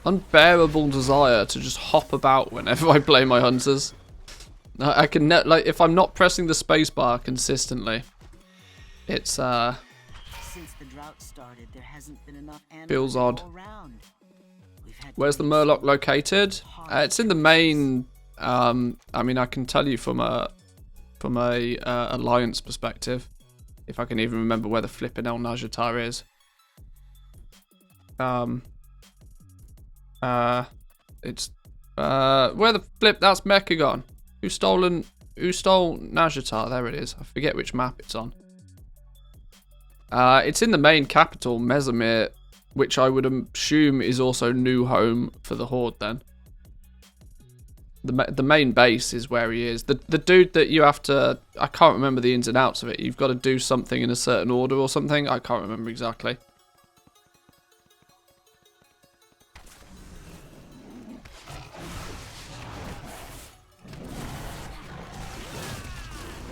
unbearable desire to just hop about whenever I play my hunters. I can like if I'm not pressing the spacebar consistently, it's Since the drought started, there hasn't been enough anima feels to odd. go around. We've had to Where's the use Murloc located? hard It's in the main. I mean, I can tell you from a alliance perspective, if I can even remember where the flipping El Najatar is. It's where the flip? That's Mechagon. Who stole Najatar? There it is. I forget which map it's on. It's in the main capital, Mesomir, which I would assume is also new home for the Horde. Then the main base is where he is. The dude that you have to, I can't remember the ins and outs of it. You've got to do something in a certain order or something. I can't remember exactly.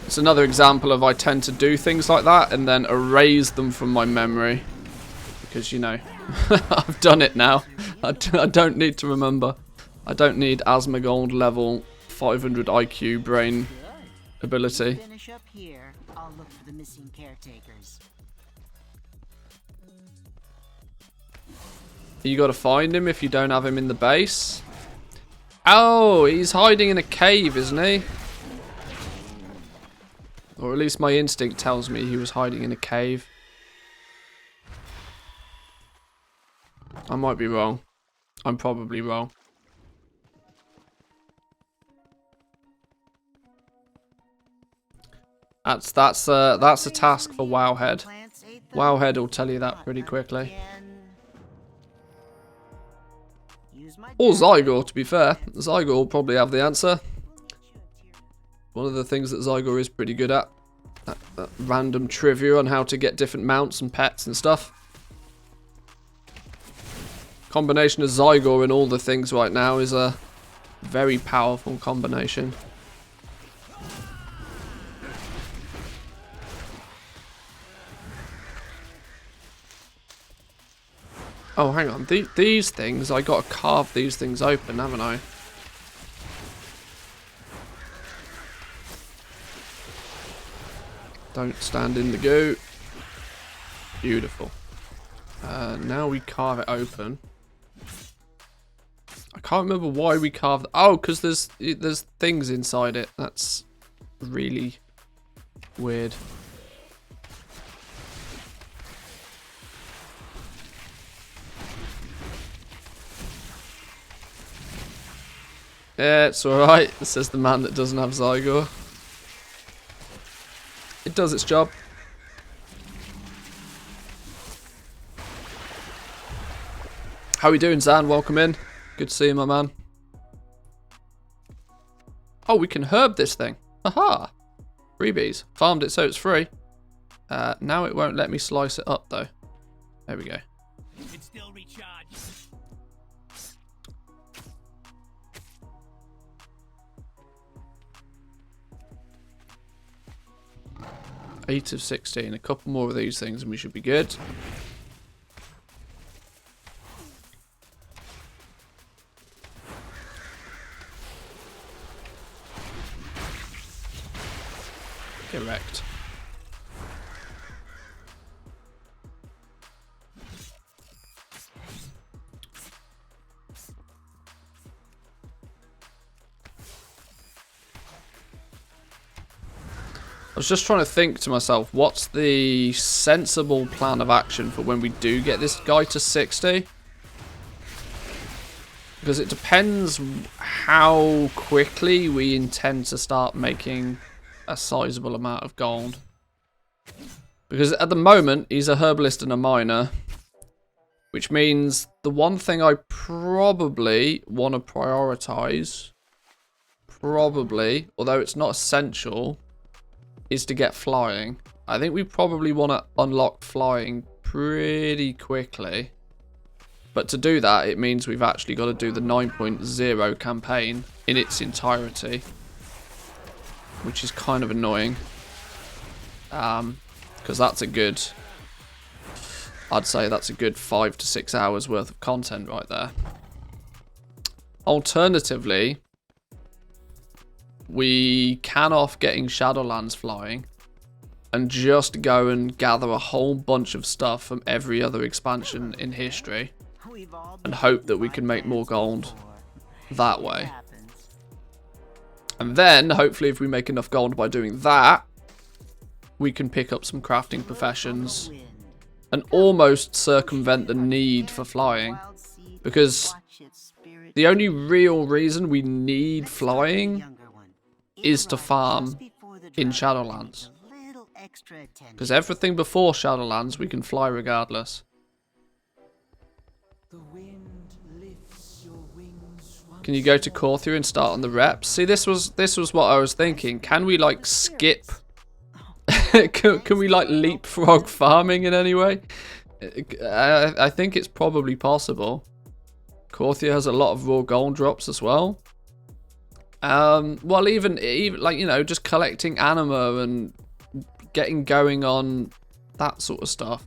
It's another example of I tend to do things like that and then erase them from my memory. Because, you know, I've done it now. I don't need to remember. I don't need Asmongold level 500 IQ brain ability. Finish up here. I'll look for the missing caretakers. You gotta find him if you don't have him in the base. Oh, he's hiding in a cave, isn't he? Or at least my instinct tells me he was hiding in a cave. I might be wrong. I'm probably wrong. That's a task for Wowhead. Wowhead will tell you that pretty quickly. Or Zygor, to be fair. Zygor will probably have the answer. One of the things that Zygor is pretty good at. That random trivia on how to get different mounts and pets and stuff. Combination of Zygor and all the things right now is a very powerful combination. Oh, hang on. These things, I got to carve these things open, haven't I? Don't stand in the goo. Beautiful. Now we carve it open. I can't remember why we carved. Oh, because there's things inside it. That's really weird. Yeah, it's alright, says the man that doesn't have Zygor. It does its job. How we doing, Zan? Welcome in. Good to see you, my man. Oh, we can herb this thing. Aha! Freebies. Farmed it so it's free. Now it won't let me slice it up, though. There we go. It's still recharged. 8 of 16. A couple more of these things and we should be good. Correct. I was just trying to think to myself, what's the sensible plan of action for when we do get this guy to 60? Because it depends how quickly we intend to start making a sizable amount of gold. Because at the moment, he's a herbalist and a miner. Which means the one thing I probably want to prioritize, although it's not essential, is to get flying. I think we probably want to unlock flying pretty quickly. But to do that, it means we've actually got to do the 9.0 campaign in its entirety. Which is kind of annoying. Because that's a good... I'd say that's a good 5 to 6 hours worth of content right there. Alternatively, we can off getting Shadowlands flying and just go and gather a whole bunch of stuff from every other expansion in history and hope that we can make more gold that way. And then, hopefully, if we make enough gold by doing that, we can pick up some crafting professions and almost circumvent the need for flying. Because the only real reason we need flying is to farm in Shadowlands. Because everything before Shadowlands we can fly regardless. Can you go to Korthia and start on the reps? See, this was what I was thinking. Can we like skip? can we like leapfrog farming in any way? I think it's probably possible. Korthia has a lot of raw gold drops as well. Well, even like, you know, just collecting anima and getting going on that sort of stuff.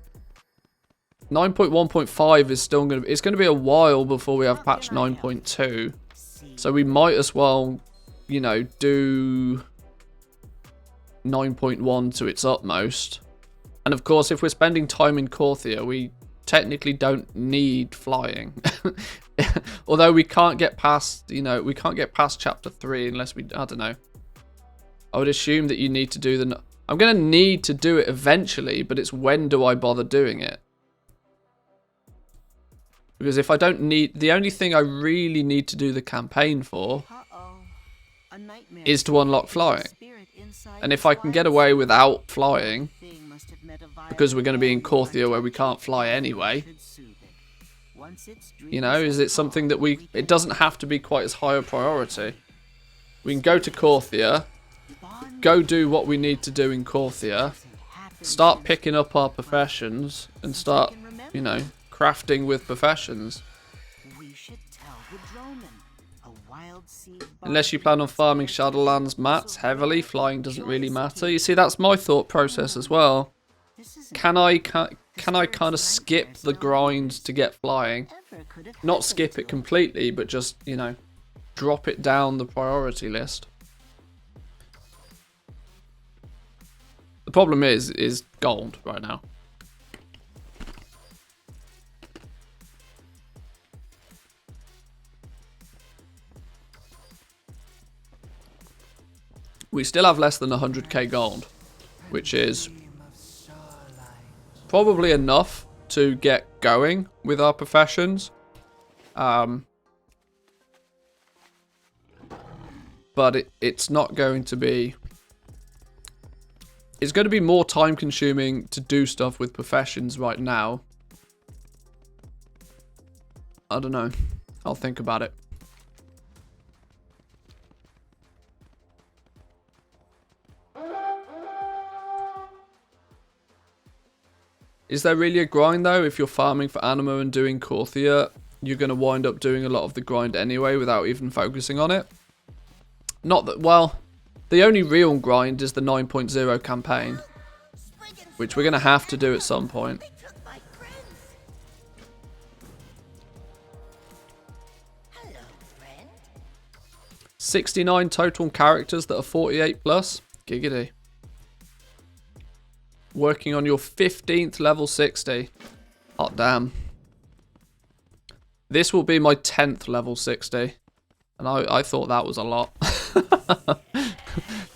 9.1.5 is still going to... It's going to be a while before we have patch 9.2. So we might as well, you know, do 9.1 to its utmost. And of course, if we're spending time in Korthia, we technically don't need flying. Although we can't get past, you know, we can't get past chapter 3 unless we... I don't know. I would assume that you need to do the... I'm going to need to do it eventually, but it's when do I bother doing it? Because if I don't need... The only thing I really need to do the campaign for is to unlock flying. And if I can get away without flying, because we're going to be in Korthia where we can't fly anyway, you know, is it something that we... It doesn't have to be quite as high a priority. We can go to Korthia, go do what we need to do in Korthia, start picking up our professions, and start, you know, crafting with professions. Unless you plan on farming Shadowlands mats heavily, flying doesn't really matter. You see, that's my thought process as well. Can I kind of skip the grind to get flying? Not skip it completely, but just, you know, drop it down the priority list. The problem is gold right now. We still have less than 100k gold, which is probably enough to get going with our professions. But it's not going to be... It's going to be more time consuming to do stuff with professions right now. I don't know. I'll think about it. Is there really a grind though? If you're farming for anima and doing Korthia, you're going to wind up doing a lot of the grind anyway without even focusing on it. Not that, well, the only real grind is the 9.0 campaign, which we're going to have to do at some point. Hello, 69 total characters that are 48 plus. Giggity. Working on your 15th level 60. Hot damn. This will be my 10th level 60. And I thought that was a lot.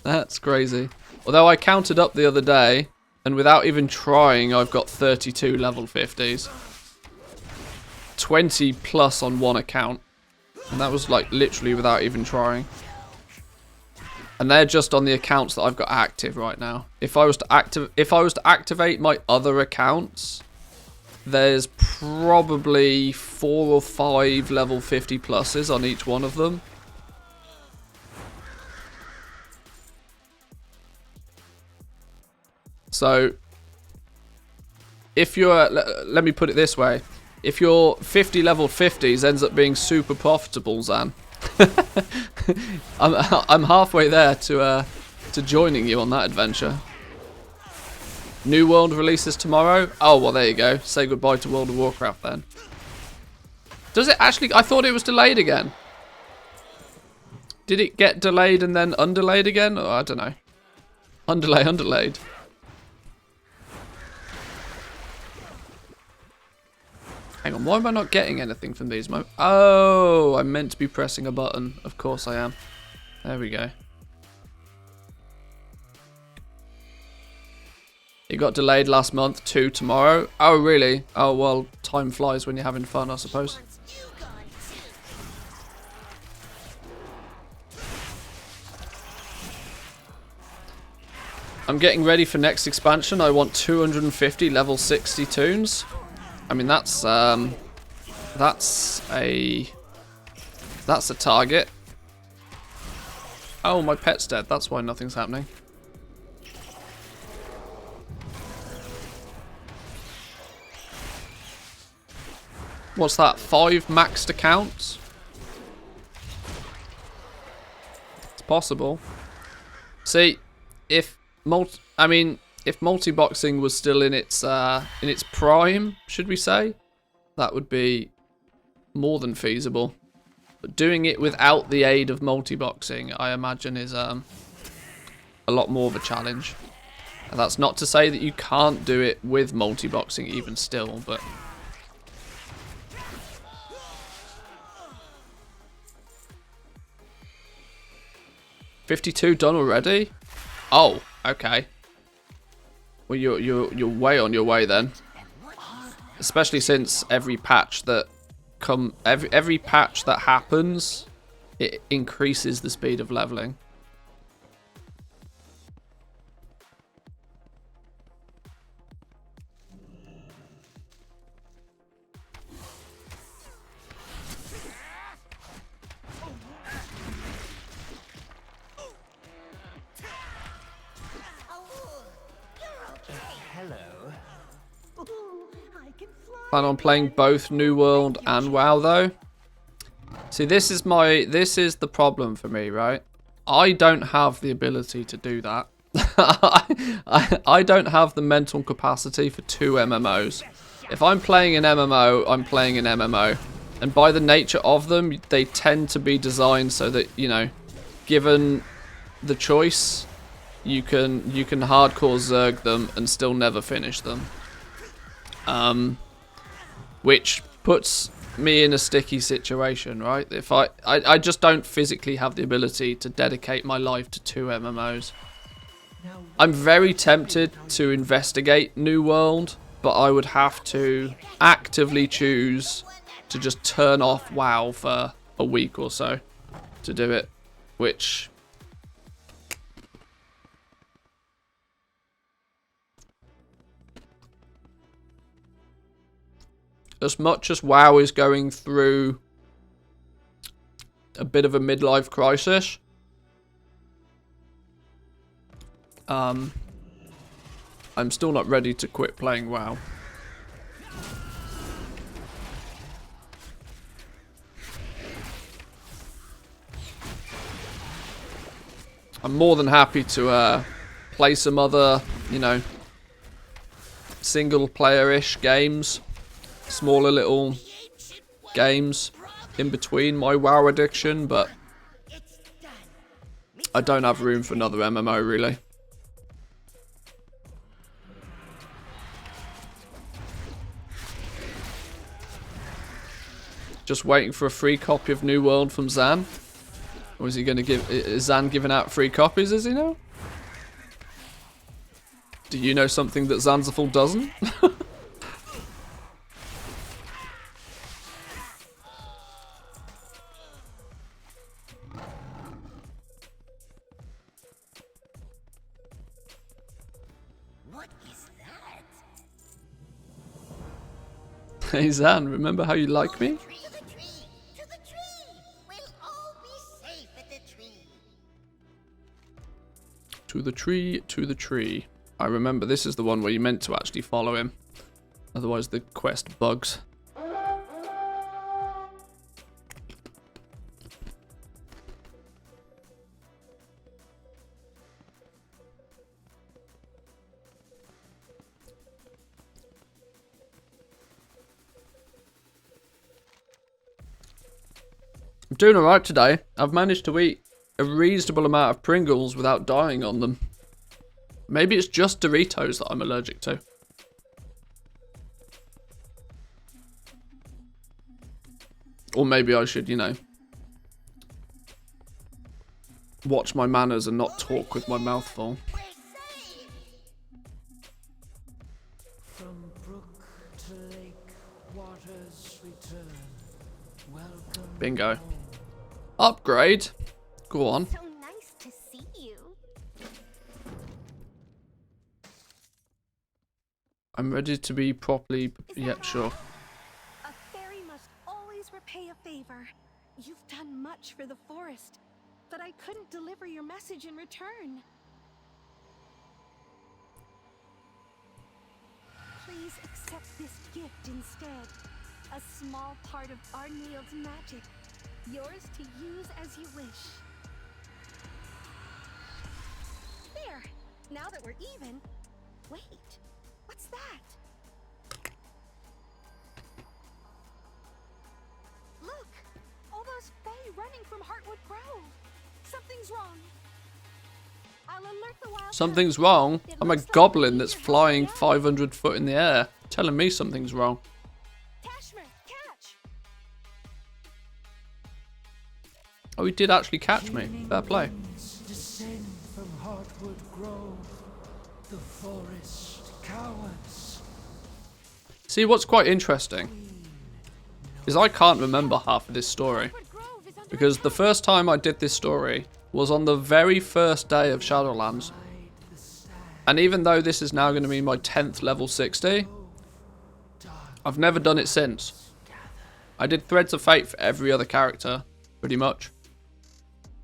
That's crazy. Although I counted up the other day, and without even trying, I've got 32 level 50s. 20 plus on one account. And that was like literally without even trying. And they're just on the accounts that I've got active right now. If I was to activate my other accounts, there's probably 4 or 5 level 50 pluses on each one of them. So if you're, let me put it this way, if your 50 level 50s ends up being super profitable, Zan, I'm halfway there to joining you on that adventure. New World releases tomorrow. Oh, well, there you go. Say goodbye to World of Warcraft then. Does it actually? I thought it was delayed again. Did it get delayed and then undelayed again? Or I don't know. Undelayed. Hang on, why am I not getting anything from these? Oh, I'm meant to be pressing a button. Of course I am. There we go. It got delayed last month to tomorrow. Oh, really? Oh, well, time flies when you're having fun, I suppose. I'm getting ready for next expansion. I want 250 level 60 toons. I mean, that's a target. Oh, my pet's dead. That's why nothing's happening. What's that? 5 maxed accounts? It's possible. See, if multi-boxing was still in its prime, should we say, that would be more than feasible. But doing it without the aid of multi-boxing, I imagine, is a lot more of a challenge. And that's not to say that you can't do it with multi-boxing even still, but 52 done already? Oh, okay. Well, you're way on your way then. Especially since every patch that every patch that happens, it increases the speed of leveling. Plan on playing both New World and WoW though. See, this is the problem for me, right? I don't have the ability to do that. I don't have the mental capacity for 2 MMOs. If I'm playing an MMO, I'm playing an MMO. And by the nature of them, they tend to be designed so that, you know, given the choice, you can hardcore Zerg them and still never finish them. Which puts me in a sticky situation, right? If I just don't physically have the ability to dedicate my life to 2 MMOs. I'm very tempted to investigate New World, but I would have to actively choose to just turn off WoW for a week or so to do it, which... As much as WoW is going through a bit of a midlife crisis, I'm still not ready to quit playing WoW. I'm more than happy to play some other, you know, single-player-ish games. Smaller little games in between my WoW addiction, but I don't have room for another MMO really. Just waiting for a free copy of New World from Zan. Or is he going to give... Is Zan giving out free copies, is he now? Do you know something that Zanzaful doesn't? Hey Zan, remember how you like me? To the tree! We'll all be safe at the tree. To the tree, to the tree. I remember this is the one where you meant to actually follow him. Otherwise the quest bugs. I'm doing alright today. I've managed to eat a reasonable amount of Pringles without dying on them. Maybe it's just Doritos that I'm allergic to. Or maybe I should, you know, watch my manners and not talk with my mouth full. We're safe. Bingo. Upgrade. Go on. So nice to see you. I'm ready to be properly... Yep, sure. A fairy must always repay a favor. You've done much for the forest, but I couldn't deliver your message in return. Please accept this gift instead. A small part of Arnwield's magic. Yours to use as you wish. There! Now that we're even... Wait, what's that? Look! All those fae running from Heartwood Grove. Something's wrong. I'll alert the wild... Something's wrong? I'm a goblin that's flying 500 foot in the air. Telling me something's wrong. Tashmer, catch! Oh, he did actually catch me. Fair play. Descend from Heartwood Grove. The forest cowards. See, what's quite interesting is I can't remember half of this story. Because the first time I did this story was on the very first day of Shadowlands. And even though this is now going to be my 10th level 60, I've never done it since. I did Threads of Fate for every other character, pretty much.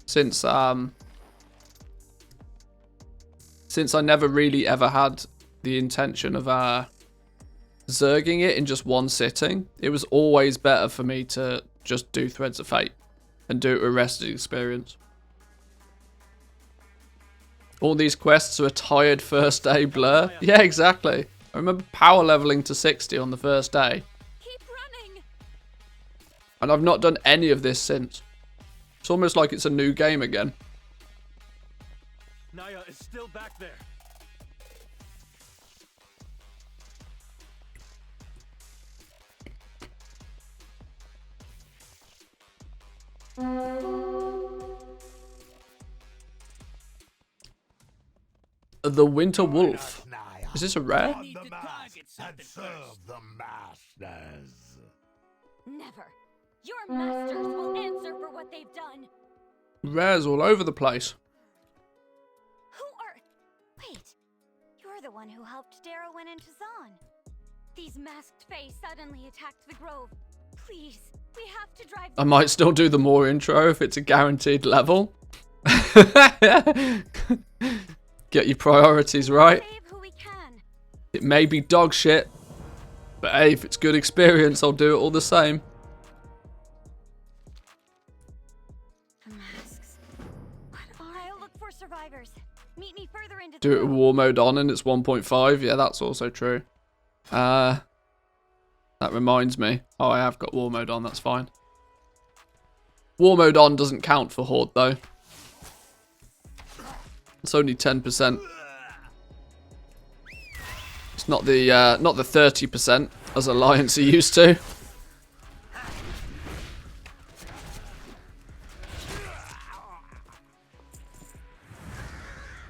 Since I never really ever had the intention of zerging it in just one sitting, it was always better for me to just do Threads of Fate and do a rested experience. All these quests are a tired first day blur. Yeah, exactly. I remember power leveling to 60 on the first day. Keep running! And I've not done any of this since. It's almost like it's a new game again. Naya is still back there. The Winter Wolf. Is this a rare? Need to target something first. the masters. Never. Your masters will answer for what they've done. Rares all over the place. Who are... Wait. You're the one who helped Darrowin and Tazan. These masked fae suddenly attacked the grove. Please, we have to drive... I might still do the more intro if it's a guaranteed level. Get your priorities right. Save who we can. It may be dog shit, but hey, if it's good experience, I'll do it all the same. The masks. What are... I'll look for survivors. Meet me further into Do the it with grove. war mode on and it's 1.5. Yeah, that's also true. That reminds me. Oh, I have got war mode on, that's fine. War mode on doesn't count for Horde though. It's only 10%. It's not the 30% as Alliance are used to.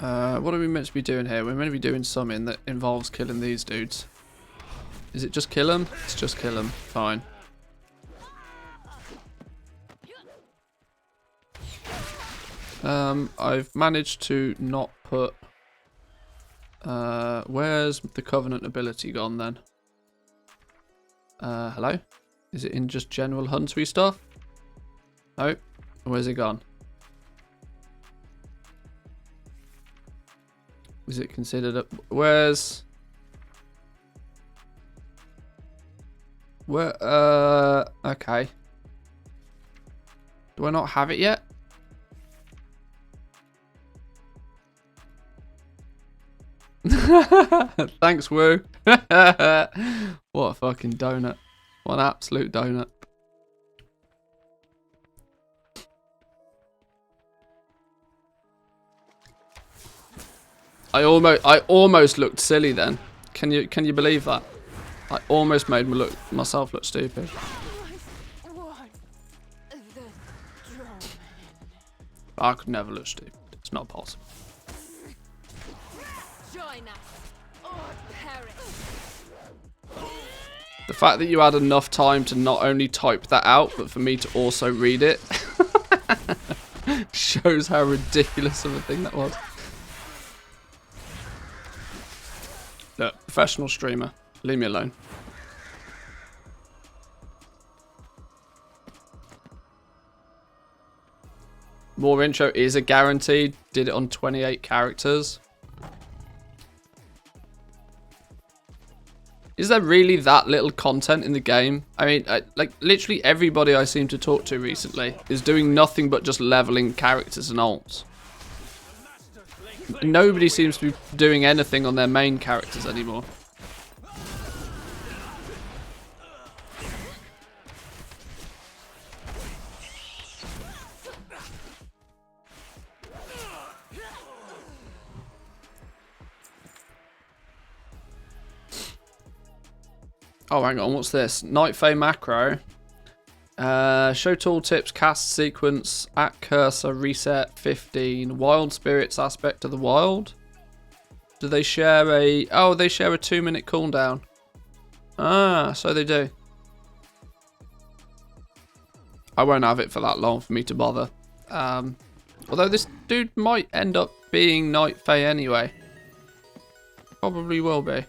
What are we meant to be doing here? We're meant to be doing something that involves killing these dudes. Is it just kill them? It's just kill them. Fine. I've managed to not put... where's the Covenant ability gone then? Hello? Is it in just general huntery stuff? Oh, where's it gone? Is it considered a... Where's... Where... Okay. Do I not have it yet? Thanks, Woo. What a fucking donut. What an absolute donut. I almost looked silly then. Can you believe that? I almost made myself look stupid. I could never look stupid. It's not possible. Join us or perish. The fact that you had enough time to not only type that out, but for me to also read it, shows how ridiculous of a thing that was. Look, professional streamer. Leave me alone. More intro is a guaranteed. Did it on 28 characters. Is there really that little content in the game? I mean, like, literally everybody I seem to talk to recently is doing nothing but just leveling characters and alts. Nobody seems to be doing anything on their main characters anymore. Oh, hang on, what's this? Night Fae macro. Show tooltips, cast sequence, at cursor, reset, 15. Wild spirits aspect of the wild. Do they share a... Oh, they share a 2-minute cooldown. Ah, so they do. I won't have it for that long for me to bother. Although this dude might end up being Night Fae anyway. Probably will be.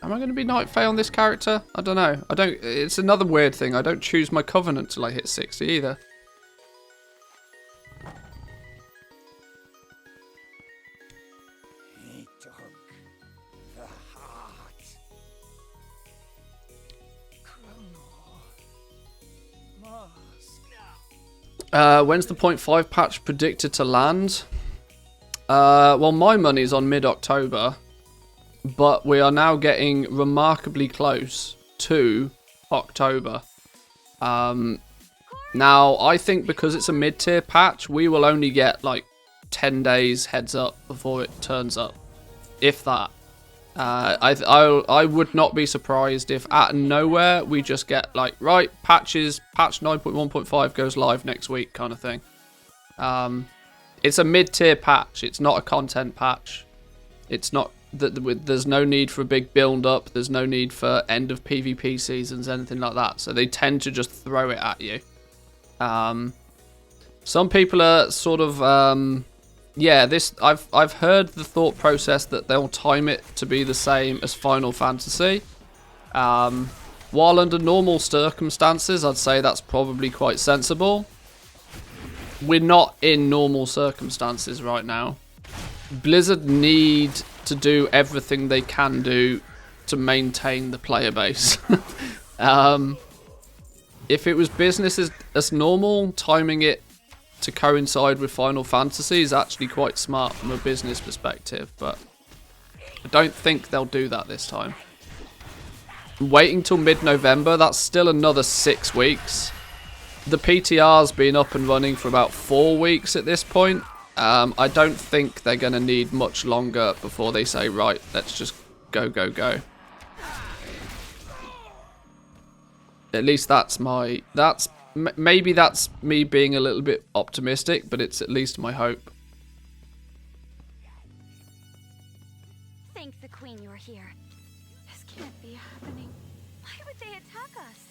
Am I going to be Night Fae on this character? I don't know. It's another weird thing. I don't choose my covenant till I hit 60 either. He took the heart. When's the 0.5 patch predicted to land? Well, my money's on mid-October. But we are now getting remarkably close to October. Now, I think because it's a mid-tier patch, we will only get like 10 days heads up before it turns up. If that. I would not be surprised if out of nowhere we just get like, right, patch 9.1.5 goes live next week kind of thing. It's a mid-tier patch. It's not a content patch. It's not... There's no need for a big build-up. There's no need for end of PvP seasons, anything like that. So they tend to just throw it at you. Some people are sort of... yeah, this I've heard the thought process that they'll time it to be the same as Final Fantasy. While under normal circumstances, I'd say that's probably quite sensible. We're not in normal circumstances right now. Blizzard need to do everything they can do to maintain the player base. If it was business as normal, timing it to coincide with Final Fantasy is actually quite smart from a business perspective, but I don't think they'll do that this time. Waiting till mid-November, that's still another 6 weeks. The PTR's been up and running for about 4 weeks at this point. I don't think they're going to need much longer before they say, right, let's just go, go, go. At least that's my... Maybe that's me being a little bit optimistic, but it's at least my hope. Thank the Queen you're here. This can't be happening. Why would they attack us?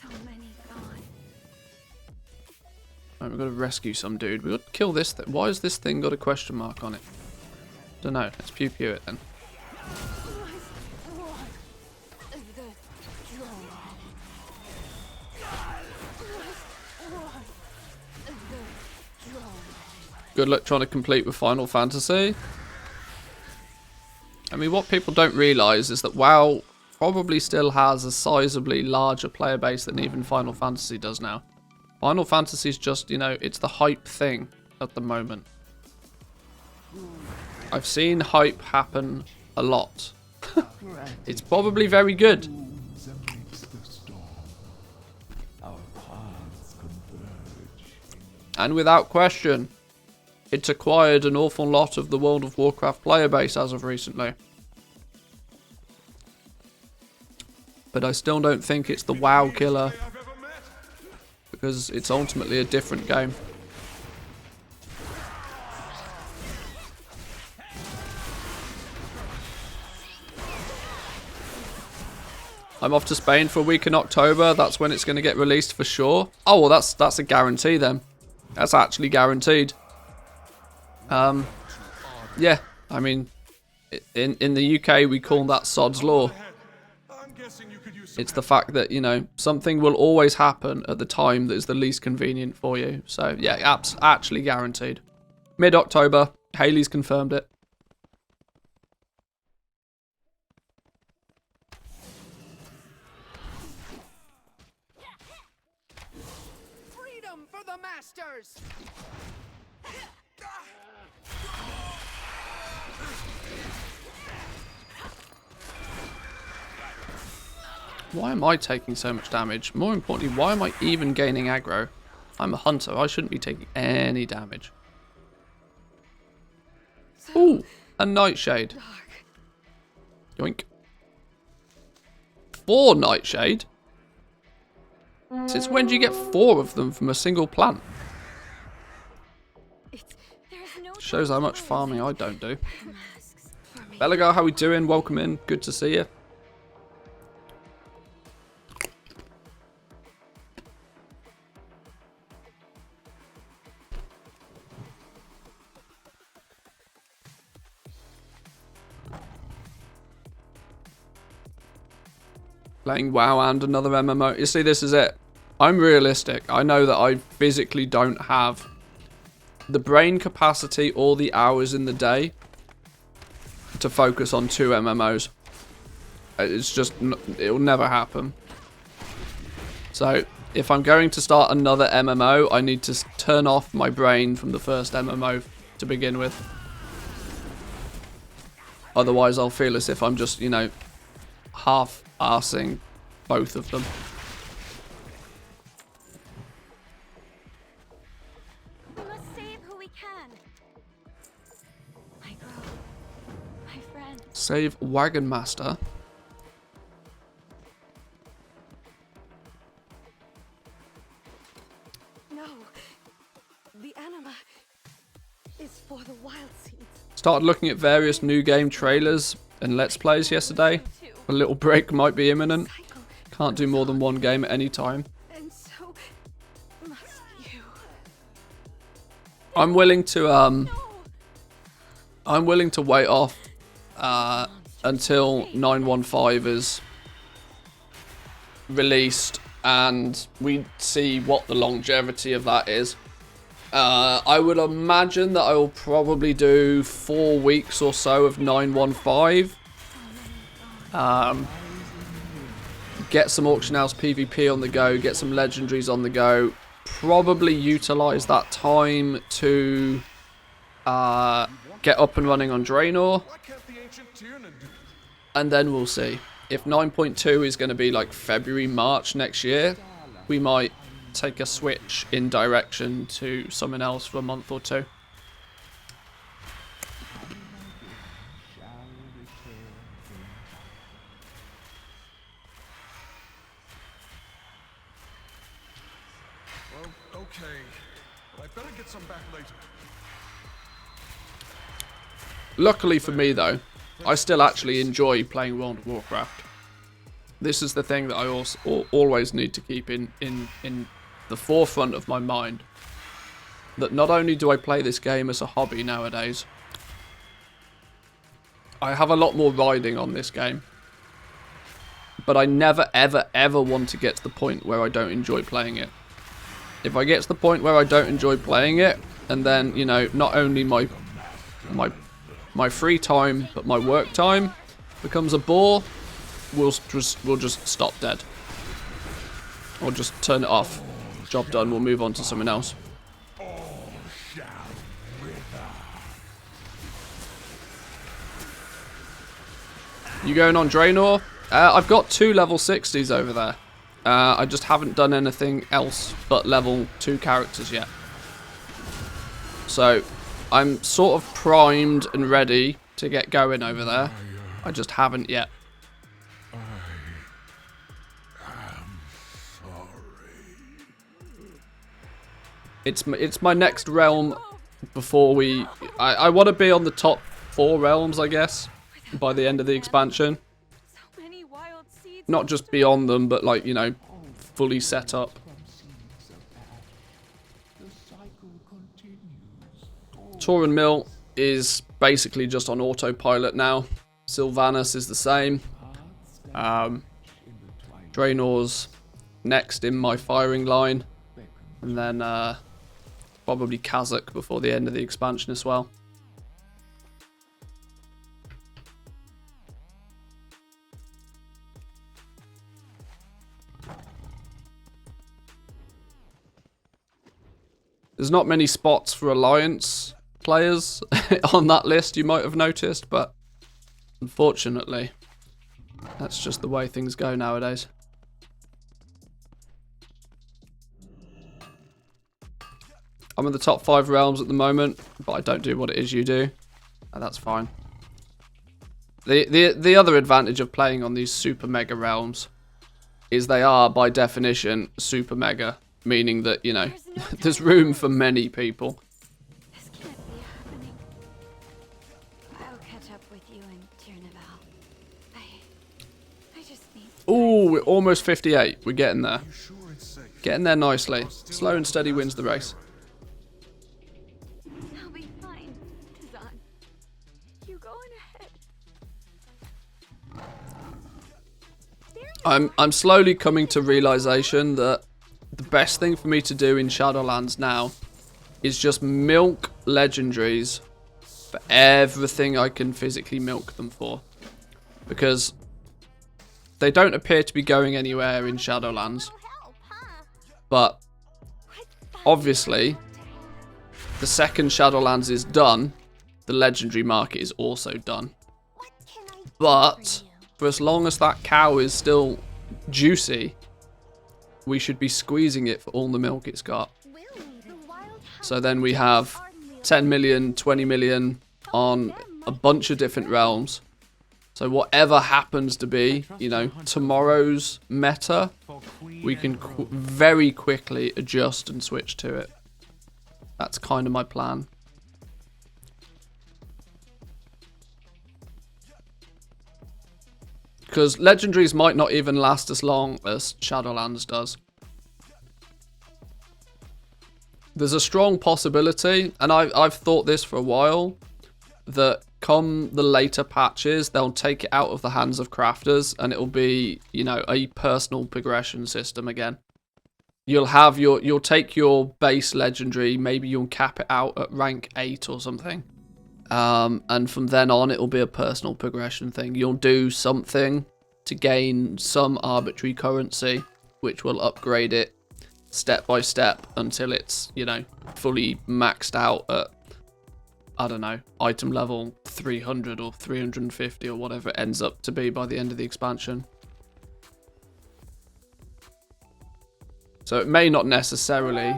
So many gone. Right, we've got to rescue some dude. We've got to kill this thing. Why has this thing got a question mark on it? Don't know. Let's pew pew it then. Good luck trying to complete with Final Fantasy. I mean, what people don't realise is that WoW probably still has a sizably larger player base than even Final Fantasy does now. Final Fantasy is just, you know, it's the hype thing at the moment. I've seen hype happen a lot. It's probably very good. And without question, it's acquired an awful lot of the World of Warcraft player base as of recently. But I still don't think it's the WoW killer, because it's ultimately a different game. I'm off to Spain for a week in October. That's when it's going to get released for sure. Oh, well, that's a guarantee then. That's actually guaranteed. Yeah, I mean, in the UK, we call that sod's law. It's the fact that, you know, something will always happen at the time that is the least convenient for you. So, yeah, actually guaranteed. Mid-October, Haley's confirmed it. Freedom for the masters! Why am I taking so much damage? More importantly, why am I even gaining aggro? I'm a hunter. I shouldn't be taking any damage. Ooh, a nightshade. Yoink. 4 nightshade? Since when do you get 4 of them from a single plant? Shows how much farming I don't do. Belagar, how we doing? Welcome in. Good to see you. Playing WoW and another MMO. You see, this is it. I'm realistic. I know that I physically don't have the brain capacity or the hours in the day to focus on 2 MMOs. It's just, it'll never happen. So, if I'm going to start another MMO, I need to turn off my brain from the first MMO to begin with. Otherwise, I'll feel as if I'm just, you know, half-arsing both of them. We must save who we can. My grove, my friend. Save Wagon Master. No. The anima is for the wild seeds. Started looking at various new game trailers and Let's Plays yesterday. A little break might be imminent. Can't do more than 1 game at any time. And so must you. I'm willing to wait off until 915 is released and we see what the longevity of that is. I would imagine that I will probably do 4 weeks or so of 915. Get some auction house PvP on the go, get some legendaries on the go, probably utilize that time to get up and running on Draenor, and then we'll see. If 9.2 is going to be like February, March next year, we might take a switch in direction to something else for a month or 2. Okay, but I better get some back later. Luckily for me though, I still actually enjoy playing World of Warcraft. This is the thing that I also always need to keep in the forefront of my mind. That not only do I play this game as a hobby nowadays, I have a lot more riding on this game. But I never ever ever want to get to the point where I don't enjoy playing it. If I get to the point where I don't enjoy playing it, and then, you know, not only my free time, but my work time becomes a bore, we'll just stop dead. Or just turn it off. Job done, we'll move on to something else. You going on Draenor? I've got 2 level 60s over there. I just haven't done anything else but level 2 characters yet. So, I'm sort of primed and ready to get going over there. I just haven't yet. It's my next realm before we... I want to be on the top 4 realms, I guess, by the end of the expansion. So many wild seeds not just beyond them, but like, you know, fully set up. Torin Mill is basically just on autopilot now. Sylvanas is the same. Draenor's next in my firing line. And then probably Kazakh before the end of the expansion as well. There's not many spots for Alliance players on that list, you might have noticed, but unfortunately, that's just the way things go nowadays. I'm in the top 5 realms at the moment, but I don't do what it is you do, and that's fine. The other advantage of playing on these super mega realms is they are, by definition, super mega, meaning that, you know, there's room for many people. This can't be happening. I'll catch up with you in Tiernaval. I just need... Ooh, we're almost 58. We're getting there. You sure it's safe? Getting there nicely. Slow and steady wins the race. I'll be fine, Tazan. You go on ahead. I'm slowly coming to realization that the best thing for me to do in Shadowlands now is just milk legendaries for everything I can physically milk them for. Because they don't appear to be going anywhere in Shadowlands. But obviously, the second Shadowlands is done, the legendary market is also done. But for as long as that cow is still juicy, we should be squeezing it for all the milk it's got. So then we have 10 million, 20 million on a bunch of different realms. So whatever happens to be, you know, tomorrow's meta, we can very quickly adjust and switch to it. That's kind of my plan. Because legendaries might not even last as long as Shadowlands does. There's a strong possibility, and I've thought this for a while, that come the later patches, they'll take it out of the hands of crafters, and it'll be, you know, a personal progression system again. You'll take your base legendary, maybe you'll cap it out at rank 8 or something. And from then on, it'll be a personal progression thing. You'll do something to gain some arbitrary currency, which will upgrade it step by step until it's, you know, fully maxed out at, I don't know, item level 300 or 350 or whatever it ends up to be by the end of the expansion. So it may not necessarily...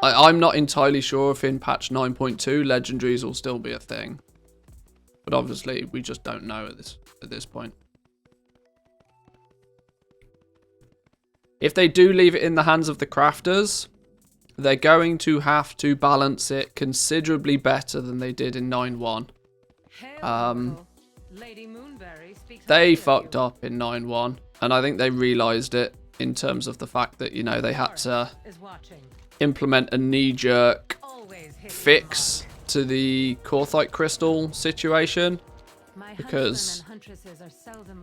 I'm not entirely sure if in patch 9.2 legendaries will still be a thing. But obviously we just don't know at this point. If they do leave it in the hands of the crafters, they're going to have to balance it considerably better than they did in 9.1. They fucked up in 9.1, and I think they realised it in terms of the fact that, you know, they had to implement a knee-jerk fix to the Korthite crystal situation, because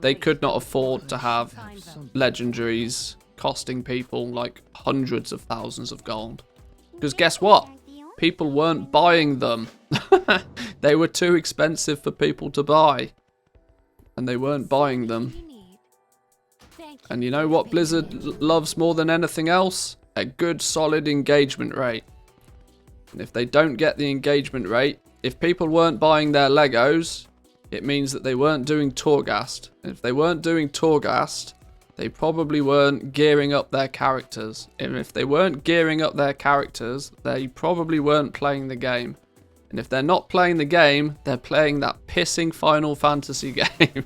they could not afford to have legendaries costing people like hundreds of thousands of gold. Because guess what? People weren't buying them. They were too expensive for people to buy. And they weren't buying them. And you know what Blizzard loves more than anything else? A good solid engagement rate. And if they don't get the engagement rate, if people weren't buying their Legos, it means that they weren't doing Torghast. And if they weren't doing Torghast, they probably weren't gearing up their characters. And if they weren't gearing up their characters, they probably weren't playing the game. And if they're not playing the game, they're playing that pissing Final Fantasy game.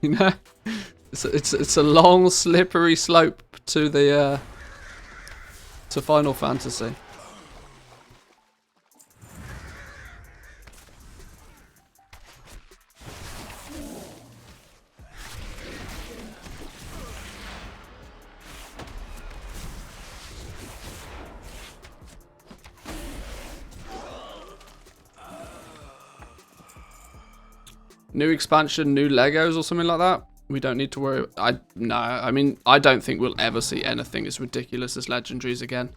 You know? It's a long, slippery slope to the to Final Fantasy. New expansion, new Legos or something like that. We don't need to worry. No, I mean, I don't think we'll ever see anything as ridiculous as Legendaries again.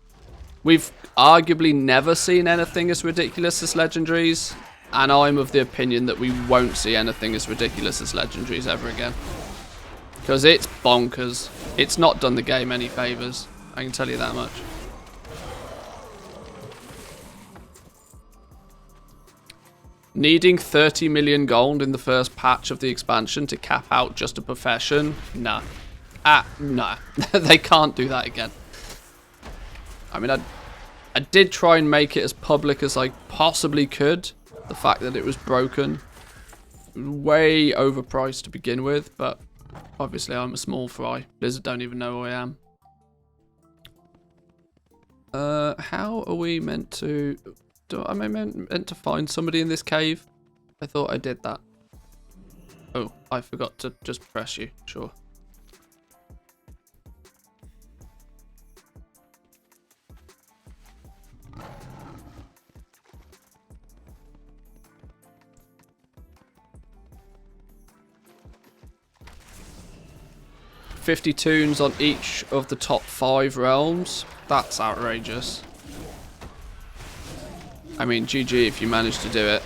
We've arguably never seen anything as ridiculous as Legendaries, and I'm of the opinion that we won't see anything as ridiculous as Legendaries ever again. Because it's bonkers. It's not done the game any favours. I can tell you that much. Needing 30 million gold in the first patch of the expansion to cap out just a profession? Nah. Nah. They can't do that again. I mean, I did try and make it as public as I possibly could. The fact that it was broken. Way overpriced to begin with, but obviously I'm a small fry. Blizzard don't even know who I am. How are we meant to... Am I meant to find somebody in this cave? I thought I did that. Oh, I forgot to just press you. Sure. $50 tunes on each of the top 5 realms. That's outrageous. I mean, GG if you manage to do it.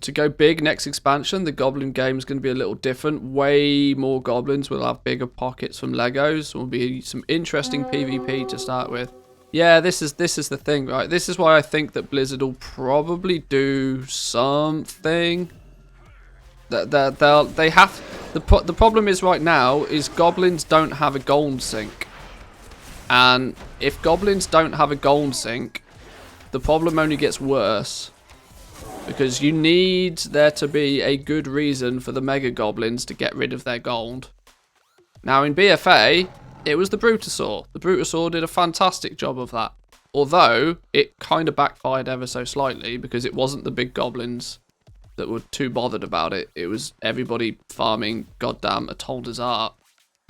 To go big next expansion, the Goblin game is going to be a little different. Way more goblins. We'll have bigger pockets from Legos. Will be some interesting PvP to start with. Yeah, this is the thing, right? This is why I think that Blizzard will probably do something. They have the problem is right now is goblins don't have a gold sink, and if goblins don't have a gold sink, the problem only gets worse, because you need there to be a good reason for the mega goblins to get rid of their gold. Now in BFA, it was the Brutasaur. The Brutasaur did a fantastic job of that, although it kind of backfired ever so slightly because it wasn't the big goblins that were too bothered about it. It was everybody farming goddamn Atolda's art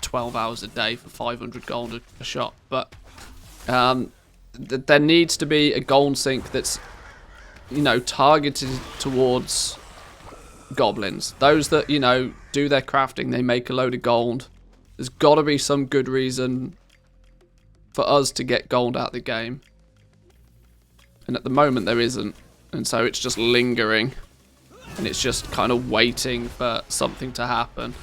12 hours a day for 500 gold a shot. But there needs to be a gold sink that's, you know, targeted towards goblins. Those that, you know, do their crafting, they make a load of gold. There's got to be some good reason for us to get gold out of the game. And at the moment there isn't. And so it's just lingering. And it's just kind of waiting for something to happen.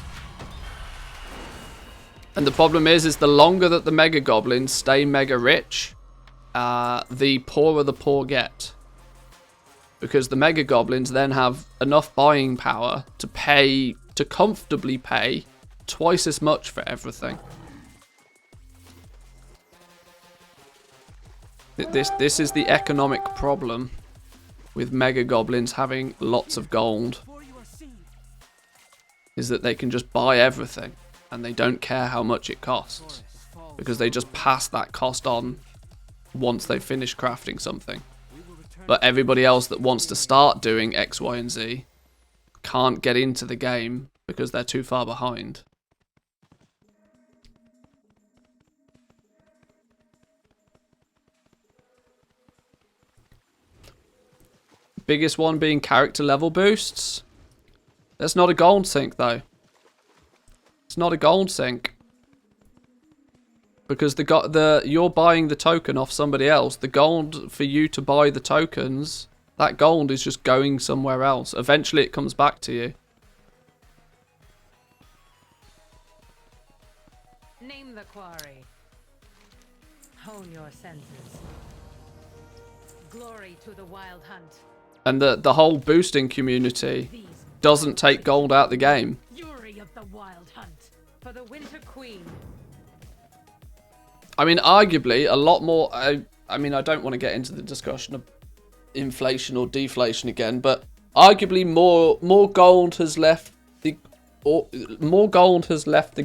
And the problem is the longer that the mega goblins stay mega rich, the poorer the poor get. Because the mega goblins then have enough buying power to comfortably pay twice as much for everything. This is the economic problem with mega goblins having lots of gold, is that they can just buy everything and they don't care how much it costs, because they just pass that cost on once they finish crafting something. But everybody else that wants to start doing X, Y, and Z can't get into the game because they're too far behind. Biggest one being character level boosts. That's not a gold sink though. It's not a gold sink. Because you're buying the token off somebody else. The gold for you to buy the tokens, that gold is just going somewhere else. Eventually it comes back to you. Name the quarry. Hone your senses. Glory to the wild hunt. And the whole boosting community doesn't take gold out the game. Fury of the wild hunt for the Winter Queen. I mean, arguably, a lot more... I mean, I don't want to get into the discussion of inflation or deflation again, but arguably more gold has left the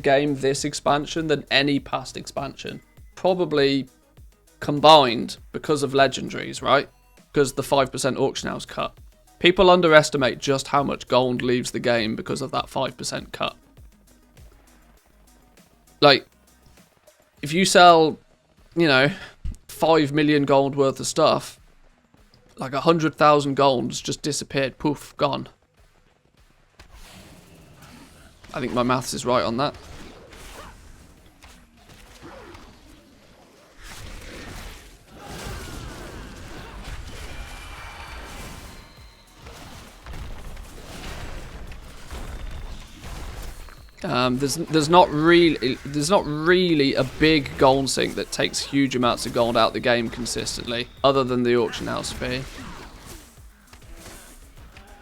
game this expansion than any past expansion. Probably combined because of legendaries, right? Because the 5% auction house cut. People underestimate just how much gold leaves the game because of that 5% cut. Like, if you sell, 5 million gold worth of stuff, like 100,000 gold's just disappeared. Poof, gone. I think my maths is right on that. There's not really a big gold sink that takes huge amounts of gold out the game consistently, other than the auction house fee.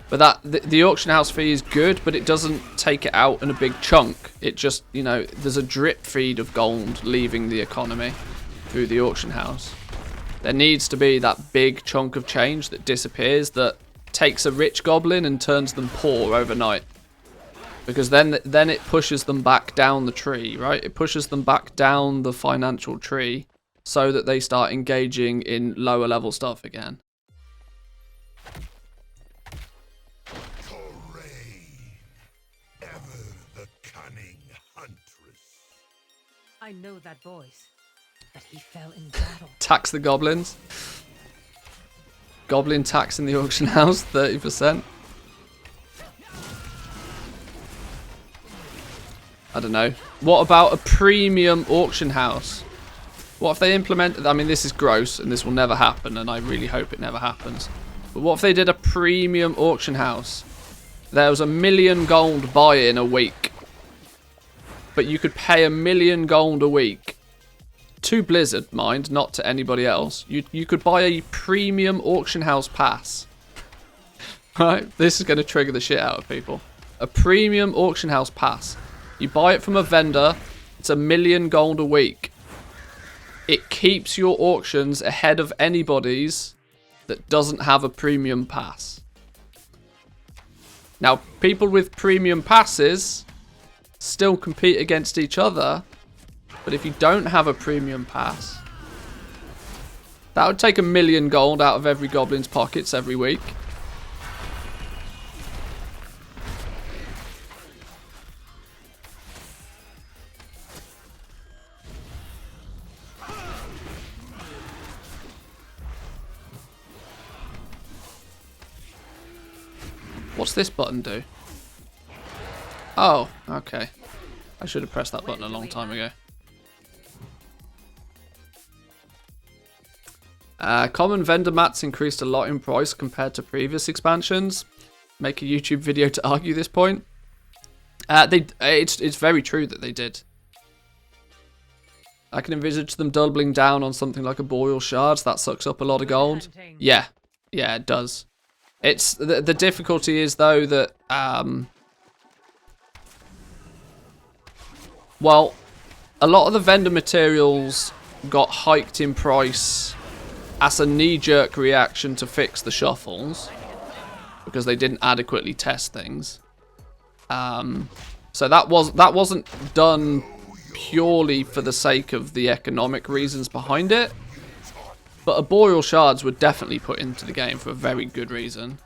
But the auction house fee is good, but it doesn't take it out in a big chunk. It just, there's a drip feed of gold leaving the economy through the auction house. There needs to be that big chunk of change that disappears, that takes a rich goblin and turns them poor overnight. Because then it pushes them back down the tree, right? It pushes them back down the financial tree so that they start engaging in lower level stuff again. Ever the cunning huntress. I know that voice, but he fell in battle. Tax the goblins. Goblin tax in the auction house, 30%. I don't know. What about a premium auction house? What if they implemented... I mean, this is gross, and this will never happen, and I really hope it never happens. But what if they did a premium auction house? There was 1 million gold buy-in a week. But you could pay 1 million gold a week. To Blizzard, mind, not to anybody else. You could buy a premium auction house pass. Right? This is going to trigger the shit out of people. A premium auction house pass. You buy it from a vendor, it's 1 million gold a week. It keeps your auctions ahead of anybody's that doesn't have a premium pass. Now, people with premium passes still compete against each other, but if you don't have a premium pass, that would take 1 million gold out of every goblin's pockets every week. What's this button do? Oh, okay. I should have pressed that button a long time ago. Common vendor mats increased a lot in price compared to previous expansions. Make a YouTube video to argue this point. It's very true that they did. I can envisage them doubling down on something like a boreal shards. That sucks up a lot of gold. Yeah, it does. It's the difficulty is though that well, a lot of the vendor materials got hiked in price as a knee-jerk reaction to fix the shuffles because they didn't adequately test things. So that wasn't done purely for the sake of the economic reasons behind it. But arboreal shards were definitely put into the game for a very good reason.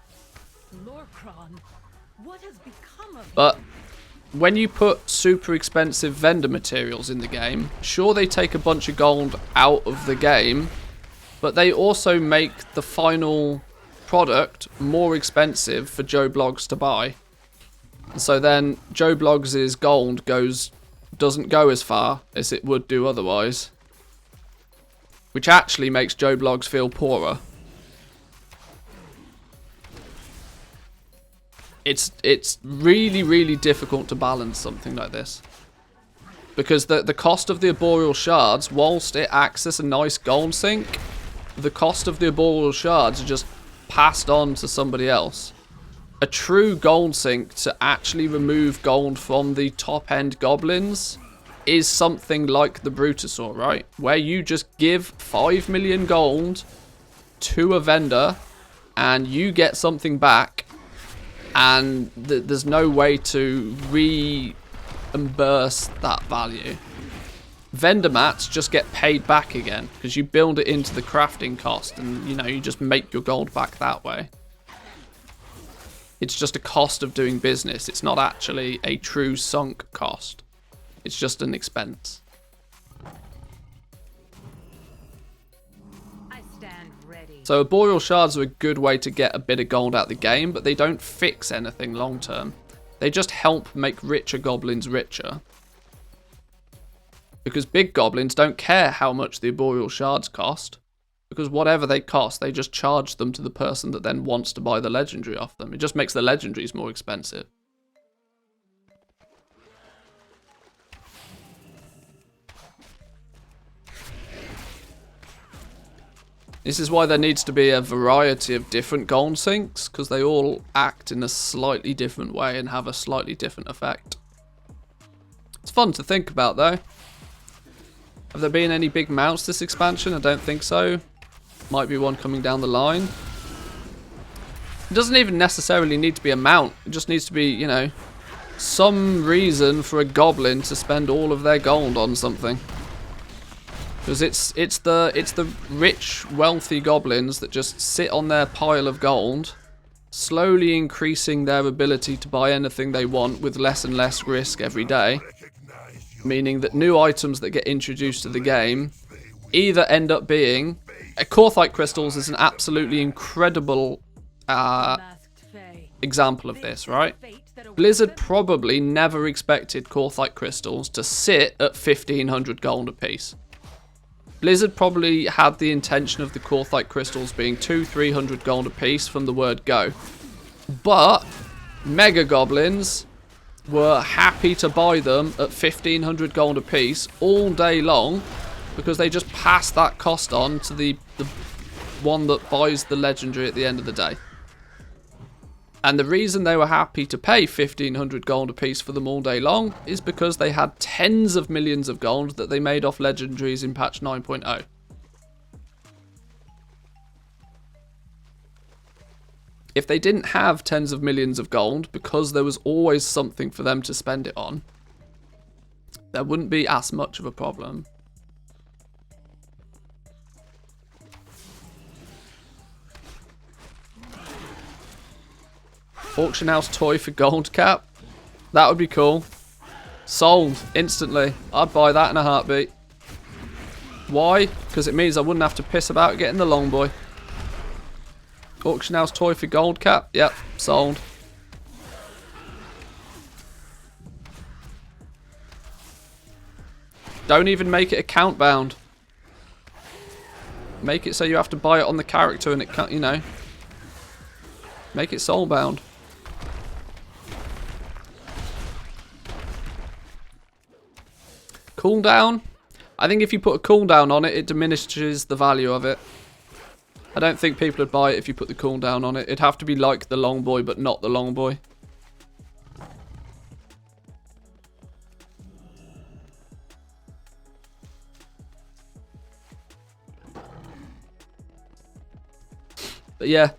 But when you put super expensive vendor materials in the game, sure they take a bunch of gold out of the game, but they also make the final product more expensive for Joe Bloggs to buy. So then Joe Bloggs' gold doesn't go as far as it would do otherwise. Which actually makes Joe Bloggs feel poorer. It's really, really difficult to balance something like this. Because the cost of the arboreal shards, whilst it acts as a nice gold sink, the cost of the arboreal shards are just passed on to somebody else. A true gold sink to actually remove gold from the top end goblins is something like the Brutosaur, right? Where you just give 5 million gold to a vendor and you get something back, and there's no way to reimburse that value. Vendor mats just get paid back again because you build it into the crafting cost and you just make your gold back that way. It's just a cost of doing business. It's not actually a true sunk cost. It's just an expense. I stand ready. So arboreal shards are a good way to get a bit of gold out the game, but they don't fix anything long term. They just help make richer goblins richer. Because big goblins don't care how much the arboreal shards cost. Because whatever they cost, they just charge them to the person that then wants to buy the legendary off them. It just makes the legendaries more expensive. This is why there needs to be a variety of different gold sinks, because they all act in a slightly different way and have a slightly different effect. It's fun to think about though. Have there been any big mounts this expansion? I don't think so. Might be one coming down the line. It doesn't even necessarily need to be a mount. It just needs to be, you know, some reason for a goblin to spend all of their gold on something. Because it's the rich, wealthy goblins that just sit on their pile of gold, slowly increasing their ability to buy anything they want with less and less risk every day. Meaning that new items that get introduced to the game either end up being... Korthite crystals is an absolutely incredible example of this, right? Blizzard probably never expected Korthite crystals to sit at 1500 gold apiece. Blizzard probably had the intention of the Korthite crystals being 200-300 gold apiece from the word go. But Mega Goblins were happy to buy them at 1500 gold apiece all day long because they just passed that cost on to the one that buys the legendary at the end of the day. And the reason they were happy to pay 1500 gold apiece for them all day long is because they had tens of millions of gold that they made off legendaries in patch 9.0. If they didn't have tens of millions of gold, because there was always something for them to spend it on, there wouldn't be as much of a problem. Auction house toy for gold cap. That would be cool. Sold instantly. I'd buy that in a heartbeat. Why? Because it means I wouldn't have to piss about getting the long boy. Auction house toy for gold cap. Yep, sold. Don't even make it account bound. Make it so you have to buy it on the character and it can't, you know. Make it soul bound. Cooldown? I think if you put a cooldown on it, it diminishes the value of it. I don't think people would buy it if you put the cooldown on it. It'd have to be like the long boy, but not the long boy. But yeah,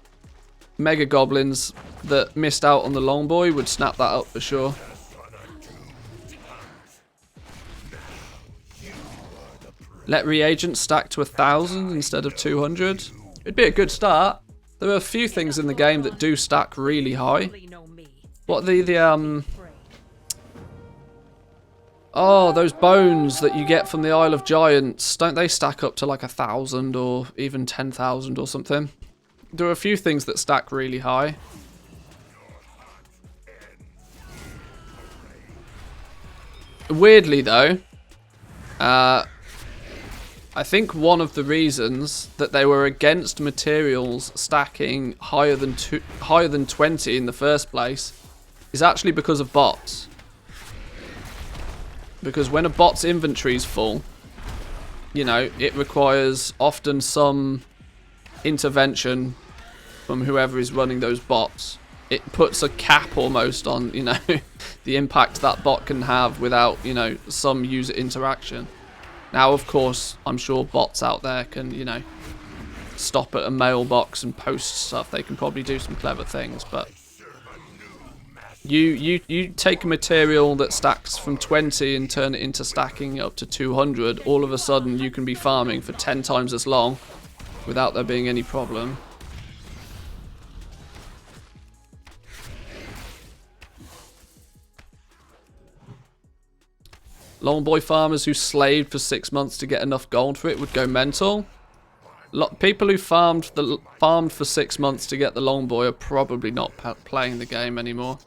Mega Goblins that missed out on the long boy would snap that up for sure. Let reagents stack to 1000 instead of 200. It'd be a good start. There are a few things in the game that do stack really high. What oh, those bones that you get from the Isle of Giants, don't they stack up to like 1000 or even 10,000 or something? There are a few things that stack really high. Weirdly though, I think one of the reasons that they were against materials stacking higher than 20 in the first place is actually because of bots. Because when a bot's inventory is full, you know, it requires often some intervention from whoever is running those bots. It puts a cap almost on, you know, the impact that bot can have without, you know, some user interaction. Now, of course, I'm sure bots out there can, you know, stop at a mailbox and post stuff. They can probably do some clever things, but you take a material that stacks from 20 and turn it into stacking up to 200. All of a sudden, you can be farming for 10 times as long without there being any problem. Longboy farmers who slaved for 6 months to get enough gold for it would go mental. People who farmed for 6 months to get the Longboy are probably not playing the game anymore.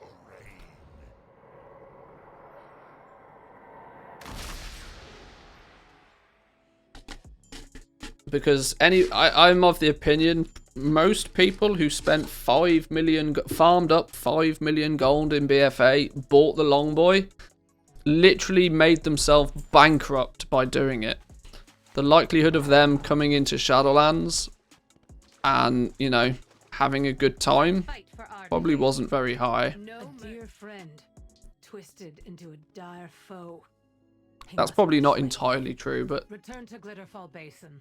Because I'm of the opinion most people who spent 5 million, farmed up 5 million gold in BFA, bought the Longboy, literally made themselves bankrupt by doing it. The likelihood of them coming into Shadowlands and, you know, having a good time probably wasn't very high. A dear friend twisted into a dire foe. That's probably not entirely true, but Return to Glitterfall Basin.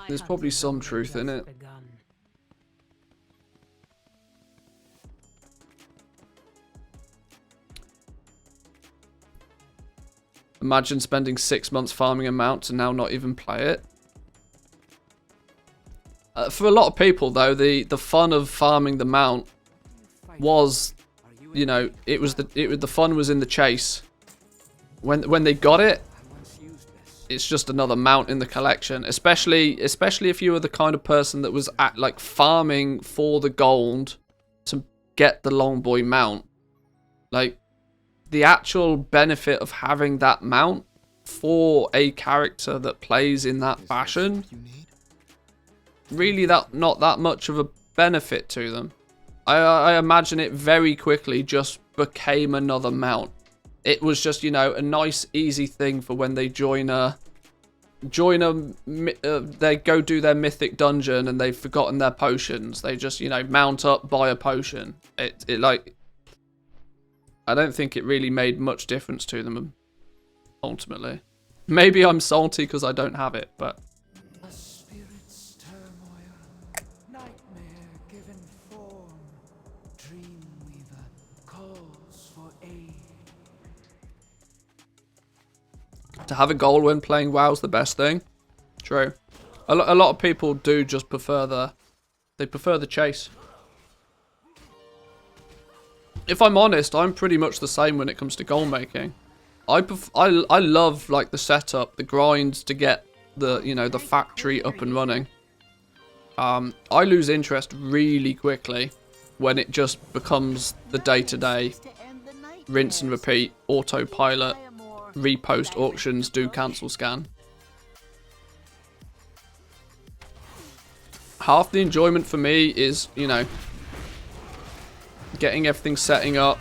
there's probably some truth in it. Imagine spending 6 months farming a mount and now not even play it. For a lot of people, though, the fun of farming the mount was, you know, the fun was in the chase. When they got it, it's just another mount in the collection. Especially if you were the kind of person that was like farming for the gold to get the Longboy mount. Like, the actual benefit of having that mount for a character that plays in that fashion, really not that much of a benefit to them. I imagine it very quickly just became another mount. It was just, you know, a nice easy thing for when they they go do their mythic dungeon and they've forgotten their potions. They just, you know, mount up, buy a potion. It like, I don't think it really made much difference to them, ultimately. Maybe I'm salty because I don't have it, but... A spirit's turmoil, nightmare given form, Dreamweaver calls for aid. To have a goal when playing WoW's the best thing. True. A lot of people do just prefer the chase. If I'm honest, I'm pretty much the same when it comes to goal making. I love like the setup, the grind to get the, you know, the factory up and running. I lose interest really quickly when it just becomes the day-to-day rinse and repeat, autopilot, repost auctions, do cancel scan. Half the enjoyment for me is, you know, getting everything setting up,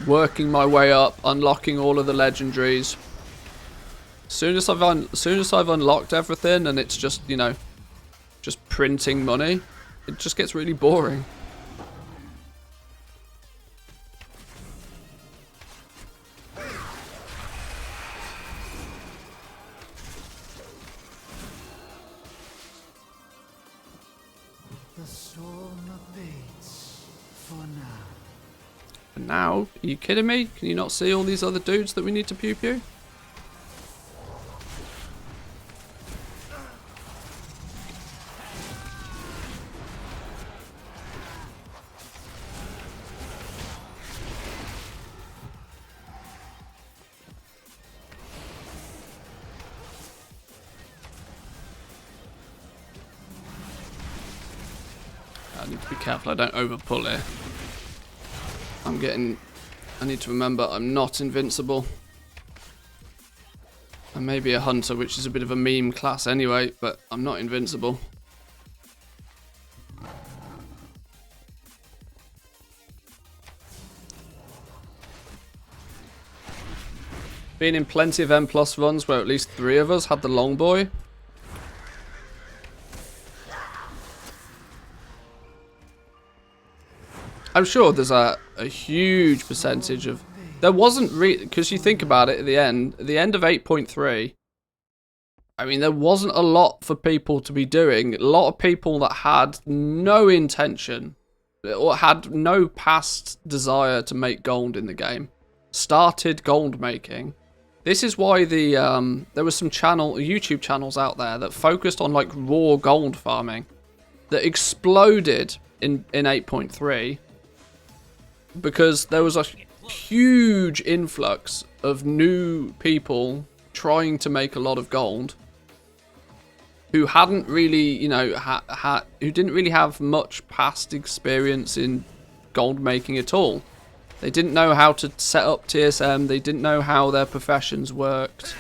working my way up, unlocking all of the legendaries. As soon as I've unlocked everything and it's just, you know, just printing money, it just gets really boring. The storm abates for now. And now, are you kidding me? Can you not see all these other dudes that we need to pew pew? I need to be careful I don't overpull here. I need to remember I'm not invincible. I may be a hunter, which is a bit of a meme class anyway, but I'm not invincible. Been in plenty of M+ runs where at least 3 of us had the Longboy. I'm sure there's a huge percentage of... There wasn't really... Because you think about it at the end of 8.3, I mean, there wasn't a lot for people to be doing. A lot of people that had no intention or had no past desire to make gold in the game started gold making. This is why there was some YouTube channels out there that focused on like raw gold farming that exploded in 8.3. Because there was a huge influx of new people trying to make a lot of gold who hadn't really, you know, who didn't really have much past experience in gold making at all. They didn't know how to set up TSM. They didn't know how their professions worked.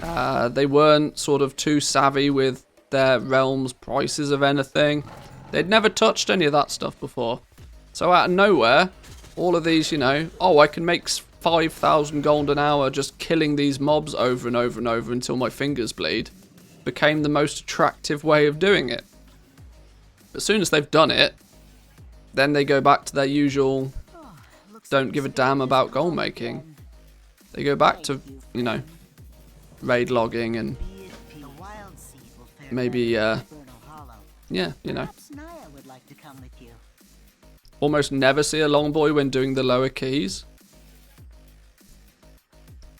They weren't sort of too savvy with their realm's prices of anything. They'd never touched any of that stuff before. So out of nowhere, all of these, you know, oh, I can make 5,000 gold an hour just killing these mobs over and over and over until my fingers bleed, became the most attractive way of doing it. But as soon as they've done it, then they go back to their usual don't give a damn about gold making. They go back to, you know, raid logging and maybe, yeah, you know. Almost never see a long boy when doing the lower keys.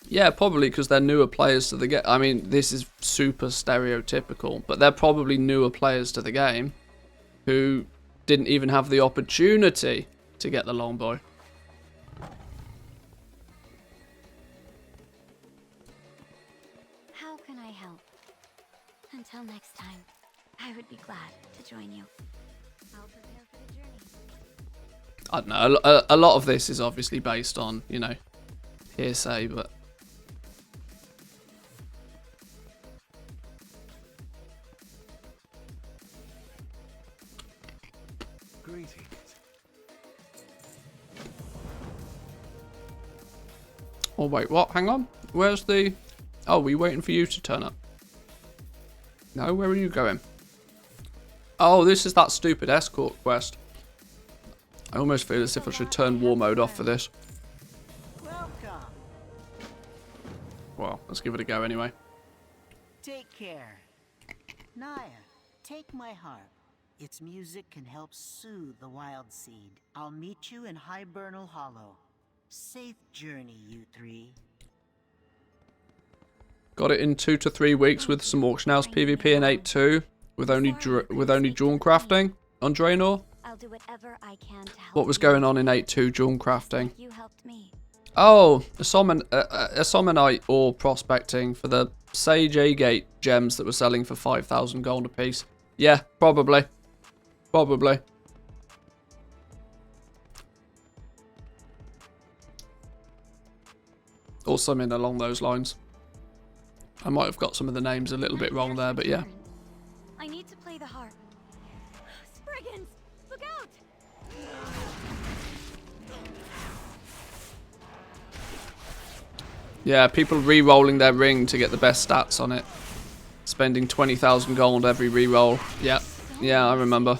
Yeah, probably because they're newer players to the game. I mean, this is super stereotypical, but they're probably newer players to the game who didn't even have the opportunity to get the long boy. How can I help? Until next time, I would be glad to join you. I'll prepare for the journey. I don't know, a lot of this is obviously based on, you know, hearsay, but... Greetings. Oh, wait, what? Hang on. Where's the... Oh, we're waiting for you to turn up. No, where are you going? Oh, this is that stupid escort quest. I almost feel as if I should turn war mode off for this. Welcome. Well, let's give it a go anyway. Take care. Naya, take my harp. Its music can help soothe the wild seed. I'll meet you in Hibernal Hollow. Safe journey, you three. Got it in 2 to 3 weeks with some auction house PvP in 8.2 with only Drawn crafting on Draenor. I'll do whatever I can to help. What was going on in 8.2 Drawn crafting? You helped me. Oh, a Summonite ore prospecting for the Sage Agate gems that were selling for 5,000 gold apiece. Yeah, probably. Probably. Or something along those lines. I might have got some of the names a little bit wrong there, but yeah. I need to play the harp. Spriggans, look out! Yeah, people re-rolling their ring to get the best stats on it. Spending 20,000 gold every re-roll. Yeah, yeah, I remember.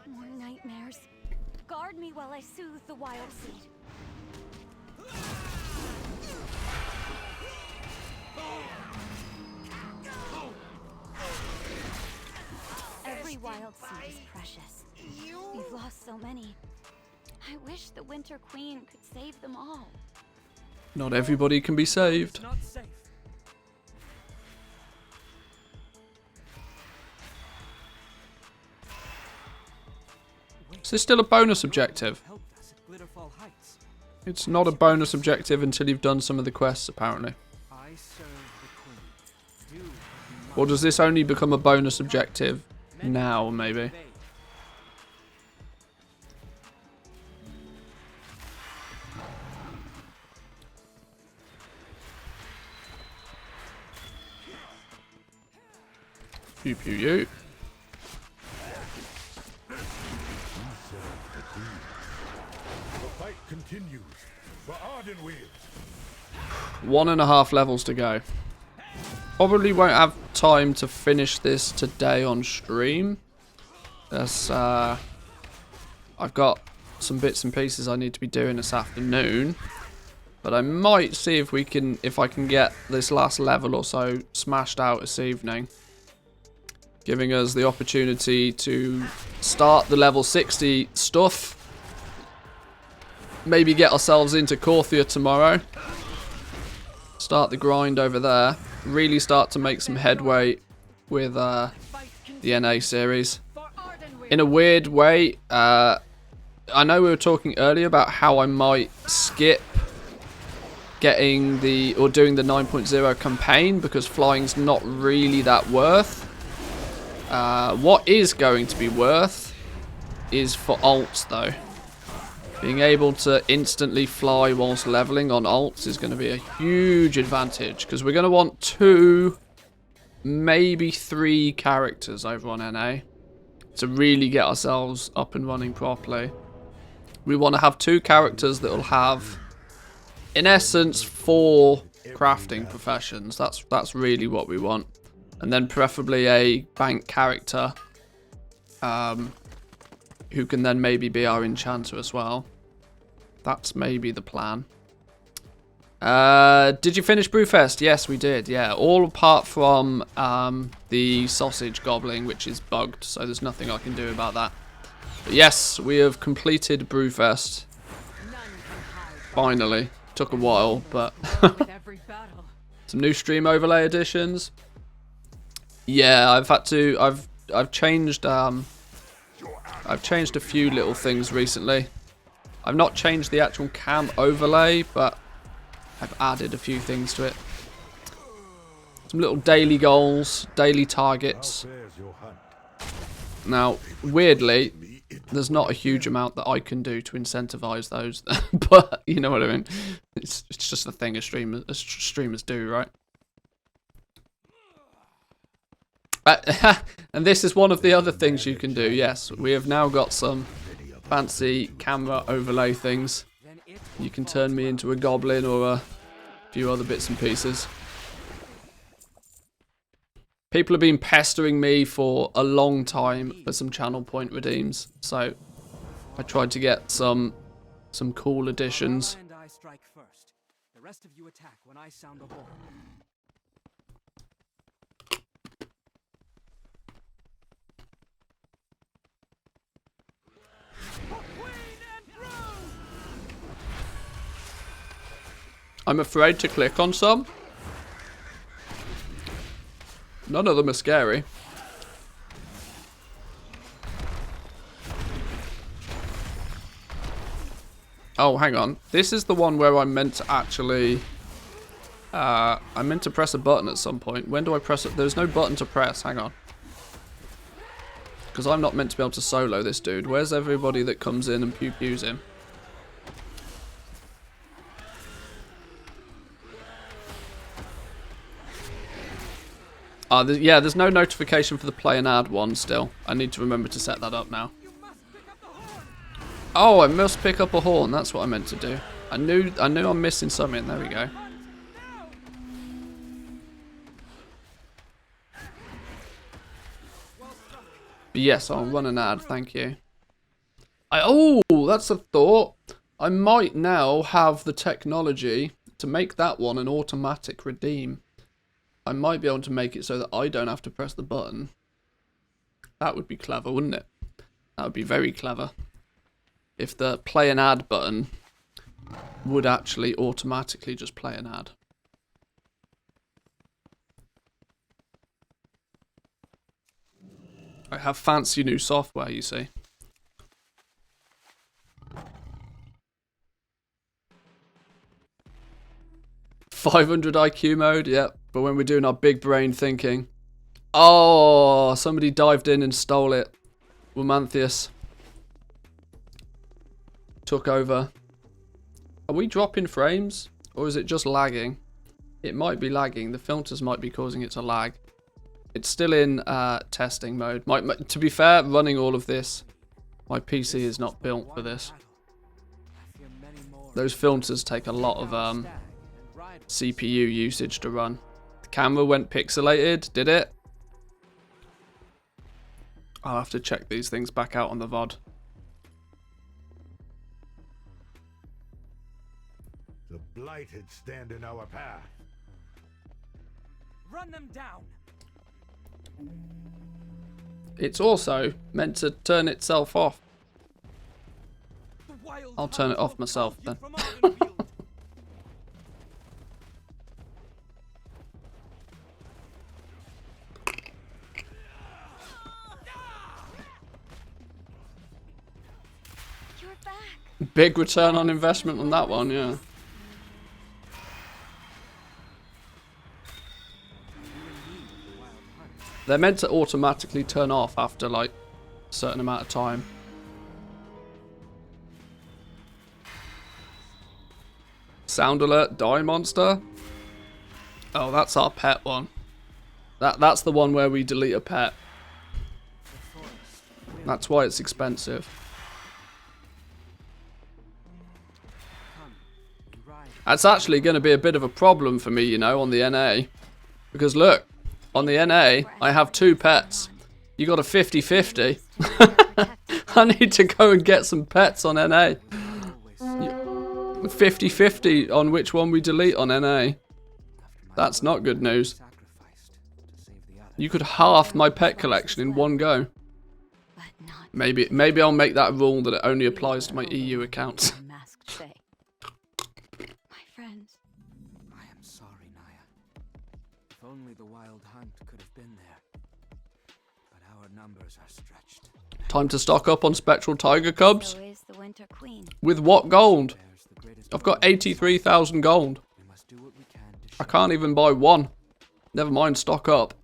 More nightmares. Guard me while I soothe the wild seed. Every wild seed is precious. We've lost so many. I wish the Winter Queen could save them all. Not everybody can be saved. Not safe. Is this still a bonus objective? Help us at Glitterfall Heights. It's not a bonus objective until you've done some of the quests, apparently. I serve the Queen. You Or does this only become a bonus objective now, maybe? Pew pew you. The fight continues for Ardenweir. 1.5 levels to go. Probably won't have time to finish this today on stream. As I've got some bits and pieces I need to be doing this afternoon. But I might see if I can get this last level or so smashed out this evening. Giving us the opportunity to start the level 60 stuff. Maybe get ourselves into Korthia tomorrow. start the grind over there. Really start to make some headway with the NA series. In a weird way, I know we were talking earlier about how I might skip getting doing the 9.0 campaign because flying's not really that worth. What is going to be worth is for alts though. Being able to instantly fly whilst leveling on alts is going to be a huge advantage because we're going to want 2, maybe 3 characters over on NA to really get ourselves up and running properly. We want to have 2 characters that will have, in essence, 4 crafting professions. That's really what we want. And then preferably a bank character who can then maybe be our enchanter as well. That's maybe the plan. Did you finish Brewfest? Yes, we did. Yeah, all apart from the sausage gobbling, which is bugged, so there's nothing I can do about that. But yes, we have completed Brewfest. Finally. Took a while, but some new stream overlay additions. Yeah, I've changed a few little things recently. I've not changed the actual cam overlay, but I've added a few things to it. Some little daily goals, daily targets. Now, weirdly, there's not a huge amount that I can do to incentivize those, but you know what I mean. It's just a thing streamers do, right? And this is one of the other things you can do. Yes, we have now got some fancy camera overlay things. You can turn me into a goblin or a few other bits and pieces. People have been pestering me for a long time for some channel point redeems, so I tried to get some cool additions. I strike first. The rest of you attack when I sound the horn. I'm afraid to click on some. None of them are scary. Oh, hang on. This is the one where I'm meant to actually... I meant to press a button at some point. When do I press it? There's no button to press. Hang on. Because I'm not meant to be able to solo this dude. Where's everybody that comes in and pew-pews him? Yeah, there's no notification for the play and add one still. I need to remember to set that up now. Oh, I must pick up a horn. That's what I meant to do. I knew I'm missing something. There we go. But yes, I'll run an ad. Thank you. Oh, that's a thought. I might now have the technology to make that one an automatic redeem. I might be able to make it so that I don't have to press the button. That would be clever, wouldn't it? That would be very clever. If the play an ad button would actually automatically just play an ad. I have fancy new software, you see. $500 IQ mode, yep. But when we're doing our big brain thinking. Oh, somebody dived in and stole it. Womanthius took over. Are we dropping frames? Or is it just lagging? It might be lagging. The filters might be causing it to lag. It's still in testing mode. To be fair, running all of this, my PC is not built for this. Those filters take a lot of CPU usage to run. The camera went pixelated, did it? I'll have to check these things back out on the VOD. The blighted stand in our path. Run them down. It's also meant to turn itself off. I'll turn it off myself then. Big return on investment on that one, yeah. They're meant to automatically turn off after like a certain amount of time. Sound alert, die monster. Oh, that's our pet one. That's the one where we delete a pet. That's why it's expensive. That's actually going to be a bit of a problem for me, you know, on the NA. Because look, on the NA, I have 2 pets. You got a 50-50. I need to go and get some pets on NA. 50-50 on which one we delete on NA. That's not good news. You could half my pet collection in one go. Maybe I'll make that rule that it only applies to my EU accounts. My friends. I am sorry, Naya. If only the wild hunt could have been there. But our numbers are stretched. Time to stock up on spectral tiger cubs. So is the Winter Queen. With what gold? I've got 83,000 gold. We must do what we can to I can't even buy one. Never mind stock up.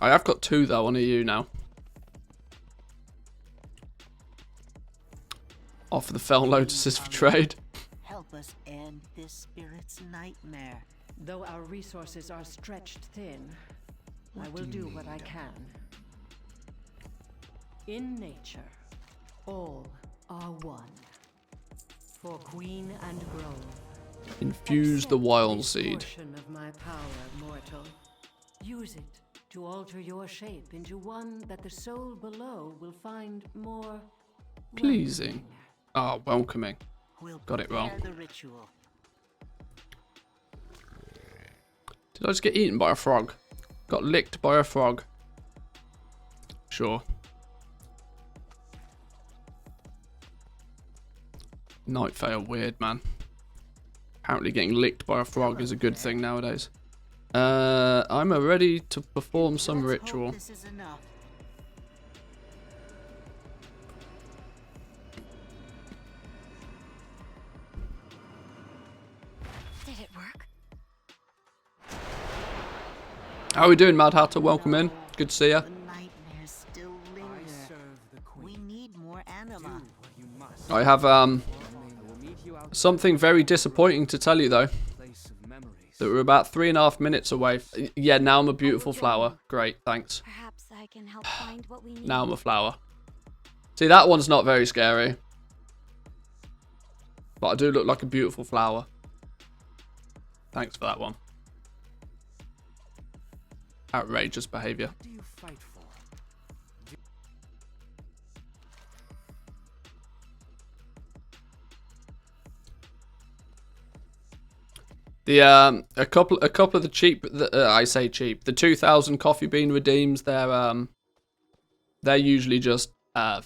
I have got 2 though on EU now. Offer the fell lotuses for trade. Help us end this spirit's nightmare. Though our resources are stretched thin, I will do what I can. In nature, all are one. For queen and grove. Infuse the wild seed. Portion of my power, mortal. Use it to alter your shape into one that the soul below will find more Pleasing. Ah, welcoming. We'll Got it wrong. prepare the ritual. Did I just get eaten by a frog? Got licked by a frog. Sure. Night Vale, weird man. Apparently getting licked by a frog is a good thing nowadays. I'm ready to perform some Let's ritual. hope this is enough. Did it work? How are we doing, Mad Hatter? Welcome in. Good to see ya. The nightmares still I linger. serve the We queen. need more anima. Do what you must. I have I will meet you out something very disappointing to tell you though. the place of memories. That we're about 3.5 minutes away. Yeah, now I'm a beautiful flower. Great, thanks. Perhaps I can help find what we need. Now I'm a flower. See, that one's not very scary. But I do look like a beautiful flower. Thanks for that one. Outrageous behaviour. What do you fight for? The a couple of the cheap, I say cheap, the 2,000 coffee bean redeems. They're usually just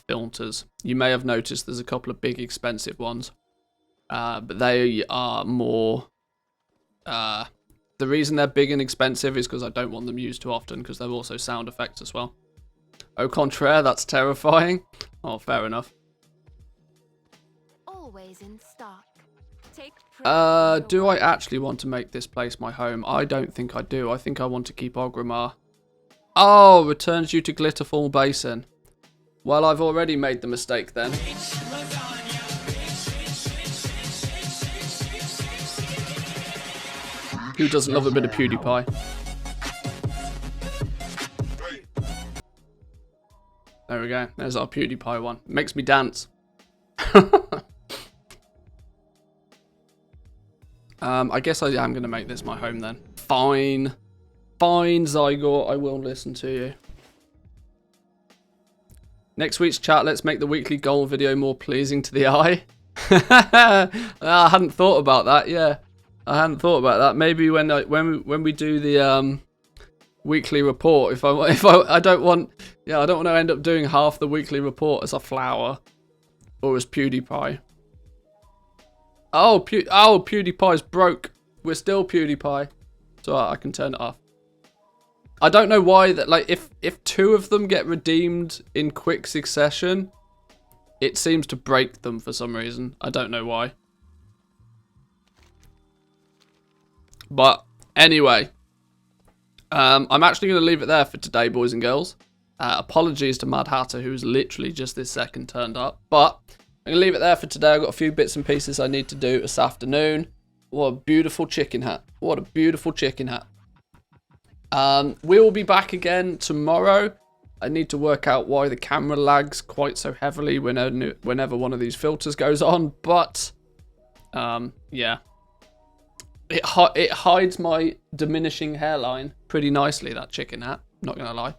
filters. You may have noticed there's a couple of big expensive ones, but they are more. The reason they're big and expensive is because I don't want them used too often, because they're also sound effects as well. Au contraire, that's terrifying. Oh, fair enough. Always in stock. Take Do I actually want to make this place my home? I don't think I do. I think I want to keep Orgrimmar. Oh, returns you to Glitterfall Basin. Well, I've already made the mistake then. Who doesn't love a bit of PewDiePie? There we go. There's our PewDiePie one. Makes me dance. I guess I am going to make this my home then. Fine. Fine, Zygor. I will listen to you. Next week's chat, let's make the weekly goal video more pleasing to the eye. I hadn't thought about that, yeah. I hadn't thought about that. Maybe when we do the weekly report, if I don't want to end up doing half the weekly report as a flower or as PewDiePie. Oh, PewDiePie's broke. We're still PewDiePie. So I can turn it off. I don't know why that, like, if 2 of them get redeemed in quick succession, it seems to break them for some reason. I don't know why. But anyway, I'm actually going to leave it there for today, boys and girls. Apologies to Mad Hatter, who's literally just this second turned up. But I'm going to leave it there for today. I've got a few bits and pieces I need to do this afternoon. What a beautiful chicken hat. What a beautiful chicken hat. We will be back again tomorrow. I need to work out why the camera lags quite so heavily whenever one of these filters goes on. But, yeah. It hides my diminishing hairline pretty nicely, that chicken hat. Not going to lie.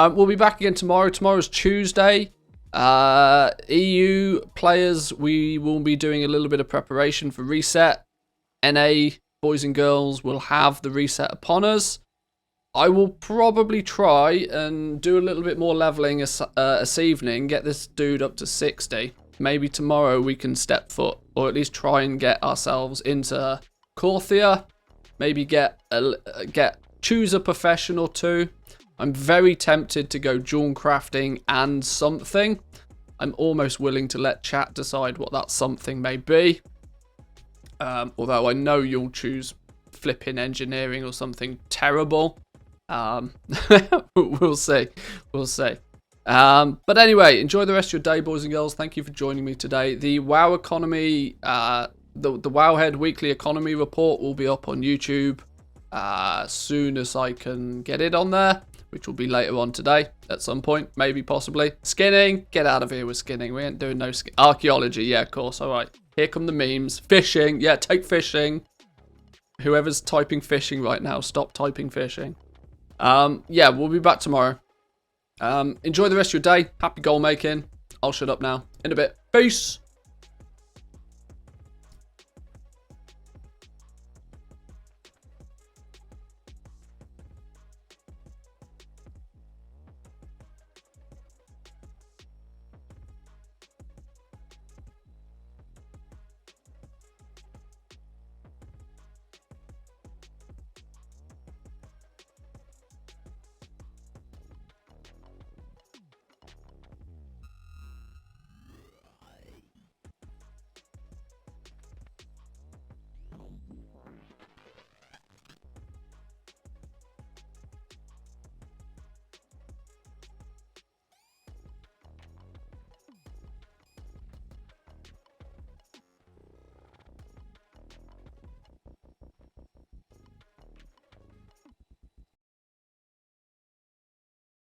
We'll be back again tomorrow. Tomorrow's Tuesday. EU players, we will be doing a little bit of preparation for reset. NA, boys and girls, will have the reset upon us. I will probably try and do a little bit more leveling this evening. Get this dude up to 60. Maybe tomorrow we can step foot. Or at least try and get ourselves into Corthia, maybe choose a profession or 2. I'm very tempted to go jewel crafting and something. I'm almost willing to let chat decide what that something may be. Although I know you'll choose flipping engineering or something terrible. We'll see. We'll see. But anyway, enjoy the rest of your day, boys and girls. Thank you for joining me today. The WoW economy, the Wowhead weekly economy report will be up on YouTube as soon as I can get it on there, which will be later on today at some point, maybe, possibly. Skinning, get out of here with skinning. We ain't doing no archaeology, yeah, of course, all right. Here come the memes. Fishing, yeah, take fishing. Whoever's typing fishing right now, stop typing fishing. Yeah, we'll be back tomorrow. Enjoy the rest of your day. Happy goal making. I'll shut up now. In a bit. Peace.